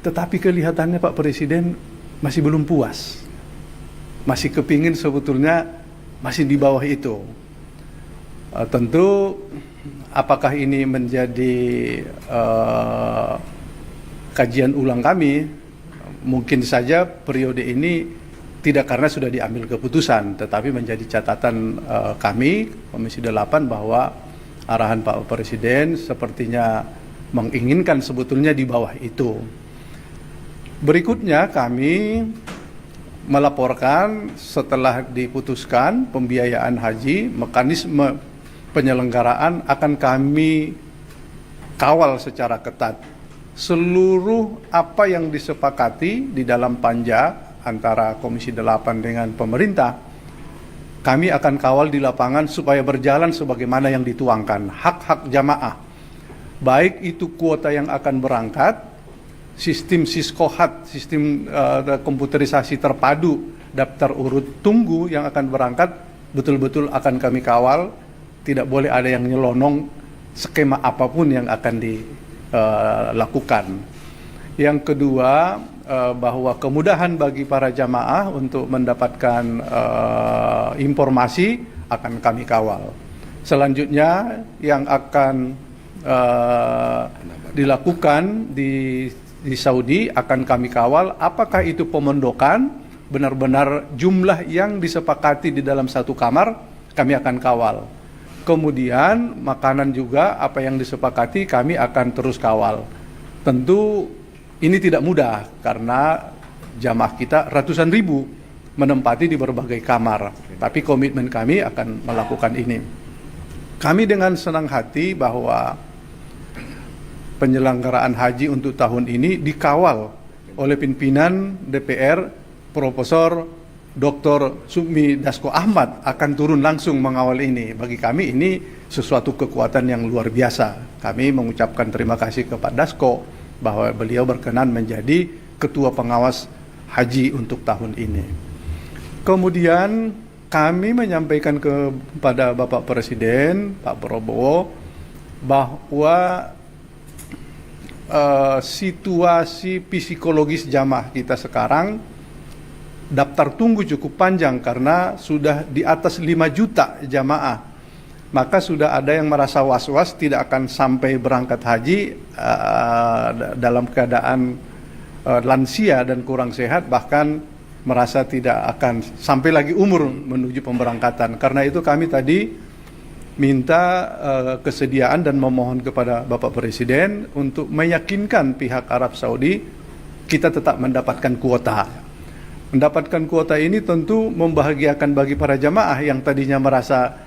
tetapi kelihatannya Pak Presiden masih belum puas. Masih kepingin sebetulnya masih di bawah itu. Tentu apakah ini menjadi kajian ulang kami? Mungkin saja periode ini tidak karena sudah diambil keputusan, tetapi menjadi catatan kami Komisi 8 bahwa arahan Pak Presiden sepertinya menginginkan sebetulnya di bawah itu. Berikutnya kami melaporkan setelah diputuskan pembiayaan haji, mekanisme penyelenggaraan akan kami kawal secara ketat. Seluruh apa yang disepakati di dalam panja antara Komisi 8 dengan pemerintah, kami akan kawal di lapangan supaya berjalan sebagaimana yang dituangkan. Hak-hak jamaah, baik itu kuota yang akan berangkat, sistem Siskohat, sistem komputerisasi terpadu, daftar urut tunggu yang akan berangkat, betul-betul akan kami kawal. Tidak boleh ada yang nyelonong skema apapun yang akan dilakukan. Yang kedua, bahwa kemudahan bagi para jamaah untuk mendapatkan informasi akan kami kawal. Selanjutnya yang akan dilakukan di Saudi akan kami kawal, apakah itu pemondokan benar-benar jumlah yang disepakati di dalam satu kamar, kami akan kawal. Kemudian makanan juga apa yang disepakati kami akan terus kawal. Tentu ini tidak mudah karena jamaah kita ratusan ribu menempati di berbagai kamar, tapi komitmen kami akan melakukan ini. Kami dengan senang hati bahwa penyelenggaraan haji untuk tahun ini dikawal oleh pimpinan DPR, Profesor Dr. Sukmi Dasko Ahmad akan turun langsung mengawal ini. Bagi kami ini sesuatu kekuatan yang luar biasa. Kami mengucapkan terima kasih kepada Dasko bahwa beliau berkenan menjadi ketua pengawas haji untuk tahun ini. Kemudian kami menyampaikan kepada Bapak Presiden, Pak Prabowo, bahwa situasi psikologis jamaah kita sekarang daftar tunggu cukup panjang karena sudah di atas 5 juta jamaah. Maka sudah ada yang merasa was-was tidak akan sampai berangkat haji dalam keadaan lansia dan kurang sehat, bahkan merasa tidak akan sampai lagi umur menuju pemberangkatan. Karena itu kami tadi minta kesediaan dan memohon kepada Bapak Presiden untuk meyakinkan pihak Arab Saudi kita tetap mendapatkan kuota. Mendapatkan kuota ini tentu membahagiakan bagi para jamaah yang tadinya merasa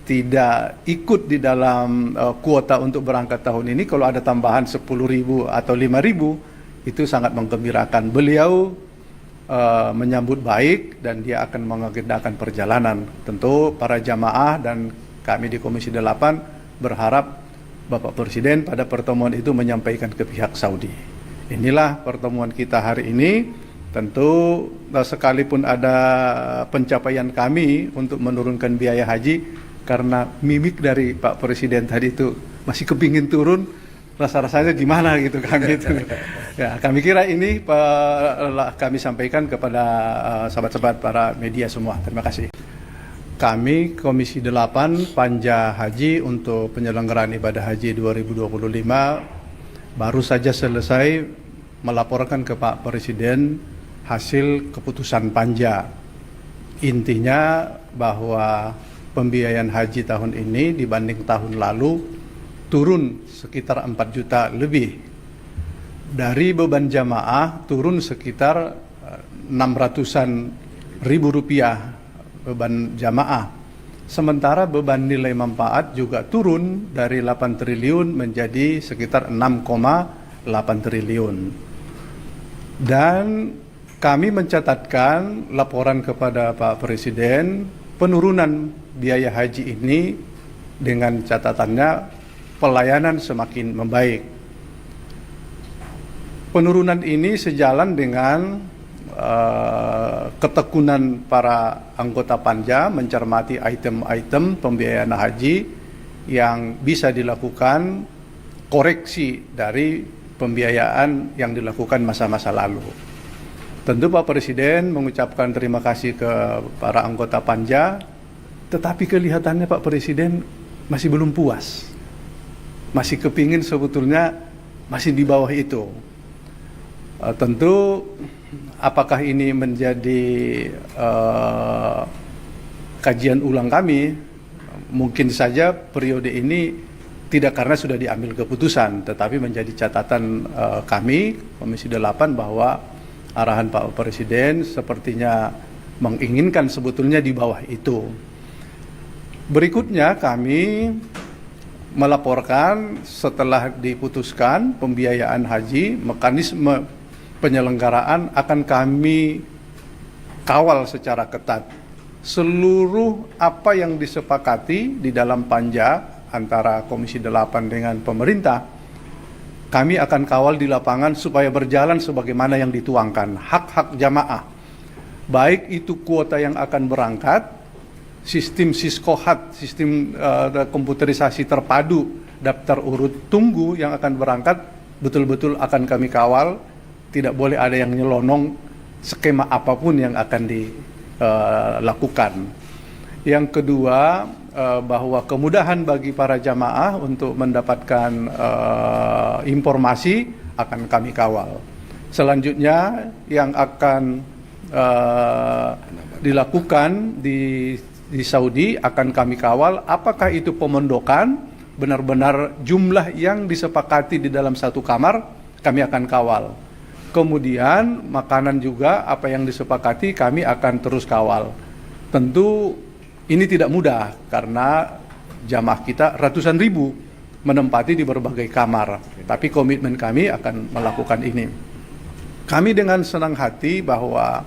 tidak ikut di dalam kuota untuk berangkat tahun ini. Kalau ada tambahan 10.000 atau 5.000 itu sangat menggembirakan. Beliau menyambut baik dan dia akan mengagendakan perjalanan. Tentu para jamaah dan kami di Komisi 8 berharap Bapak Presiden pada pertemuan itu menyampaikan ke pihak Saudi. Inilah pertemuan kita hari ini. Tentu sekalipun ada pencapaian kami untuk menurunkan biaya haji, karena mimik dari Pak Presiden tadi itu masih kepingin turun, rasa-rasanya gimana gitu kami itu. Ya, kami kira ini kami sampaikan kepada sahabat-sahabat para media semua. Terima kasih. Kami Komisi 8 Panja Haji untuk penyelenggaraan ibadah haji 2025 baru saja selesai melaporkan ke Pak Presiden hasil keputusan panja. Intinya bahwa pembiayaan haji tahun ini dibanding tahun lalu turun sekitar 4 juta lebih. Dari beban jamaah turun sekitar 600-an ribu rupiah beban jamaah. Sementara beban nilai manfaat juga turun dari 8 triliun menjadi sekitar 6,8 triliun. Dan kami mencatatkan laporan kepada Pak Presiden penurunan biaya haji ini dengan catatannya pelayanan semakin membaik. Penurunan ini sejalan dengan ketekunan para anggota panja mencermati item-item pembiayaan haji yang bisa dilakukan koreksi dari pembiayaan yang dilakukan masa-masa lalu. Tentu Pak Presiden mengucapkan terima kasih ke para anggota panja, tetapi kelihatannya Pak Presiden masih belum puas. Masih kepingin sebetulnya masih di bawah itu. Tentu apakah ini menjadi kajian ulang kami? Mungkin saja periode ini tidak karena sudah diambil keputusan, tetapi menjadi catatan kami Komisi 8 bahwa arahan Pak Presiden sepertinya menginginkan sebetulnya di bawah itu. Berikutnya kami melaporkan setelah diputuskan pembiayaan haji, mekanisme penyelenggaraan akan kami kawal secara ketat. Seluruh apa yang disepakati di dalam panja antara Komisi 8 dengan pemerintah, kami akan kawal di lapangan supaya berjalan sebagaimana yang dituangkan. Hak-hak jamaah, baik itu kuota yang akan berangkat, sistem Siskohat, sistem komputerisasi terpadu, daftar urut tunggu yang akan berangkat, betul-betul akan kami kawal. Tidak boleh ada yang nyelonong skema apapun yang akan dilakukan. Yang kedua, bahwa kemudahan bagi para jamaah untuk mendapatkan informasi akan kami kawal. Selanjutnya yang akan dilakukan di Saudi akan kami kawal, apakah itu pemondokan, benar-benar jumlah yang disepakati di dalam satu kamar, kami akan kawal. Kemudian makanan juga apa yang disepakati kami akan terus kawal. Tentu ini tidak mudah karena jamaah kita ratusan ribu menempati di berbagai kamar, tapi komitmen kami akan melakukan ini. Kami dengan senang hati bahwa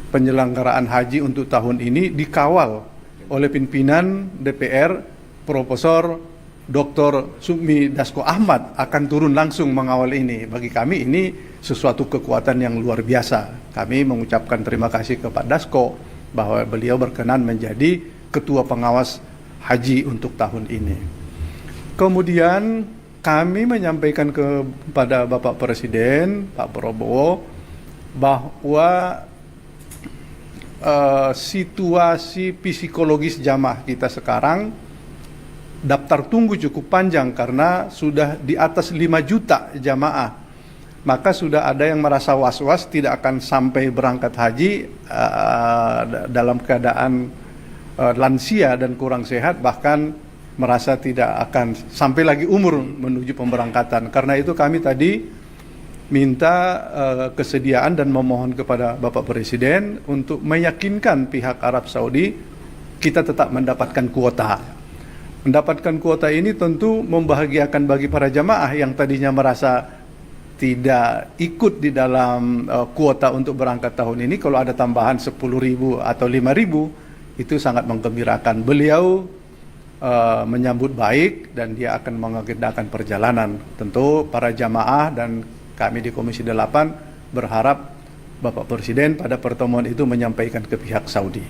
penyelenggaraan haji untuk tahun ini dikawal oleh pimpinan DPR Profesor Dr. Sukmi Dasko Ahmad akan turun langsung mengawal ini. Bagi kami ini sesuatu kekuatan yang luar biasa. Kami mengucapkan terima kasih kepada Dasko bahwa beliau berkenan menjadi ketua pengawas haji untuk tahun ini. Kemudian kami menyampaikan kepada Bapak Presiden, Pak Prabowo, bahwa situasi psikologis jamaah kita sekarang daftar tunggu cukup panjang karena sudah di atas 5 juta jamaah. Maka sudah ada yang merasa was-was tidak akan sampai berangkat haji dalam keadaan lansia dan kurang sehat, bahkan merasa tidak akan sampai lagi umur menuju pemberangkatan. Karena itu kami tadi minta kesediaan dan memohon kepada Bapak Presiden untuk meyakinkan pihak Arab Saudi kita tetap mendapatkan kuota. Mendapatkan kuota ini tentu membahagiakan bagi para jamaah yang tadinya merasa tidak ikut di dalam kuota untuk berangkat tahun ini. Kalau ada tambahan 10.000 atau 5.000 itu sangat menggembirakan. Beliau menyambut baik dan dia akan mengagendakan perjalanan. Tentu para jamaah dan kami di Komisi 8 berharap Bapak Presiden pada pertemuan itu menyampaikan ke pihak Saudi.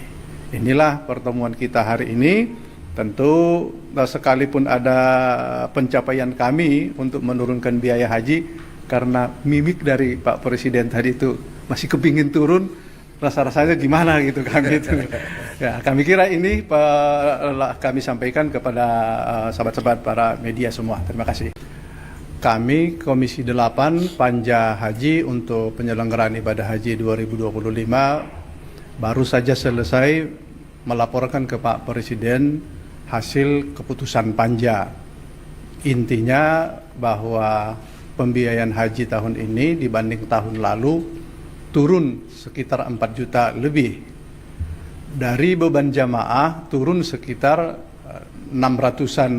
Inilah pertemuan kita hari ini. Tentu sekalipun ada pencapaian kami untuk menurunkan biaya haji, karena mimik dari Pak Presiden tadi itu masih kepingin turun, rasa-rasanya gimana gitu kami itu. Ya, kami kira ini kami sampaikan kepada sahabat-sahabat para media semua. Terima kasih. Kami Komisi 8 Panja Haji untuk penyelenggaraan ibadah haji 2025 baru saja selesai melaporkan ke Pak Presiden hasil keputusan panja. Intinya bahwa pembiayaan haji tahun ini dibanding tahun lalu turun sekitar 4 juta lebih. Dari beban jamaah turun sekitar 600-an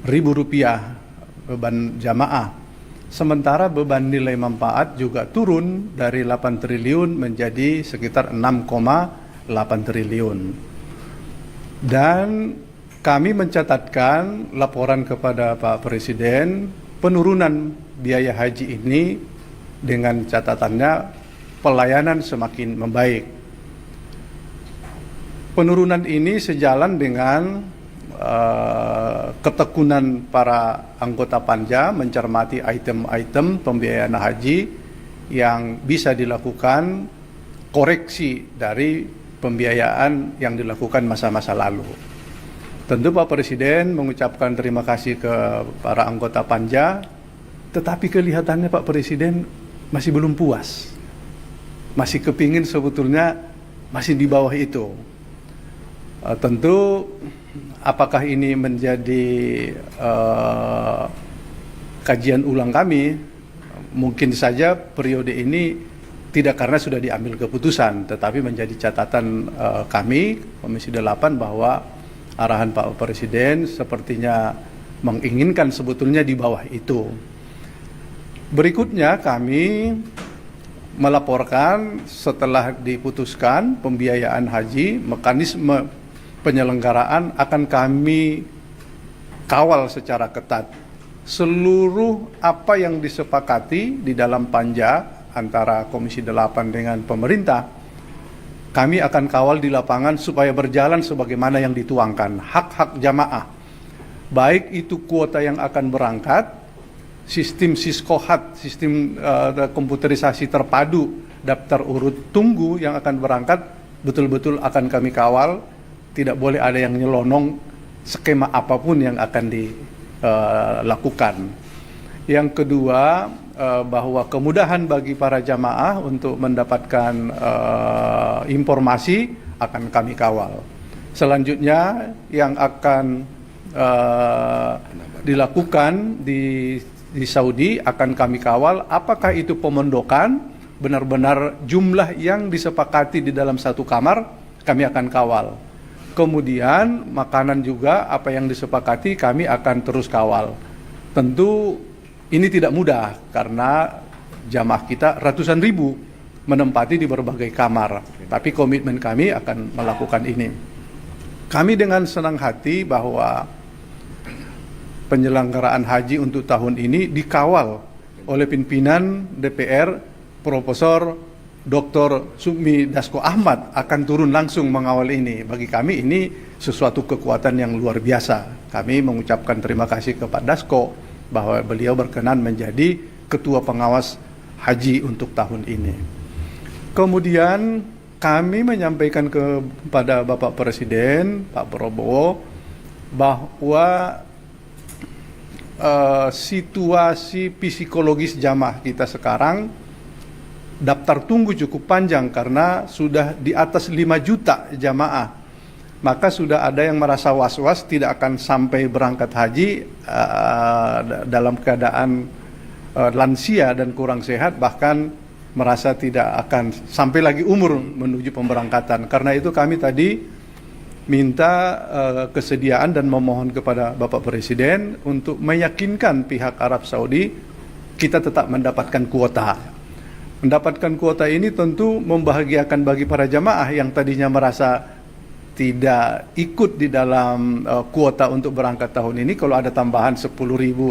ribu rupiah beban jamaah. Sementara beban nilai manfaat juga turun dari 8 triliun menjadi sekitar 6,8 triliun. Dan kami mencatatkan laporan kepada Pak Presiden penurunan biaya haji ini dengan catatannya pelayanan semakin membaik. Penurunan ini sejalan dengan ketekunan para anggota panja mencermati item-item pembiayaan haji yang bisa dilakukan koreksi dari pembiayaan yang dilakukan masa-masa lalu. Tentu Pak Presiden mengucapkan terima kasih ke para anggota panja, tetapi kelihatannya Pak Presiden masih belum puas. Masih kepingin sebetulnya masih di bawah itu. Tentu apakah ini menjadi kajian ulang kami mungkin saja periode ini tidak karena sudah diambil keputusan, tetapi menjadi catatan kami, Komisi 8, bahwa arahan Pak Presiden sepertinya menginginkan sebetulnya di bawah itu. Berikutnya kami melaporkan setelah diputuskan pembiayaan haji, mekanisme penyelenggaraan akan kami kawal secara ketat. Seluruh apa yang disepakati di dalam panja antara Komisi 8 dengan pemerintah, kami akan kawal di lapangan supaya berjalan sebagaimana yang dituangkan. Hak-hak jamaah, baik itu kuota yang akan berangkat, sistem Siskohat, sistem komputerisasi terpadu, daftar urut tunggu yang akan berangkat, betul-betul akan kami kawal. Tidak boleh ada yang nyelonong skema apapun yang akan dilakukan. Yang kedua, bahwa kemudahan bagi para jamaah untuk mendapatkan informasi akan kami kawal. Selanjutnya yang akan dilakukan di Saudi akan kami kawal, apakah itu pemondokan, benar-benar jumlah yang disepakati di dalam satu kamar, kami akan kawal. Kemudian makanan juga apa yang disepakati kami akan terus kawal. Tentu ini tidak mudah karena jamaah kita ratusan ribu menempati di berbagai kamar. Tapi komitmen kami akan melakukan ini. Kami dengan senang hati bahwa penyelenggaraan haji untuk tahun ini dikawal oleh pimpinan DPR, Profesor Dr. Sukmi Dasko Ahmad akan turun langsung mengawal ini. Bagi kami ini sesuatu kekuatan yang luar biasa. Kami mengucapkan terima kasih kepada Dasko bahwa beliau berkenan menjadi ketua pengawas haji untuk tahun ini. Kemudian kami menyampaikan kepada Bapak Presiden, Pak Prabowo, bahwa situasi psikologis jamaah kita sekarang daftar tunggu cukup panjang karena sudah di atas 5 juta jamaah. Maka sudah ada yang merasa was-was tidak akan sampai berangkat haji dalam keadaan lansia dan kurang sehat, bahkan merasa tidak akan sampai lagi umur menuju pemberangkatan. Karena itu kami tadi minta kesediaan dan memohon kepada Bapak Presiden untuk meyakinkan pihak Arab Saudi kita tetap mendapatkan kuota. Mendapatkan kuota ini tentu membahagiakan bagi para jamaah yang tadinya merasa tidak ikut di dalam kuota untuk berangkat tahun ini. Kalau ada tambahan 10.000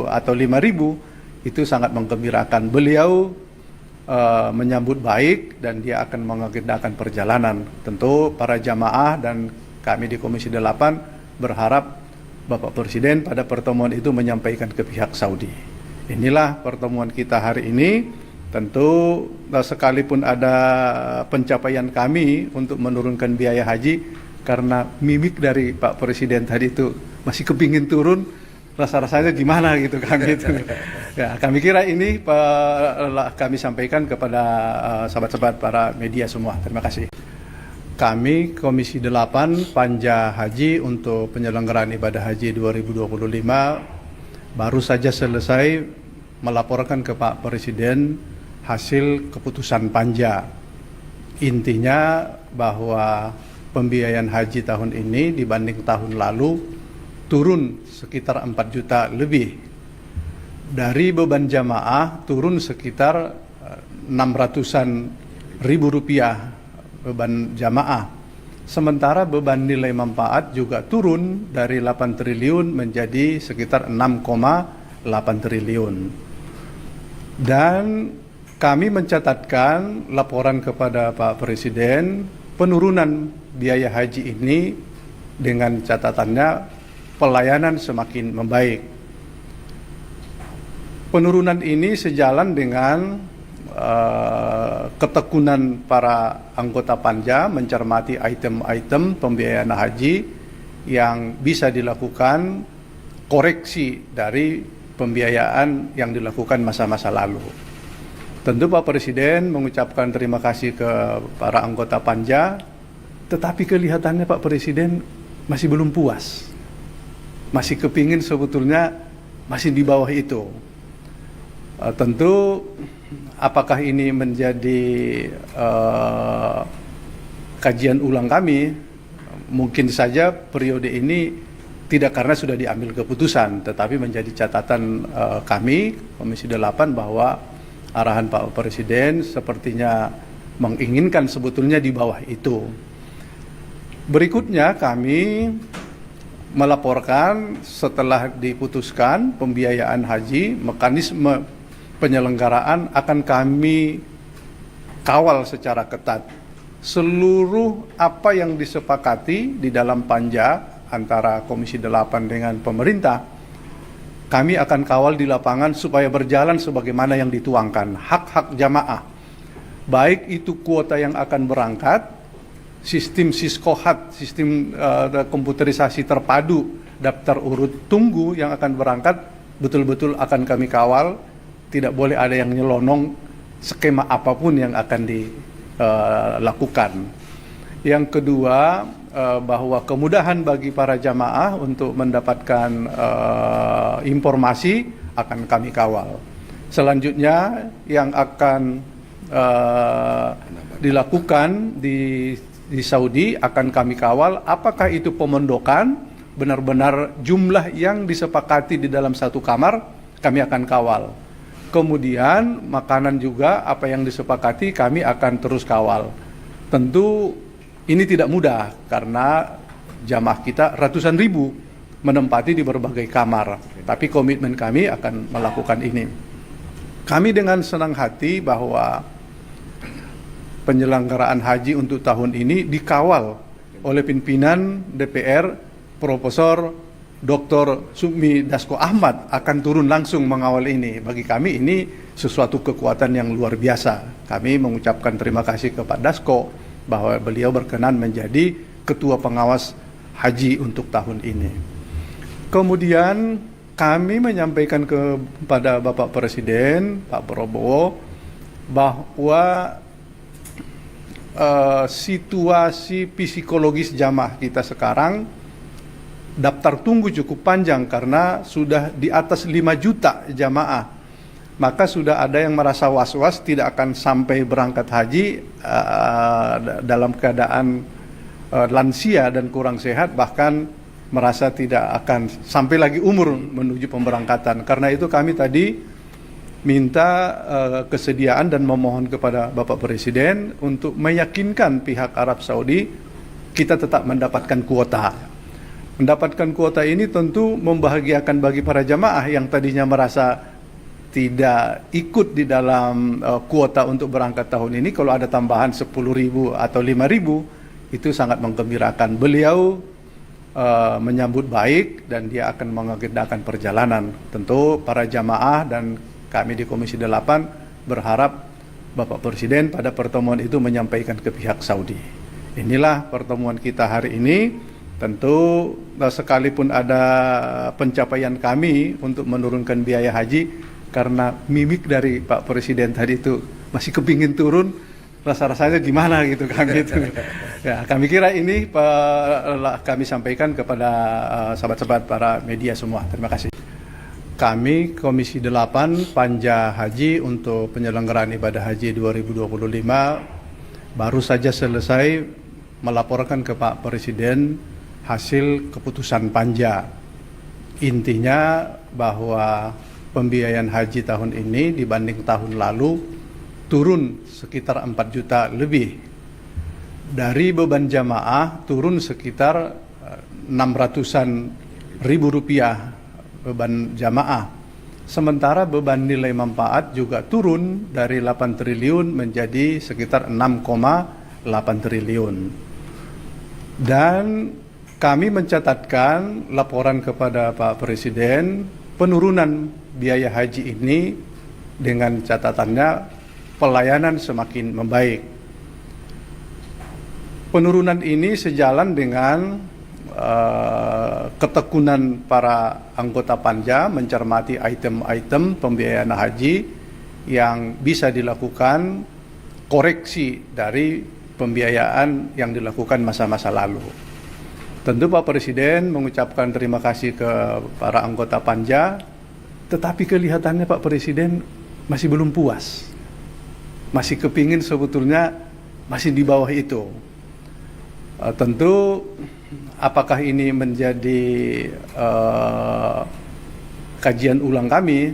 atau 5.000 itu sangat menggembirakan. Beliau menyambut baik dan dia akan mengagendakan perjalanan. Tentu para jamaah dan kami di Komisi 8 berharap Bapak Presiden pada pertemuan itu menyampaikan ke pihak Saudi. Inilah pertemuan kita hari ini. Tentu sekalipun ada pencapaian kami untuk menurunkan biaya haji, karena mimik dari Pak Presiden tadi itu masih kepingin turun, rasa-rasanya gimana gitu kan gitu. Ya, kami kira ini kami sampaikan kepada sahabat-sahabat para media semua. Terima kasih. Kami Komisi 8 Panja Haji untuk penyelenggaraan ibadah haji 2025 baru saja selesai melaporkan ke Pak Presiden hasil keputusan panja. Intinya bahwa pembiayaan haji tahun ini dibanding tahun lalu turun sekitar 4 juta lebih. Dari beban jamaah turun sekitar 600-an ribu rupiah beban jamaah. Sementara beban nilai manfaat juga turun dari 8 triliun menjadi sekitar 6,8 triliun. Dan kami mencatatkan laporan kepada Pak Presiden penurunan biaya haji ini dengan catatannya pelayanan semakin membaik. Penurunan ini sejalan dengan ketekunan para anggota panja mencermati item-item pembiayaan haji yang bisa dilakukan koreksi dari pembiayaan yang dilakukan masa-masa lalu. Tentu Pak Presiden mengucapkan terima kasih ke para anggota panja, tetapi kelihatannya Pak Presiden masih belum puas. Masih kepingin sebetulnya masih di bawah itu. Tentu apakah ini menjadi kajian ulang kami, mungkin saja periode ini tidak karena sudah diambil keputusan, tetapi menjadi catatan kami, Komisi 8, bahwa arahan Pak Presiden sepertinya menginginkan sebetulnya di bawah itu. Berikutnya kami melaporkan setelah diputuskan pembiayaan haji, mekanisme penyelenggaraan akan kami kawal secara ketat. Seluruh apa yang disepakati di dalam panja antara Komisi 8 dengan pemerintah, kami akan kawal di lapangan supaya berjalan sebagaimana yang dituangkan. Hak-hak jamaah, baik itu kuota yang akan berangkat, sistem Siskohat, sistem komputerisasi terpadu, daftar urut tunggu yang akan berangkat, betul-betul akan kami kawal. Tidak boleh ada yang nyelonong skema apapun yang akan dilakukan. Yang kedua, bahwa kemudahan bagi para jamaah untuk mendapatkan informasi akan kami kawal. Selanjutnya yang akan dilakukan di Saudi akan kami kawal, apakah itu pemondokan, benar-benar jumlah yang disepakati di dalam satu kamar, kami akan kawal. Kemudian makanan juga apa yang disepakati kami akan terus kawal. Tentu ini tidak mudah karena jamaah kita ratusan ribu menempati di berbagai kamar. Tapi komitmen kami akan melakukan ini. Kami dengan senang hati bahwa penyelenggaraan haji untuk tahun ini dikawal oleh pimpinan DPR, Profesor Dr. Sukmi Dasko Ahmad akan turun langsung mengawal ini. Bagi kami ini sesuatu kekuatan yang luar biasa. Kami mengucapkan terima kasih kepada Dasko bahwa beliau berkenan menjadi ketua pengawas haji untuk tahun ini. Kemudian kami menyampaikan kepada Bapak Presiden, Pak Prabowo, bahwa situasi psikologis jamaah kita sekarang daftar tunggu cukup panjang karena sudah di atas 5 juta jamaah. Maka sudah ada yang merasa was-was tidak akan sampai berangkat haji dalam keadaan lansia dan kurang sehat, bahkan merasa tidak akan sampai lagi umur menuju pemberangkatan. Karena itu kami tadi minta kesediaan dan memohon kepada Bapak Presiden untuk meyakinkan pihak Arab Saudi kita tetap mendapatkan kuota. Mendapatkan kuota ini tentu membahagiakan bagi para jamaah yang tadinya merasa tidak ikut di dalam kuota untuk berangkat tahun ini. Kalau ada tambahan 10.000 atau 5.000, itu sangat menggembirakan. Beliau menyambut baik dan dia akan mengagendakan perjalanan. Tentu para jamaah dan kami di Komisi 8 berharap Bapak Presiden pada pertemuan itu menyampaikan ke pihak Saudi. Inilah pertemuan kita hari ini. Tentu sekalipun ada pencapaian kami untuk menurunkan biaya haji, karena mimik dari Pak Presiden tadi itu masih kepingin turun, rasa-rasanya gimana gitu kami itu. Ya, kami kira ini kami sampaikan kepada sahabat-sahabat para media semua. Terima kasih. Kami Komisi 8 Panja Haji untuk penyelenggaraan ibadah haji 2025 baru saja selesai melaporkan ke Pak Presiden hasil keputusan panja. Intinya bahwa pembiayaan haji tahun ini dibanding tahun lalu turun sekitar 4 juta lebih. Dari beban jamaah turun sekitar 600-an ribu rupiah beban jamaah. Sementara beban nilai manfaat juga turun dari 8 triliun menjadi sekitar 6,8 triliun. Dan kami mencatatkan laporan kepada Pak Presiden penurunan biaya haji ini dengan catatannya pelayanan semakin membaik. Penurunan ini sejalan dengan ketekunan para anggota panja mencermati item-item pembiayaan haji yang bisa dilakukan koreksi dari pembiayaan yang dilakukan masa-masa lalu. Tentu Pak Presiden mengucapkan terima kasih ke para anggota panja, tetapi kelihatannya Pak Presiden masih belum puas, masih kepingin sebetulnya masih di bawah itu. Tentu apakah ini menjadi kajian ulang kami,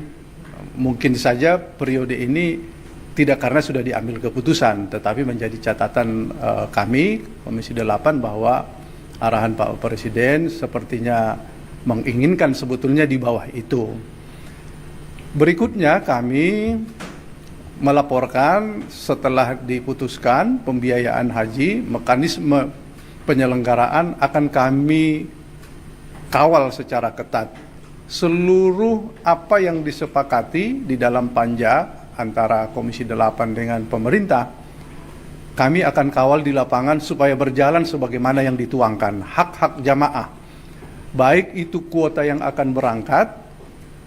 mungkin saja periode ini tidak karena sudah diambil keputusan, tetapi menjadi catatan kami Komisi 8 bahwa arahan Pak Presiden sepertinya menginginkan sebetulnya di bawah itu. Berikutnya kami melaporkan setelah diputuskan pembiayaan haji, mekanisme penyelenggaraan akan kami kawal secara ketat. Seluruh apa yang disepakati di dalam panja antara Komisi 8 dengan pemerintah, kami akan kawal di lapangan supaya berjalan sebagaimana yang dituangkan. Hak-hak jamaah, baik itu kuota yang akan berangkat,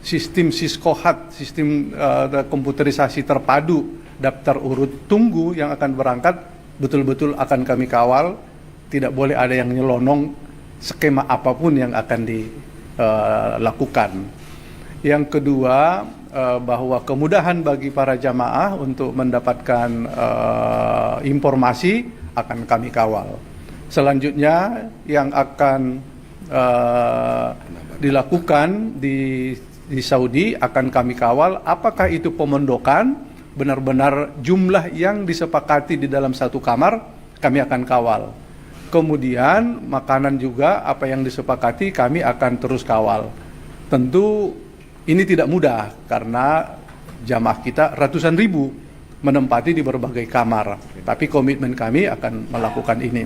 sistem Siskohat, sistem komputerisasi terpadu, daftar urut tunggu yang akan berangkat, betul-betul akan kami kawal. Tidak boleh ada yang nyelonong skema apapun yang akan dilakukan. Yang kedua, bahwa kemudahan bagi para jamaah untuk mendapatkan informasi akan kami kawal. Selanjutnya yang akan dilakukan di Saudi akan kami kawal, apakah itu pemondokan, benar-benar jumlah yang disepakati di dalam satu kamar, kami akan kawal. Kemudian makanan juga apa yang disepakati kami akan terus kawal. Tentu ini tidak mudah karena jamaah kita ratusan ribu menempati di berbagai kamar. Tapi komitmen kami akan melakukan ini.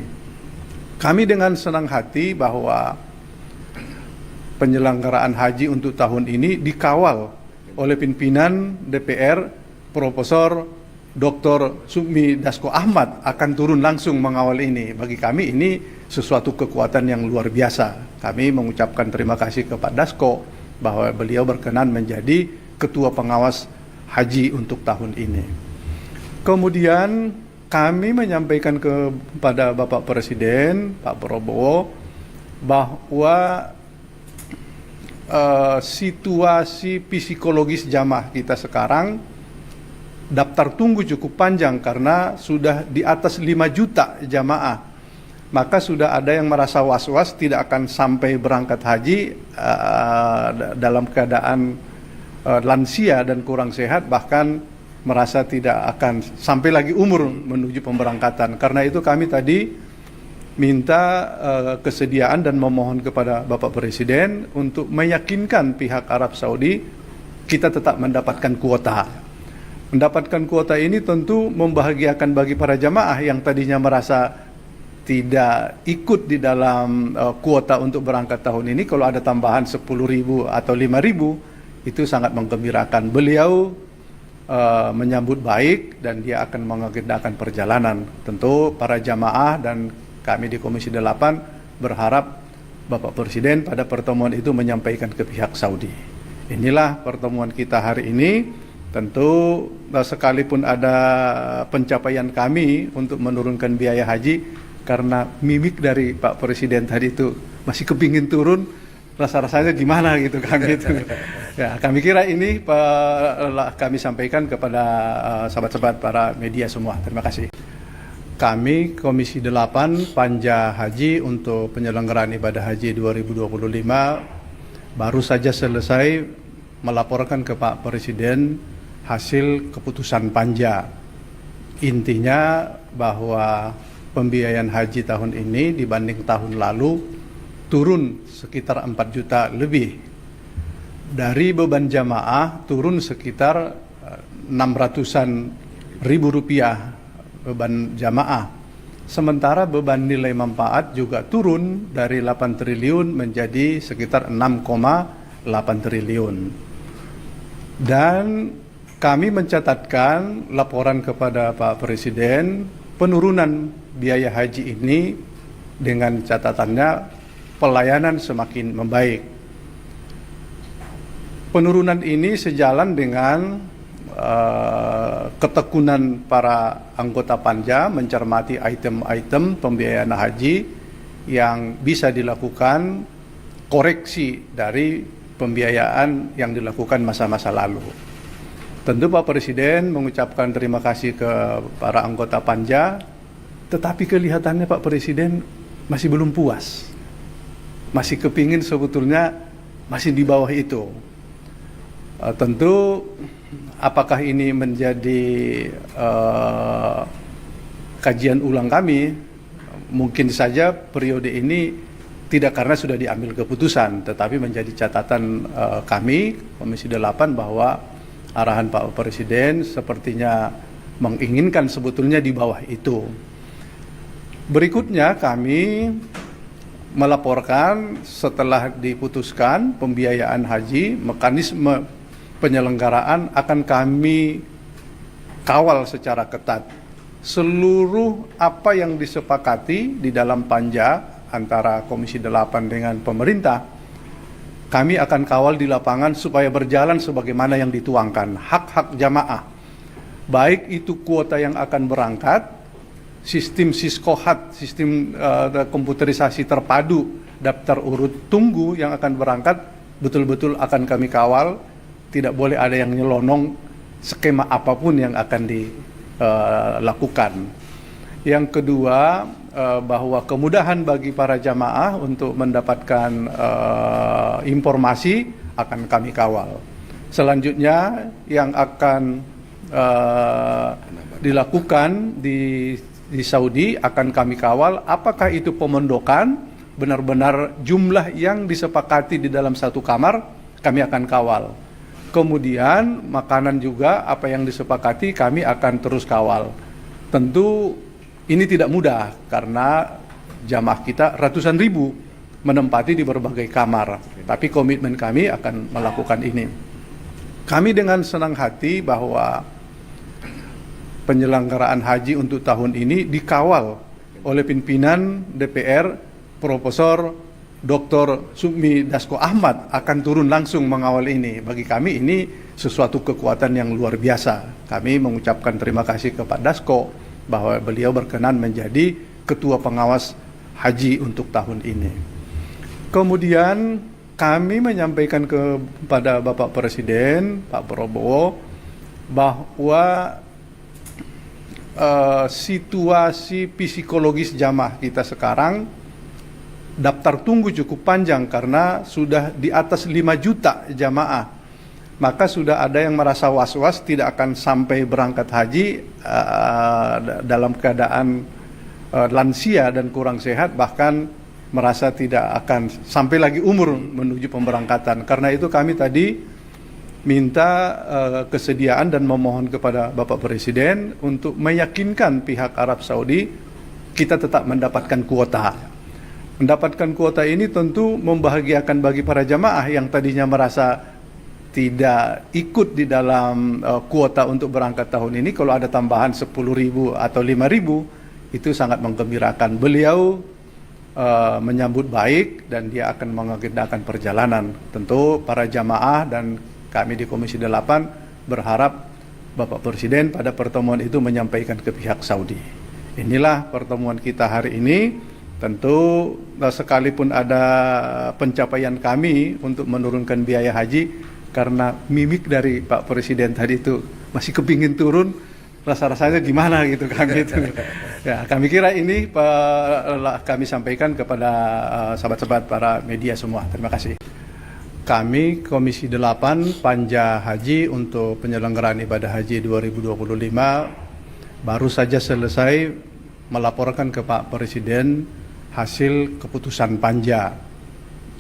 Kami dengan senang hati bahwa penyelenggaraan haji untuk tahun ini dikawal oleh pimpinan DPR Profesor Dr. Sukmi Dasko Ahmad akan turun langsung mengawal ini. Bagi kami ini sesuatu kekuatan yang luar biasa. Kami mengucapkan terima kasih kepada Dasko bahwa beliau berkenan menjadi ketua pengawas haji untuk tahun ini. Kemudian kami menyampaikan kepada Bapak Presiden, Pak Prabowo, bahwa situasi psikologis jamaah kita sekarang daftar tunggu cukup panjang karena sudah di atas 5 juta jamaah. Maka sudah ada yang merasa was-was tidak akan sampai berangkat haji dalam keadaan lansia dan kurang sehat, bahkan merasa tidak akan sampai lagi umur menuju pemberangkatan. Karena itu kami tadi minta kesediaan dan memohon kepada Bapak Presiden untuk meyakinkan pihak Arab Saudi kita tetap mendapatkan kuota. Mendapatkan kuota ini tentu membahagiakan bagi para jamaah yang tadinya merasa tidak ikut di dalam kuota untuk berangkat tahun ini. Kalau ada tambahan 10.000 atau 5.000 itu sangat menggembirakan. Beliau menyambut baik dan dia akan mengagendakan perjalanan. Tentu para jamaah dan kami di Komisi 8 berharap Bapak Presiden pada pertemuan itu menyampaikan ke pihak Saudi. Inilah pertemuan kita hari ini. Tentu sekalipun ada pencapaian kami untuk menurunkan biaya haji, karena mimik dari Pak Presiden tadi itu masih kepingin turun, rasa-rasanya gimana gitu kami itu. Ya, kami kira ini kami sampaikan kepada sahabat-sahabat para media semua. Terima kasih. Kami Komisi 8 Panja Haji untuk penyelenggaraan ibadah haji 2025 baru saja selesai melaporkan ke Pak Presiden hasil keputusan panja. Intinya bahwa pembiayaan haji tahun ini dibanding tahun lalu turun sekitar 4 juta lebih. Dari beban jamaah turun sekitar 600-an ribu rupiah beban jamaah. Sementara beban nilai manfaat juga turun dari 8 triliun menjadi sekitar 6,8 triliun. Dan kami mencatatkan laporan kepada Pak Presiden penurunan biaya haji ini dengan catatannya pelayanan semakin membaik. Penurunan ini sejalan dengan ketekunan para anggota panja mencermati item-item pembiayaan haji yang bisa dilakukan koreksi dari pembiayaan yang dilakukan masa-masa lalu. Tentu Pak Presiden mengucapkan terima kasih ke para anggota Panja, tetapi kelihatannya Pak Presiden masih belum puas. Masih kepingin sebetulnya masih di bawah itu. Tentu apakah ini menjadi kajian ulang kami, mungkin saja periode ini tidak karena sudah diambil keputusan, tetapi menjadi catatan kami, Komisi 8, bahwa arahan Pak Presiden sepertinya menginginkan sebetulnya di bawah itu. Berikutnya kami melaporkan setelah diputuskan pembiayaan haji, mekanisme penyelenggaraan akan kami kawal secara ketat. Seluruh apa yang disepakati di dalam Panja antara Komisi 8 dengan pemerintah, kami akan kawal di lapangan supaya berjalan sebagaimana yang dituangkan. Hak-hak jamaah, baik itu kuota yang akan berangkat, sistem Siskohat, sistem komputerisasi terpadu, daftar urut tunggu yang akan berangkat, betul-betul akan kami kawal. Tidak boleh ada yang nyelonong skema apapun yang akan dilakukan. Yang kedua, bahwa kemudahan bagi para jamaah untuk mendapatkan informasi akan kami kawal. Selanjutnya yang akan dilakukan di Saudi akan kami kawal, apakah itu pemondokan, benar-benar jumlah yang disepakati di dalam satu kamar, kami akan kawal. Kemudian makanan juga apa yang disepakati kami akan terus kawal. Tentu ini tidak mudah karena jamaah kita ratusan ribu menempati di berbagai kamar. Tapi komitmen kami akan melakukan ini. Kami dengan senang hati bahwa penyelenggaraan haji untuk tahun ini dikawal oleh pimpinan DPR, Profesor Dr. Sukmi Dasko Ahmad akan turun langsung mengawal ini. Bagi kami ini sesuatu kekuatan yang luar biasa. Kami mengucapkan terima kasih ke Pak Dasko bahwa beliau berkenan menjadi ketua pengawas haji untuk tahun ini. Kemudian kami menyampaikan kepada Bapak Presiden, Pak Prabowo, bahwa situasi psikologis jamaah kita sekarang, daftar tunggu cukup panjang karena sudah di atas 5 juta jamaah. Maka sudah ada yang merasa was-was tidak akan sampai berangkat haji dalam keadaan lansia dan kurang sehat, bahkan merasa tidak akan sampai lagi umur menuju pemberangkatan. Karena itu kami tadi minta kesediaan dan memohon kepada Bapak Presiden untuk meyakinkan pihak Arab Saudi kita tetap mendapatkan kuota. Mendapatkan kuota ini tentu membahagiakan bagi para jamaah yang tadinya merasa tidak ikut di dalam kuota untuk berangkat tahun ini. Kalau ada tambahan 10.000 atau 5.000, itu sangat menggembirakan. Beliau menyambut baik dan dia akan mengagendakan perjalanan. Tentu para jamaah dan kami di Komisi 8 berharap Bapak Presiden pada pertemuan itu menyampaikan ke pihak Saudi. Inilah pertemuan kita hari ini. Tentu sekalipun ada pencapaian kami untuk menurunkan biaya haji, karena mimik dari Pak Presiden tadi itu masih kepingin turun, rasa-rasanya gimana gitu kami itu. Ya, kami kira ini kami sampaikan kepada sahabat-sahabat para media semua. Terima kasih. Kami Komisi 8 Panja Haji untuk penyelenggaraan ibadah haji 2025 baru saja selesai melaporkan ke Pak Presiden hasil keputusan Panja.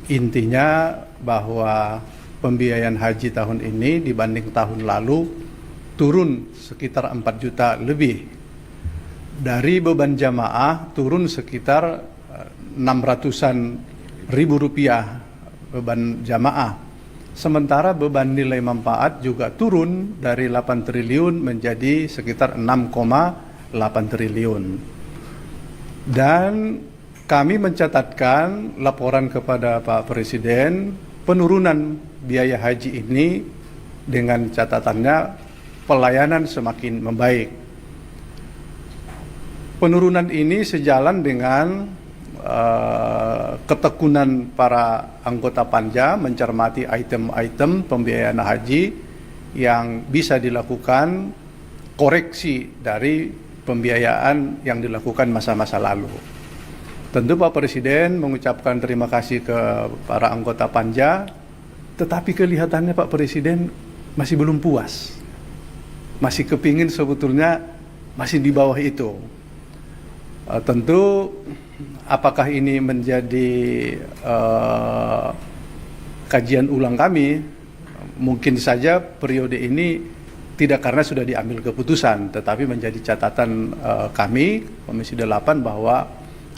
Intinya bahwa pembiayaan haji tahun ini dibanding tahun lalu turun sekitar 4 juta lebih. Dari beban jamaah turun sekitar 600-an ribu rupiah beban jamaah. Sementara beban nilai manfaat juga turun dari 8 triliun menjadi sekitar 6,8 triliun. Dan kami mencatatkan laporan kepada Pak Presiden penurunan biaya haji ini dengan catatannya pelayanan semakin membaik. Penurunan ini sejalan dengan ketekunan para anggota Panja mencermati item-item pembiayaan haji yang bisa dilakukan koreksi dari pembiayaan yang dilakukan masa-masa lalu. Tentu Pak Presiden mengucapkan terima kasih ke para anggota Panja, tetapi kelihatannya Pak Presiden masih belum puas. Masih kepingin sebetulnya masih di bawah itu. Tentu apakah ini menjadi kajian ulang kami, mungkin saja periode ini tidak karena sudah diambil keputusan, tetapi menjadi catatan kami, Komisi 8, bahwa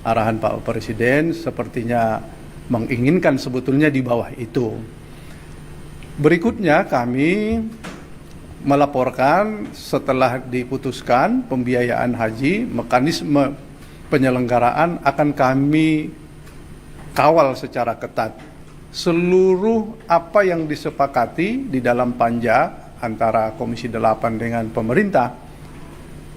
arahan Pak Presiden sepertinya menginginkan sebetulnya di bawah itu. Berikutnya kami melaporkan setelah diputuskan pembiayaan haji, mekanisme penyelenggaraan akan kami kawal secara ketat. Seluruh apa yang disepakati di dalam Panja antara Komisi 8 dengan pemerintah,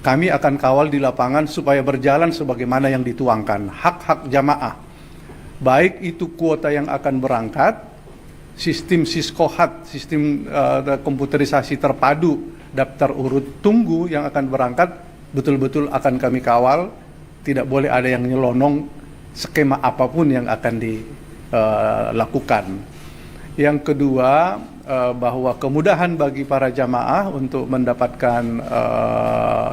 kami akan kawal di lapangan supaya berjalan sebagaimana yang dituangkan. Hak-hak jamaah, baik itu kuota yang akan berangkat, sistem Siskohat, sistem komputerisasi terpadu, daftar urut tunggu yang akan berangkat, betul-betul akan kami kawal. Tidak boleh ada yang nyelonong skema apapun yang akan dilakukan. Yang kedua, bahwa kemudahan bagi para jamaah untuk mendapatkan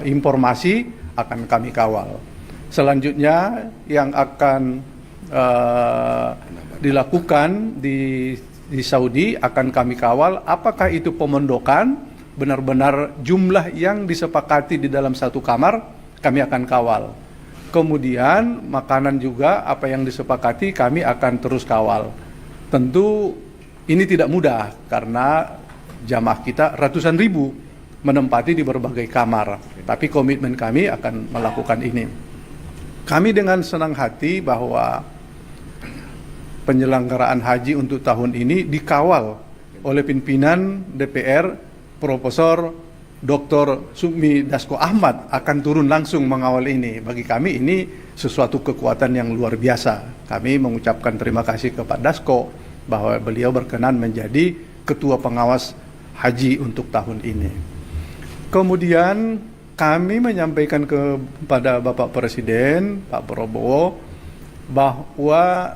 informasi akan kami kawal. Selanjutnya yang akan dilakukan di Saudi akan kami kawal, apakah itu pemondokan, benar-benar jumlah yang disepakati di dalam satu kamar, kami akan kawal. Kemudian makanan juga apa yang disepakati kami akan terus kawal. Tentu ini tidak mudah karena jamaah kita ratusan ribu menempati di berbagai kamar. Tapi komitmen kami akan melakukan ini. Kami dengan senang hati bahwa penyelenggaraan haji untuk tahun ini dikawal oleh pimpinan DPR Profesor Dr. Sukmi Dasko Ahmad akan turun langsung mengawal ini. Bagi kami ini sesuatu kekuatan yang luar biasa. Kami mengucapkan terima kasih ke Pak Dasko bahwa beliau berkenan menjadi ketua pengawas haji untuk tahun ini. Kemudian kami menyampaikan kepada Bapak Presiden, Pak Prabowo, bahwa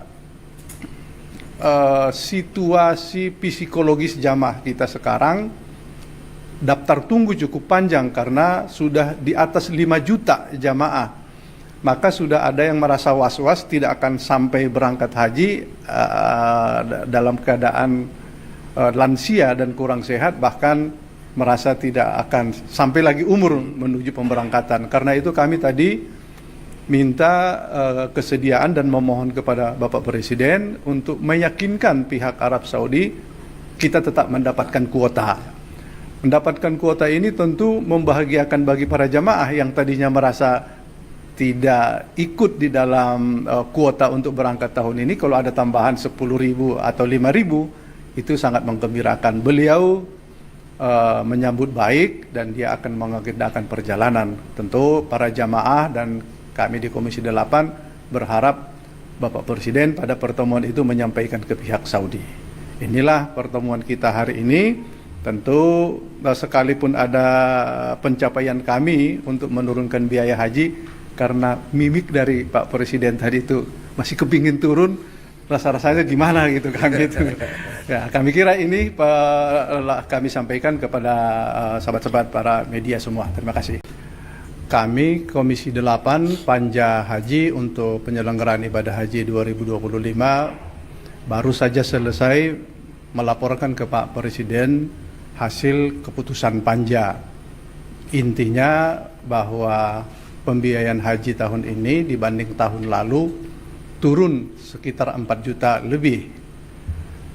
situasi psikologis jamaah kita sekarang daftar tunggu cukup panjang karena sudah di atas 5 juta jamaah. Maka sudah ada yang merasa was-was tidak akan sampai berangkat haji dalam keadaan lansia dan kurang sehat, bahkan merasa tidak akan sampai lagi umur menuju pemberangkatan. Karena itu kami tadi minta kesediaan dan memohon kepada Bapak Presiden untuk meyakinkan pihak Arab Saudi kita tetap mendapatkan kuota. Mendapatkan kuota ini tentu membahagiakan bagi para jamaah yang tadinya merasa tidak ikut di dalam kuota untuk berangkat tahun ini. Kalau ada tambahan 10.000 atau 5.000 itu sangat menggembirakan. Beliau menyambut baik dan dia akan mengagendakan perjalanan. Tentu para jamaah dan kami di Komisi 8 berharap Bapak Presiden pada pertemuan itu menyampaikan ke pihak Saudi. Inilah pertemuan kita hari ini. Tentu sekalipun ada pencapaian kami untuk menurunkan biaya haji, karena mimik dari Pak Presiden tadi itu masih kepingin turun, rasa-rasanya gimana gitu kami itu. Ya, kami kira ini kami sampaikan kepada sahabat-sahabat para media semua. Terima kasih. Kami Komisi 8 Panja Haji untuk penyelenggaraan ibadah haji 2025 baru saja selesai melaporkan ke Pak Presiden hasil keputusan Panja. Intinya bahwa pembiayaan haji tahun ini dibanding tahun lalu turun sekitar 4 juta lebih.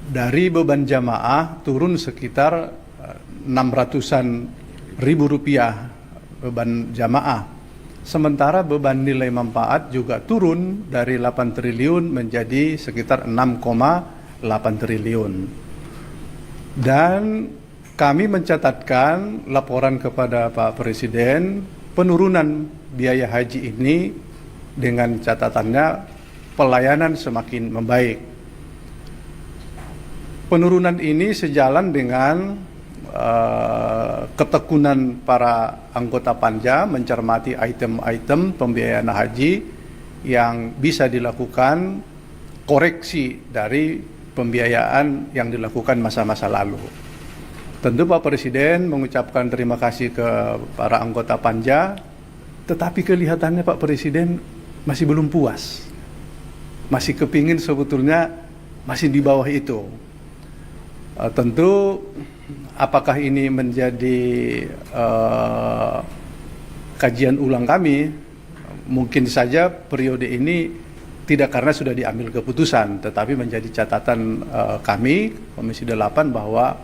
Dari beban jamaah turun sekitar 600-an ribu rupiah beban jamaah. Sementara beban nilai manfaat juga turun dari 8 triliun menjadi sekitar 6,8 triliun. Dan kami mencatatkan laporan kepada Pak Presiden penurunan biaya haji ini dengan catatannya pelayanan semakin membaik. Penurunan ini sejalan dengan ketekunan para anggota panja mencermati item-item pembiayaan haji yang bisa dilakukan koreksi dari pembiayaan yang dilakukan masa-masa lalu. Tentu Pak Presiden mengucapkan terima kasih ke para anggota panja, tetapi kelihatannya Pak Presiden masih belum puas. Masih kepingin sebetulnya masih di bawah itu. Tentu apakah ini menjadi kajian ulang kami, mungkin saja periode ini tidak karena sudah diambil keputusan, tetapi menjadi catatan kami, Komisi 8, bahwa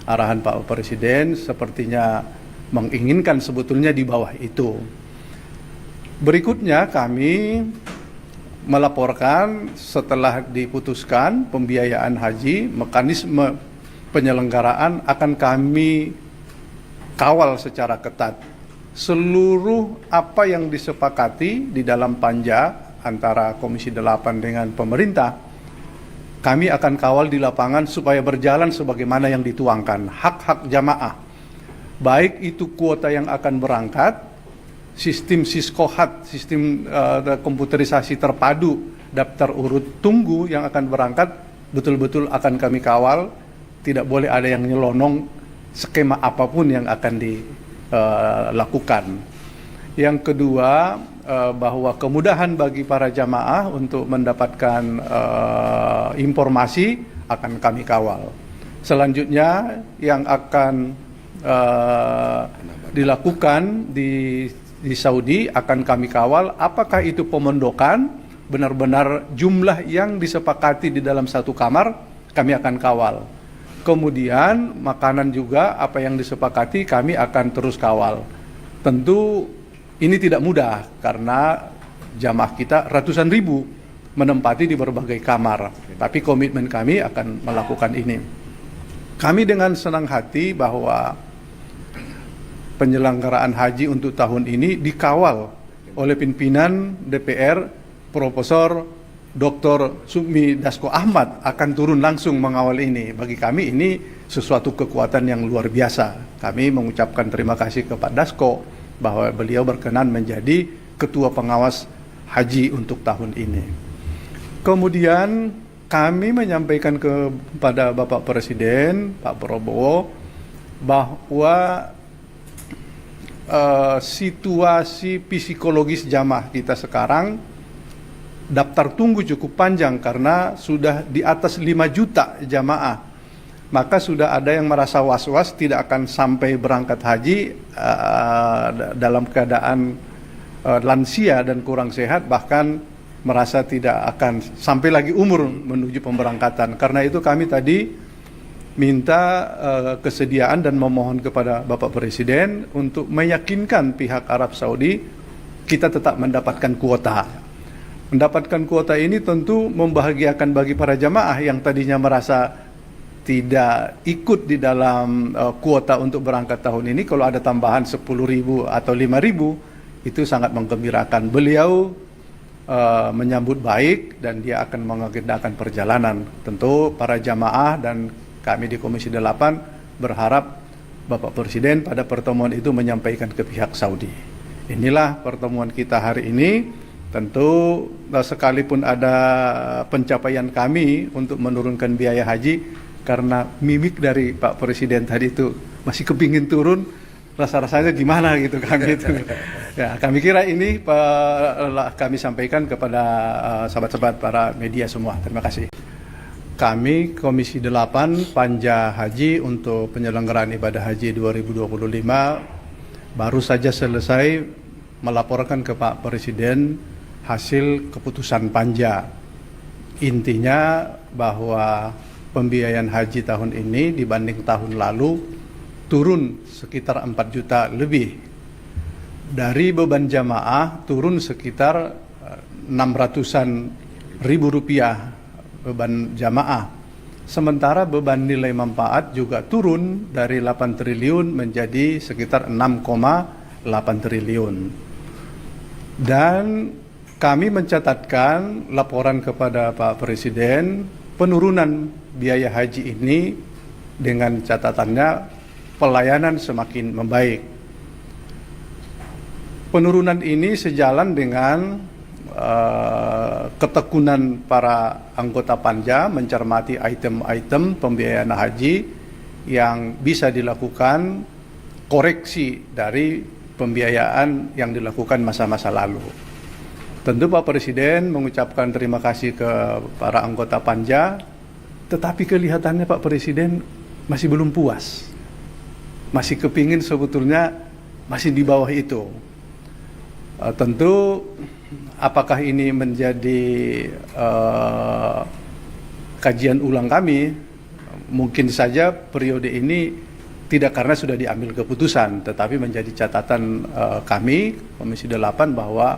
arahan Pak Presiden sepertinya menginginkan sebetulnya di bawah itu. Berikutnya kami melaporkan setelah diputuskan pembiayaan haji, mekanisme penyelenggaraan akan kami kawal secara ketat. Seluruh apa yang disepakati di dalam panja antara Komisi 8 dengan pemerintah, kami akan kawal di lapangan supaya berjalan sebagaimana yang dituangkan. Hak-hak jamaah, baik itu kuota yang akan berangkat, sistem Siskohat, sistem komputerisasi terpadu, daftar urut tunggu yang akan berangkat, betul-betul akan kami kawal. Tidak boleh ada yang nyelonong skema apapun yang akan dilakukan. Yang kedua, bahwa kemudahan bagi para jamaah untuk mendapatkan informasi akan kami kawal. Selanjutnya yang akan dilakukan di Saudi akan kami kawal, apakah itu pemondokan, benar-benar jumlah yang disepakati di dalam satu kamar, kami akan kawal. Kemudian makanan juga apa yang disepakati kami akan terus kawal. Tentu ini tidak mudah karena jamaah kita ratusan ribu menempati di berbagai kamar. Tapi komitmen kami akan melakukan ini. Kami dengan senang hati bahwa penyelenggaraan haji untuk tahun ini dikawal oleh pimpinan DPR Profesor Dr. Sukmi Dasko Ahmad akan turun langsung mengawal ini. Bagi kami ini sesuatu kekuatan yang luar biasa. Kami mengucapkan terima kasih kepada Dasko bahwa beliau berkenan menjadi ketua pengawas haji untuk tahun ini. Kemudian kami menyampaikan kepada Bapak Presiden, Pak Prabowo, bahwa situasi psikologis jamaah kita sekarang daftar tunggu cukup panjang karena sudah di atas 5 juta jamaah. Maka sudah ada yang merasa was-was tidak akan sampai berangkat haji dalam keadaan lansia dan kurang sehat, bahkan merasa tidak akan sampai lagi umur menuju pemberangkatan. Karena itu kami tadi minta kesediaan dan memohon kepada Bapak Presiden untuk meyakinkan pihak Arab Saudi kita tetap mendapatkan kuota. Mendapatkan kuota ini tentu membahagiakan bagi para jamaah yang tadinya merasa tidak ikut di dalam kuota untuk berangkat tahun ini. Kalau ada tambahan 10.000 atau 5.000, itu sangat menggembirakan. Beliau menyambut baik dan dia akan mengagendakan perjalanan. Tentu para jamaah dan kami di Komisi 8 berharap Bapak Presiden pada pertemuan itu menyampaikan ke pihak Saudi. Inilah pertemuan kita hari ini. Tentu sekalipun ada pencapaian kami untuk menurunkan biaya haji, karena mimik dari Pak Presiden tadi itu masih kepingin turun, rasa-rasanya gimana gitu kan gitu. Ya, kami kira ini kami sampaikan kepada sahabat-sahabat para media semua. Terima kasih. Kami Komisi 8 Panja Haji untuk penyelenggaraan ibadah haji 2025 baru saja selesai melaporkan ke Pak Presiden hasil keputusan panja. Intinya bahwa pembiayaan haji tahun ini dibanding tahun lalu turun sekitar 4 juta lebih. Dari beban jamaah turun sekitar 600-an ribu rupiah beban jamaah. Sementara beban nilai manfaat juga turun dari 8 triliun menjadi sekitar 6,8 triliun. Dan kami mencatatkan laporan kepada Pak Presiden penurunan biaya haji ini dengan catatannya pelayanan semakin membaik. Penurunan ini sejalan dengan ketekunan para anggota panja mencermati item-item pembiayaan haji yang bisa dilakukan koreksi dari pembiayaan yang dilakukan masa-masa lalu. Tentu Pak Presiden mengucapkan terima kasih ke para anggota panja, tetapi kelihatannya Pak Presiden masih belum puas. Masih kepingin sebetulnya masih di bawah itu. Tentu apakah ini menjadi kajian ulang kami? Mungkin saja periode ini tidak karena sudah diambil keputusan, tetapi menjadi catatan kami, Komisi 8, bahwa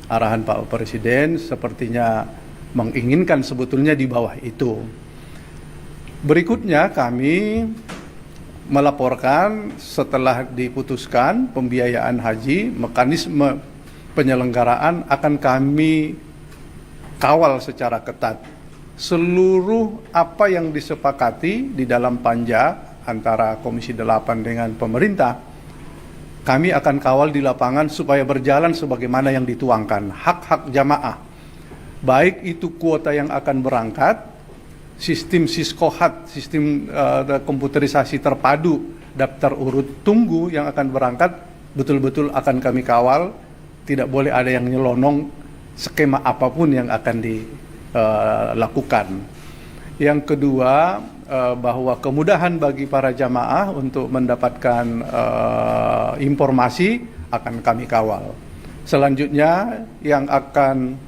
arahan Pak Presiden sepertinya menginginkan sebetulnya di bawah itu. Berikutnya kami melaporkan setelah diputuskan pembiayaan haji, mekanisme penyelenggaraan akan kami kawal secara ketat. Seluruh apa yang disepakati di dalam panja antara Komisi 8 dengan pemerintah, kami akan kawal di lapangan supaya berjalan sebagaimana yang dituangkan. Hak-hak jamaah, baik itu kuota yang akan berangkat, sistem Siskohat, sistem komputerisasi terpadu, daftar urut tunggu yang akan berangkat, betul-betul akan kami kawal. Tidak boleh ada yang nyelonong skema apapun yang akan dilakukan. Yang kedua, bahwa kemudahan bagi para jamaah untuk mendapatkan informasi akan kami kawal. Selanjutnya yang akan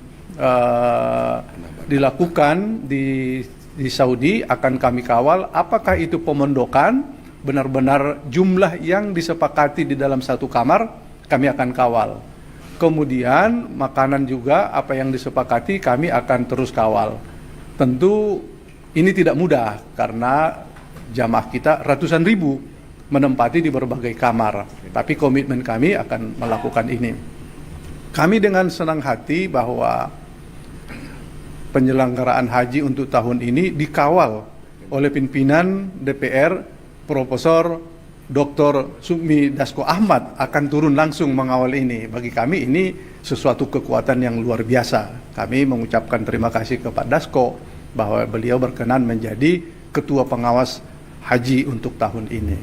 dilakukan di Saudi akan kami kawal, apakah itu pemondokan, benar-benar jumlah yang disepakati di dalam satu kamar, kami akan kawal. Kemudian makanan juga apa yang disepakati kami akan terus kawal. Tentu ini tidak mudah karena jamaah kita ratusan ribu menempati di berbagai kamar. Tapi komitmen kami akan melakukan ini. Kami dengan senang hati bahwa penyelenggaraan haji untuk tahun ini dikawal oleh pimpinan DPR, Profesor Dr. Sukmi Dasko Ahmad akan turun langsung mengawal ini. Bagi kami ini sesuatu kekuatan yang luar biasa. Kami mengucapkan terima kasih kepada Dasko bahwa beliau berkenan menjadi ketua pengawas haji untuk tahun ini.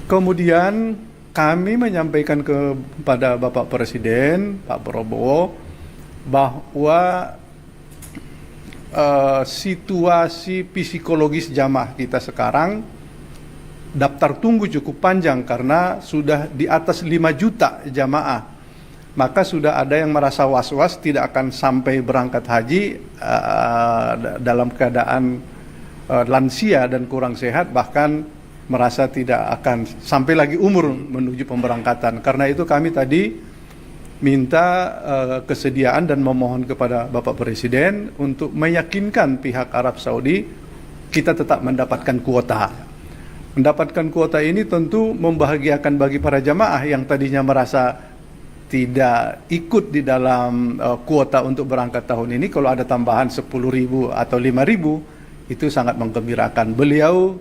Kemudian kami menyampaikan kepada Bapak Presiden, Pak Prabowo, bahwa situasi psikologis jamaah kita sekarang daftar tunggu cukup panjang karena sudah di atas 5 juta jamaah. Maka sudah ada yang merasa was-was tidak akan sampai berangkat haji dalam keadaan lansia dan kurang sehat, bahkan merasa tidak akan sampai lagi umur menuju pemberangkatan. Karena itu kami tadi minta kesediaan dan memohon kepada Bapak Presiden untuk meyakinkan pihak Arab Saudi kita tetap mendapatkan kuota. Mendapatkan kuota ini tentu membahagiakan bagi para jamaah yang tadinya merasa tidak ikut di dalam kuota untuk berangkat tahun ini. Kalau ada tambahan 10.000 atau 5.000 itu sangat menggembirakan. Beliau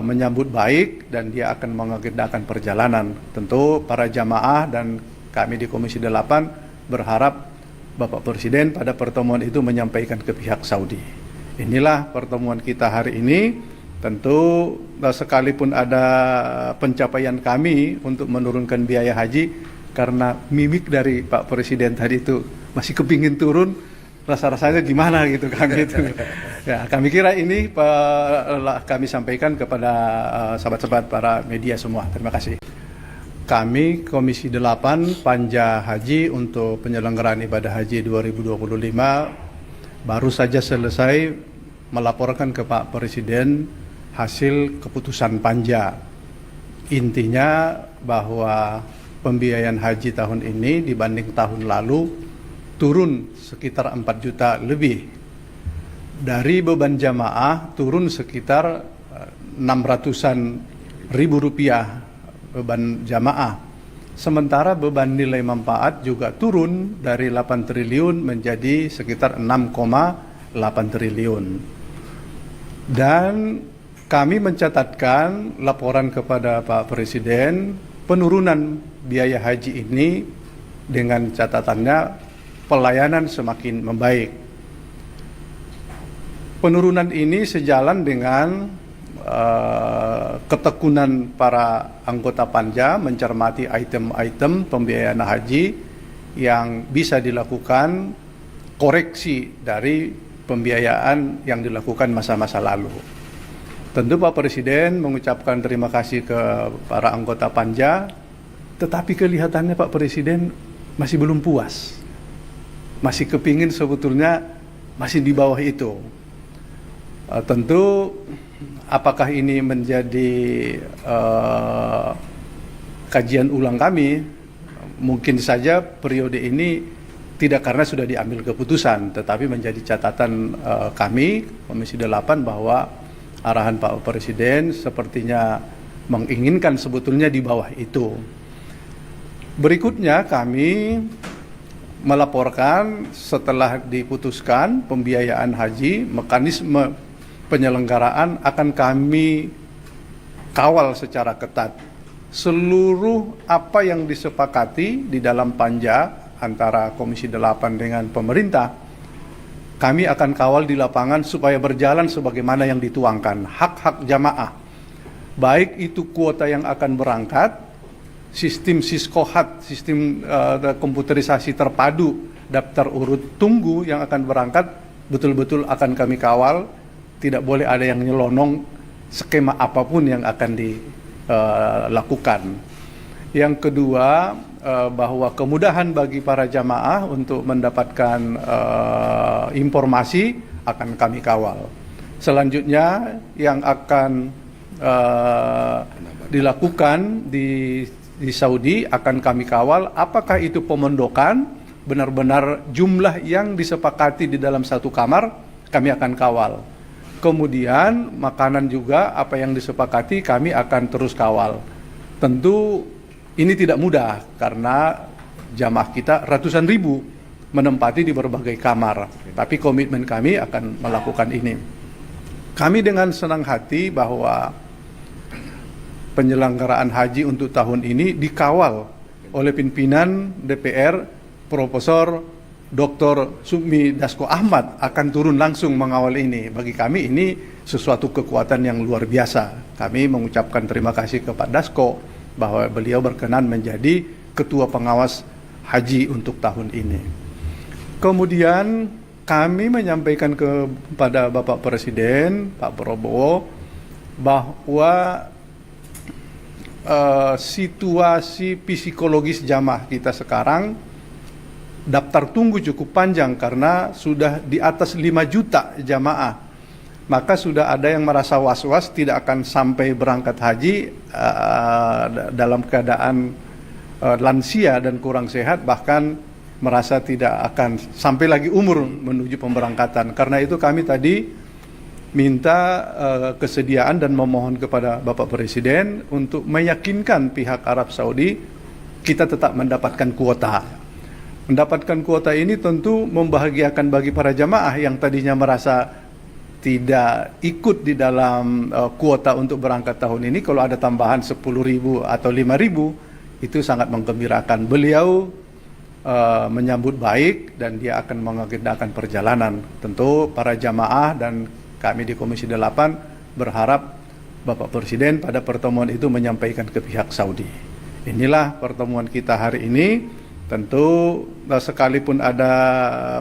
menyambut baik dan dia akan mengagendakan perjalanan. Tentu para jamaah dan kami di Komisi 8 berharap Bapak Presiden pada pertemuan itu menyampaikan ke pihak Saudi. Inilah pertemuan kita hari ini. Tentu sekalipun ada pencapaian kami untuk menurunkan biaya haji, karena mimik dari Pak Presiden tadi itu masih kepingin turun, rasa-rasanya gimana gitu kan gitu. Ya, kami kira ini kami sampaikan kepada sahabat-sahabat para media semua. Terima kasih. Kami Komisi 8 Panja Haji untuk penyelenggaraan ibadah haji 2025 baru saja selesai melaporkan ke Pak Presiden hasil keputusan panja. Intinya bahwa pembiayaan haji tahun ini dibanding tahun lalu turun sekitar 4 juta lebih. Dari beban jamaah turun sekitar 600-an ribu rupiah beban jamaah. Sementara beban nilai manfaat juga turun dari 8 triliun menjadi sekitar 6,8 triliun. Dan Kami mencatatkan laporan kepada Pak Presiden penurunan biaya haji ini dengan catatannya pelayanan semakin membaik. Penurunan ini sejalan dengan ketekunan para anggota Panja mencermati item-item pembiayaan haji yang bisa dilakukan koreksi dari pembiayaan yang dilakukan masa-masa lalu. Tentu Pak Presiden mengucapkan terima kasih ke para anggota Panja, tetapi kelihatannya Pak Presiden masih belum puas. Masih kepingin sebetulnya masih di bawah itu. Tentu apakah ini menjadi kajian ulang kami? Mungkin saja periode ini tidak karena sudah diambil keputusan, tetapi menjadi catatan kami, Komisi 8, bahwa arahan Pak Presiden sepertinya menginginkan sebetulnya di bawah itu. Berikutnya kami melaporkan setelah diputuskan pembiayaan haji, mekanisme penyelenggaraan akan kami kawal secara ketat. Seluruh apa yang disepakati di dalam Panja antara Komisi 8 dengan pemerintah, kami akan kawal di lapangan supaya berjalan sebagaimana yang dituangkan. Hak-hak jamaah, baik itu kuota yang akan berangkat, sistem Siskohat, sistem komputerisasi terpadu, daftar urut tunggu yang akan berangkat, betul-betul akan kami kawal. Tidak boleh ada yang nyelonong skema apapun yang akan dilakukan. Yang kedua, bahwa kemudahan bagi para jamaah untuk mendapatkan informasi akan kami kawal. Selanjutnya yang akan dilakukan di Saudi akan kami kawal, apakah itu pemondokan benar-benar jumlah yang disepakati di dalam satu kamar, kami akan kawal. Kemudian makanan juga apa yang disepakati kami akan terus kawal. Tentu ini tidak mudah karena jamaah kita ratusan ribu menempati di berbagai kamar. Tapi komitmen kami akan melakukan ini. Kami dengan senang hati bahwa penyelenggaraan haji untuk tahun ini dikawal oleh pimpinan DPR Profesor Dr. Sukmi Dasko Ahmad akan turun langsung mengawal ini. Bagi kami ini sesuatu kekuatan yang luar biasa. Kami mengucapkan terima kasih kepada Dasko bahwa beliau berkenan menjadi ketua pengawas haji untuk tahun ini. Kemudian kami menyampaikan kepada Bapak Presiden, Pak Prabowo, bahwa situasi psikologis jamaah kita sekarang daftar tunggu cukup panjang karena sudah di atas 5 juta jamaah. Maka sudah ada yang merasa was-was tidak akan sampai berangkat haji dalam keadaan lansia dan kurang sehat, bahkan merasa tidak akan sampai lagi umur menuju pemberangkatan. Karena itu kami tadi minta kesediaan dan memohon kepada Bapak Presiden untuk meyakinkan pihak Arab Saudi kita tetap mendapatkan kuota. Mendapatkan kuota ini tentu membahagiakan bagi para jamaah yang tadinya merasa tidak ikut di dalam kuota untuk berangkat tahun ini. Kalau ada tambahan 10.000 atau 5.000 itu sangat menggembirakan. Beliau menyambut baik dan dia akan mengagendakan perjalanan. Tentu para jamaah dan kami di Komisi 8 berharap Bapak Presiden pada pertemuan itu menyampaikan ke pihak Saudi. Inilah pertemuan kita hari ini. Tentu sekalipun ada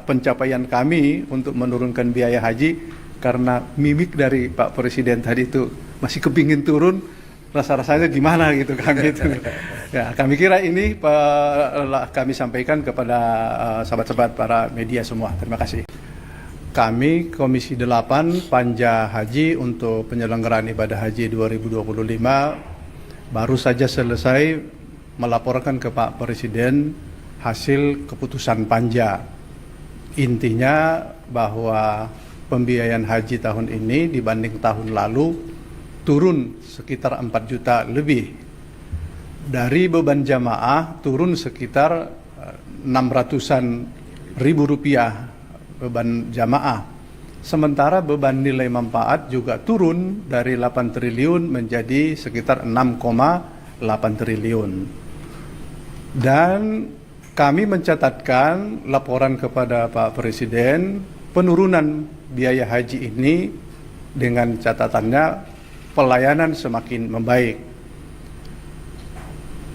pencapaian kami untuk menurunkan biaya haji, karena mimik dari Pak Presiden tadi itu masih kepingin turun, rasa-rasanya gimana gitu kami itu. Ya, kami kira ini kami sampaikan kepada sahabat-sahabat para media semua. Terima kasih. Kami Komisi 8 Panja Haji untuk penyelenggaraan ibadah haji 2025 baru saja selesai melaporkan ke Pak Presiden hasil keputusan Panja. Intinya bahwa pembiayaan haji tahun ini dibanding tahun lalu turun sekitar 4 juta lebih. Dari beban jamaah turun sekitar 600-an ribu rupiah beban jamaah. Sementara beban nilai manfaat juga turun dari 8 triliun menjadi sekitar 6,8 triliun. Dan kami mencatatkan laporan kepada Pak Presiden penurunan biaya haji ini dengan catatannya pelayanan semakin membaik.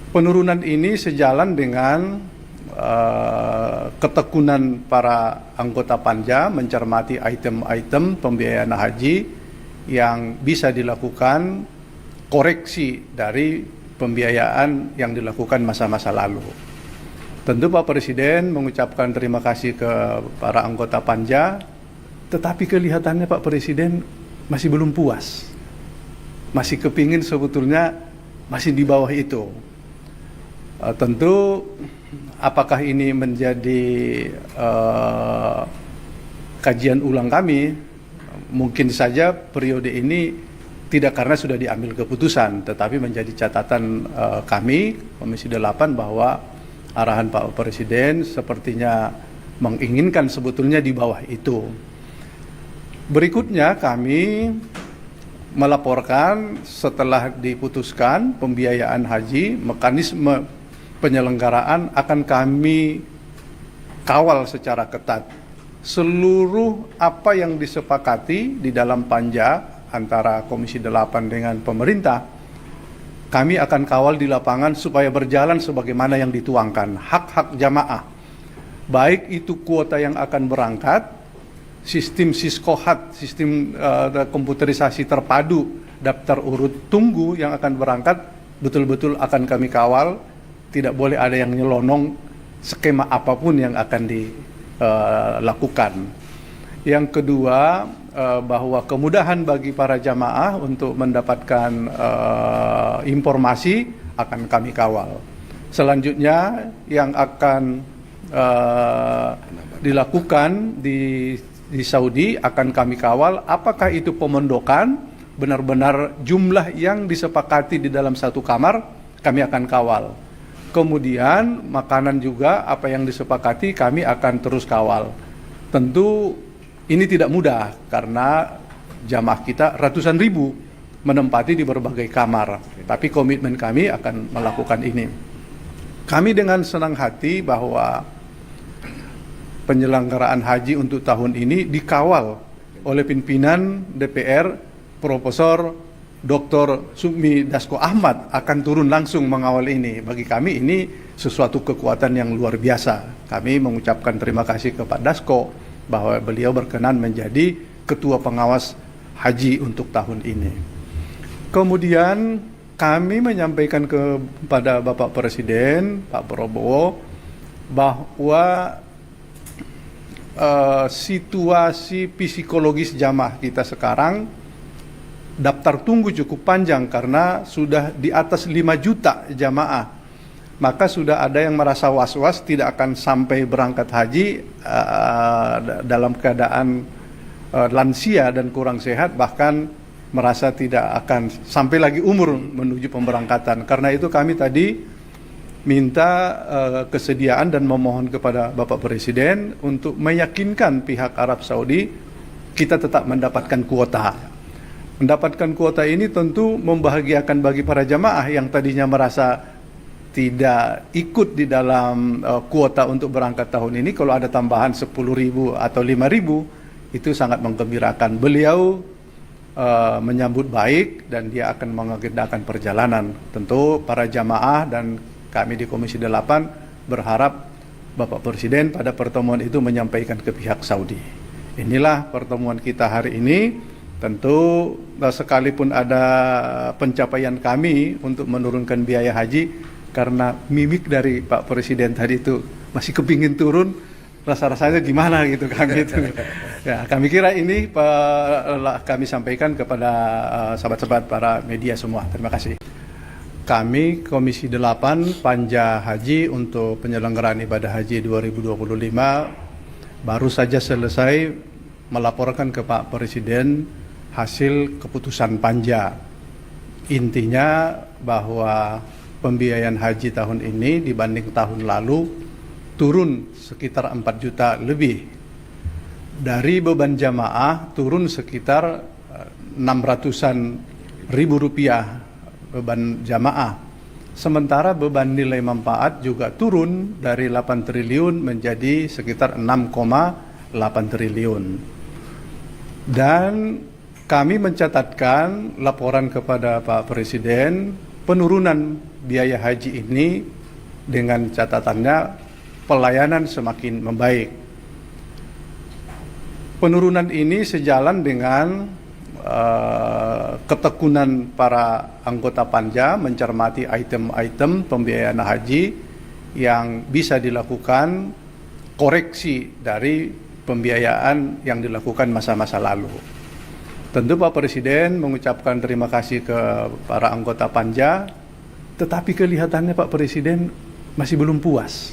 Penurunan ini sejalan dengan ketekunan para anggota Panja mencermati item-item pembiayaan haji yang bisa dilakukan koreksi dari pembiayaan yang dilakukan masa-masa lalu. Tentu Pak Presiden mengucapkan terima kasih ke para anggota Panja, tetapi kelihatannya Pak Presiden masih belum puas. Masih kepingin sebetulnya masih di bawah itu. Tentu apakah ini menjadi kajian ulang kami? Mungkin saja periode ini tidak karena sudah diambil keputusan, tetapi menjadi catatan kami, Komisi 8, bahwa arahan Pak Presiden sepertinya menginginkan sebetulnya di bawah itu. Berikutnya kami melaporkan setelah diputuskan pembiayaan haji, mekanisme penyelenggaraan akan kami kawal secara ketat. Seluruh apa yang disepakati di dalam Panja antara Komisi 8 dengan pemerintah, kami akan kawal di lapangan supaya berjalan sebagaimana yang dituangkan. Hak-hak jamaah, baik itu kuota yang akan berangkat, sistem siskohat, sistem komputerisasi terpadu, daftar urut tunggu yang akan berangkat, betul-betul akan kami kawal. Tidak boleh ada yang nyelonong skema apapun yang akan dilakukan. Yang kedua, bahwa kemudahan bagi para jamaah untuk mendapatkan informasi akan kami kawal. Selanjutnya yang akan dilakukan di Saudi akan kami kawal, apakah itu pemondokan, benar-benar jumlah yang disepakati di dalam satu kamar, kami akan kawal. Kemudian makanan juga apa yang disepakati kami akan terus kawal. Tentu ini tidak mudah karena jamaah kita ratusan ribu menempati di berbagai kamar. Tapi komitmen kami akan melakukan ini. Kami dengan senang hati bahwa penyelenggaraan haji untuk tahun ini dikawal oleh pimpinan DPR Profesor Dr. Sukmi Dasko Ahmad akan turun langsung mengawal ini. Bagi kami ini sesuatu kekuatan yang luar biasa. Kami mengucapkan terima kasih ke Pak Dasko bahwa beliau berkenan menjadi ketua pengawas haji untuk tahun ini. Kemudian kami menyampaikan kepada Bapak Presiden, Pak Prabowo, bahwa situasi psikologis jamaah kita sekarang daftar tunggu cukup panjang karena sudah di atas 5 juta jamaah. Maka sudah ada yang merasa was-was tidak akan sampai berangkat haji dalam keadaan lansia dan kurang sehat, bahkan merasa tidak akan sampai lagi umur menuju pemberangkatan. Karena itu kami tadi minta kesediaan dan memohon kepada Bapak Presiden untuk meyakinkan pihak Arab Saudi kita tetap mendapatkan kuota. Mendapatkan kuota ini tentu membahagiakan bagi para jamaah yang tadinya merasa tidak ikut di dalam kuota untuk berangkat tahun ini. Kalau ada tambahan 10.000 atau 5.000 itu sangat menggembirakan. Beliau menyambut baik dan dia akan mengagendakan perjalanan. Tentu para jamaah dan kami di Komisi 8 berharap Bapak Presiden pada pertemuan itu menyampaikan ke pihak Saudi. Inilah pertemuan kita hari ini. Tentu sekalipun ada pencapaian kami untuk menurunkan biaya haji, karena mimik dari Pak Presiden tadi itu masih kepingin turun, rasa-rasanya gimana gitu kami itu. Ya, kami kira ini kami sampaikan kepada sahabat-sahabat para media semua. Terima kasih. Kami Komisi 8 Panja Haji untuk penyelenggaraan ibadah haji 2025 baru saja selesai melaporkan ke Pak Presiden hasil keputusan Panja. Intinya bahwa pembiayaan haji tahun ini dibanding tahun lalu turun sekitar 4 juta lebih. dari beban jamaah turun sekitar 600-an ribu rupiah beban jamaah. Sementara beban nilai manfaat juga turun dari 8 triliun menjadi sekitar 6,8 triliun. Dan kami mencatatkan laporan kepada Pak Presiden penurunan biaya haji ini dengan catatannya pelayanan semakin membaik. Penurunan ini sejalan dengan ketekunan para anggota Panja mencermati item-item pembiayaan haji yang bisa dilakukan koreksi dari pembiayaan yang dilakukan masa-masa lalu. Tentu Pak Presiden mengucapkan terima kasih ke para anggota Panja, tetapi kelihatannya Pak Presiden masih belum puas.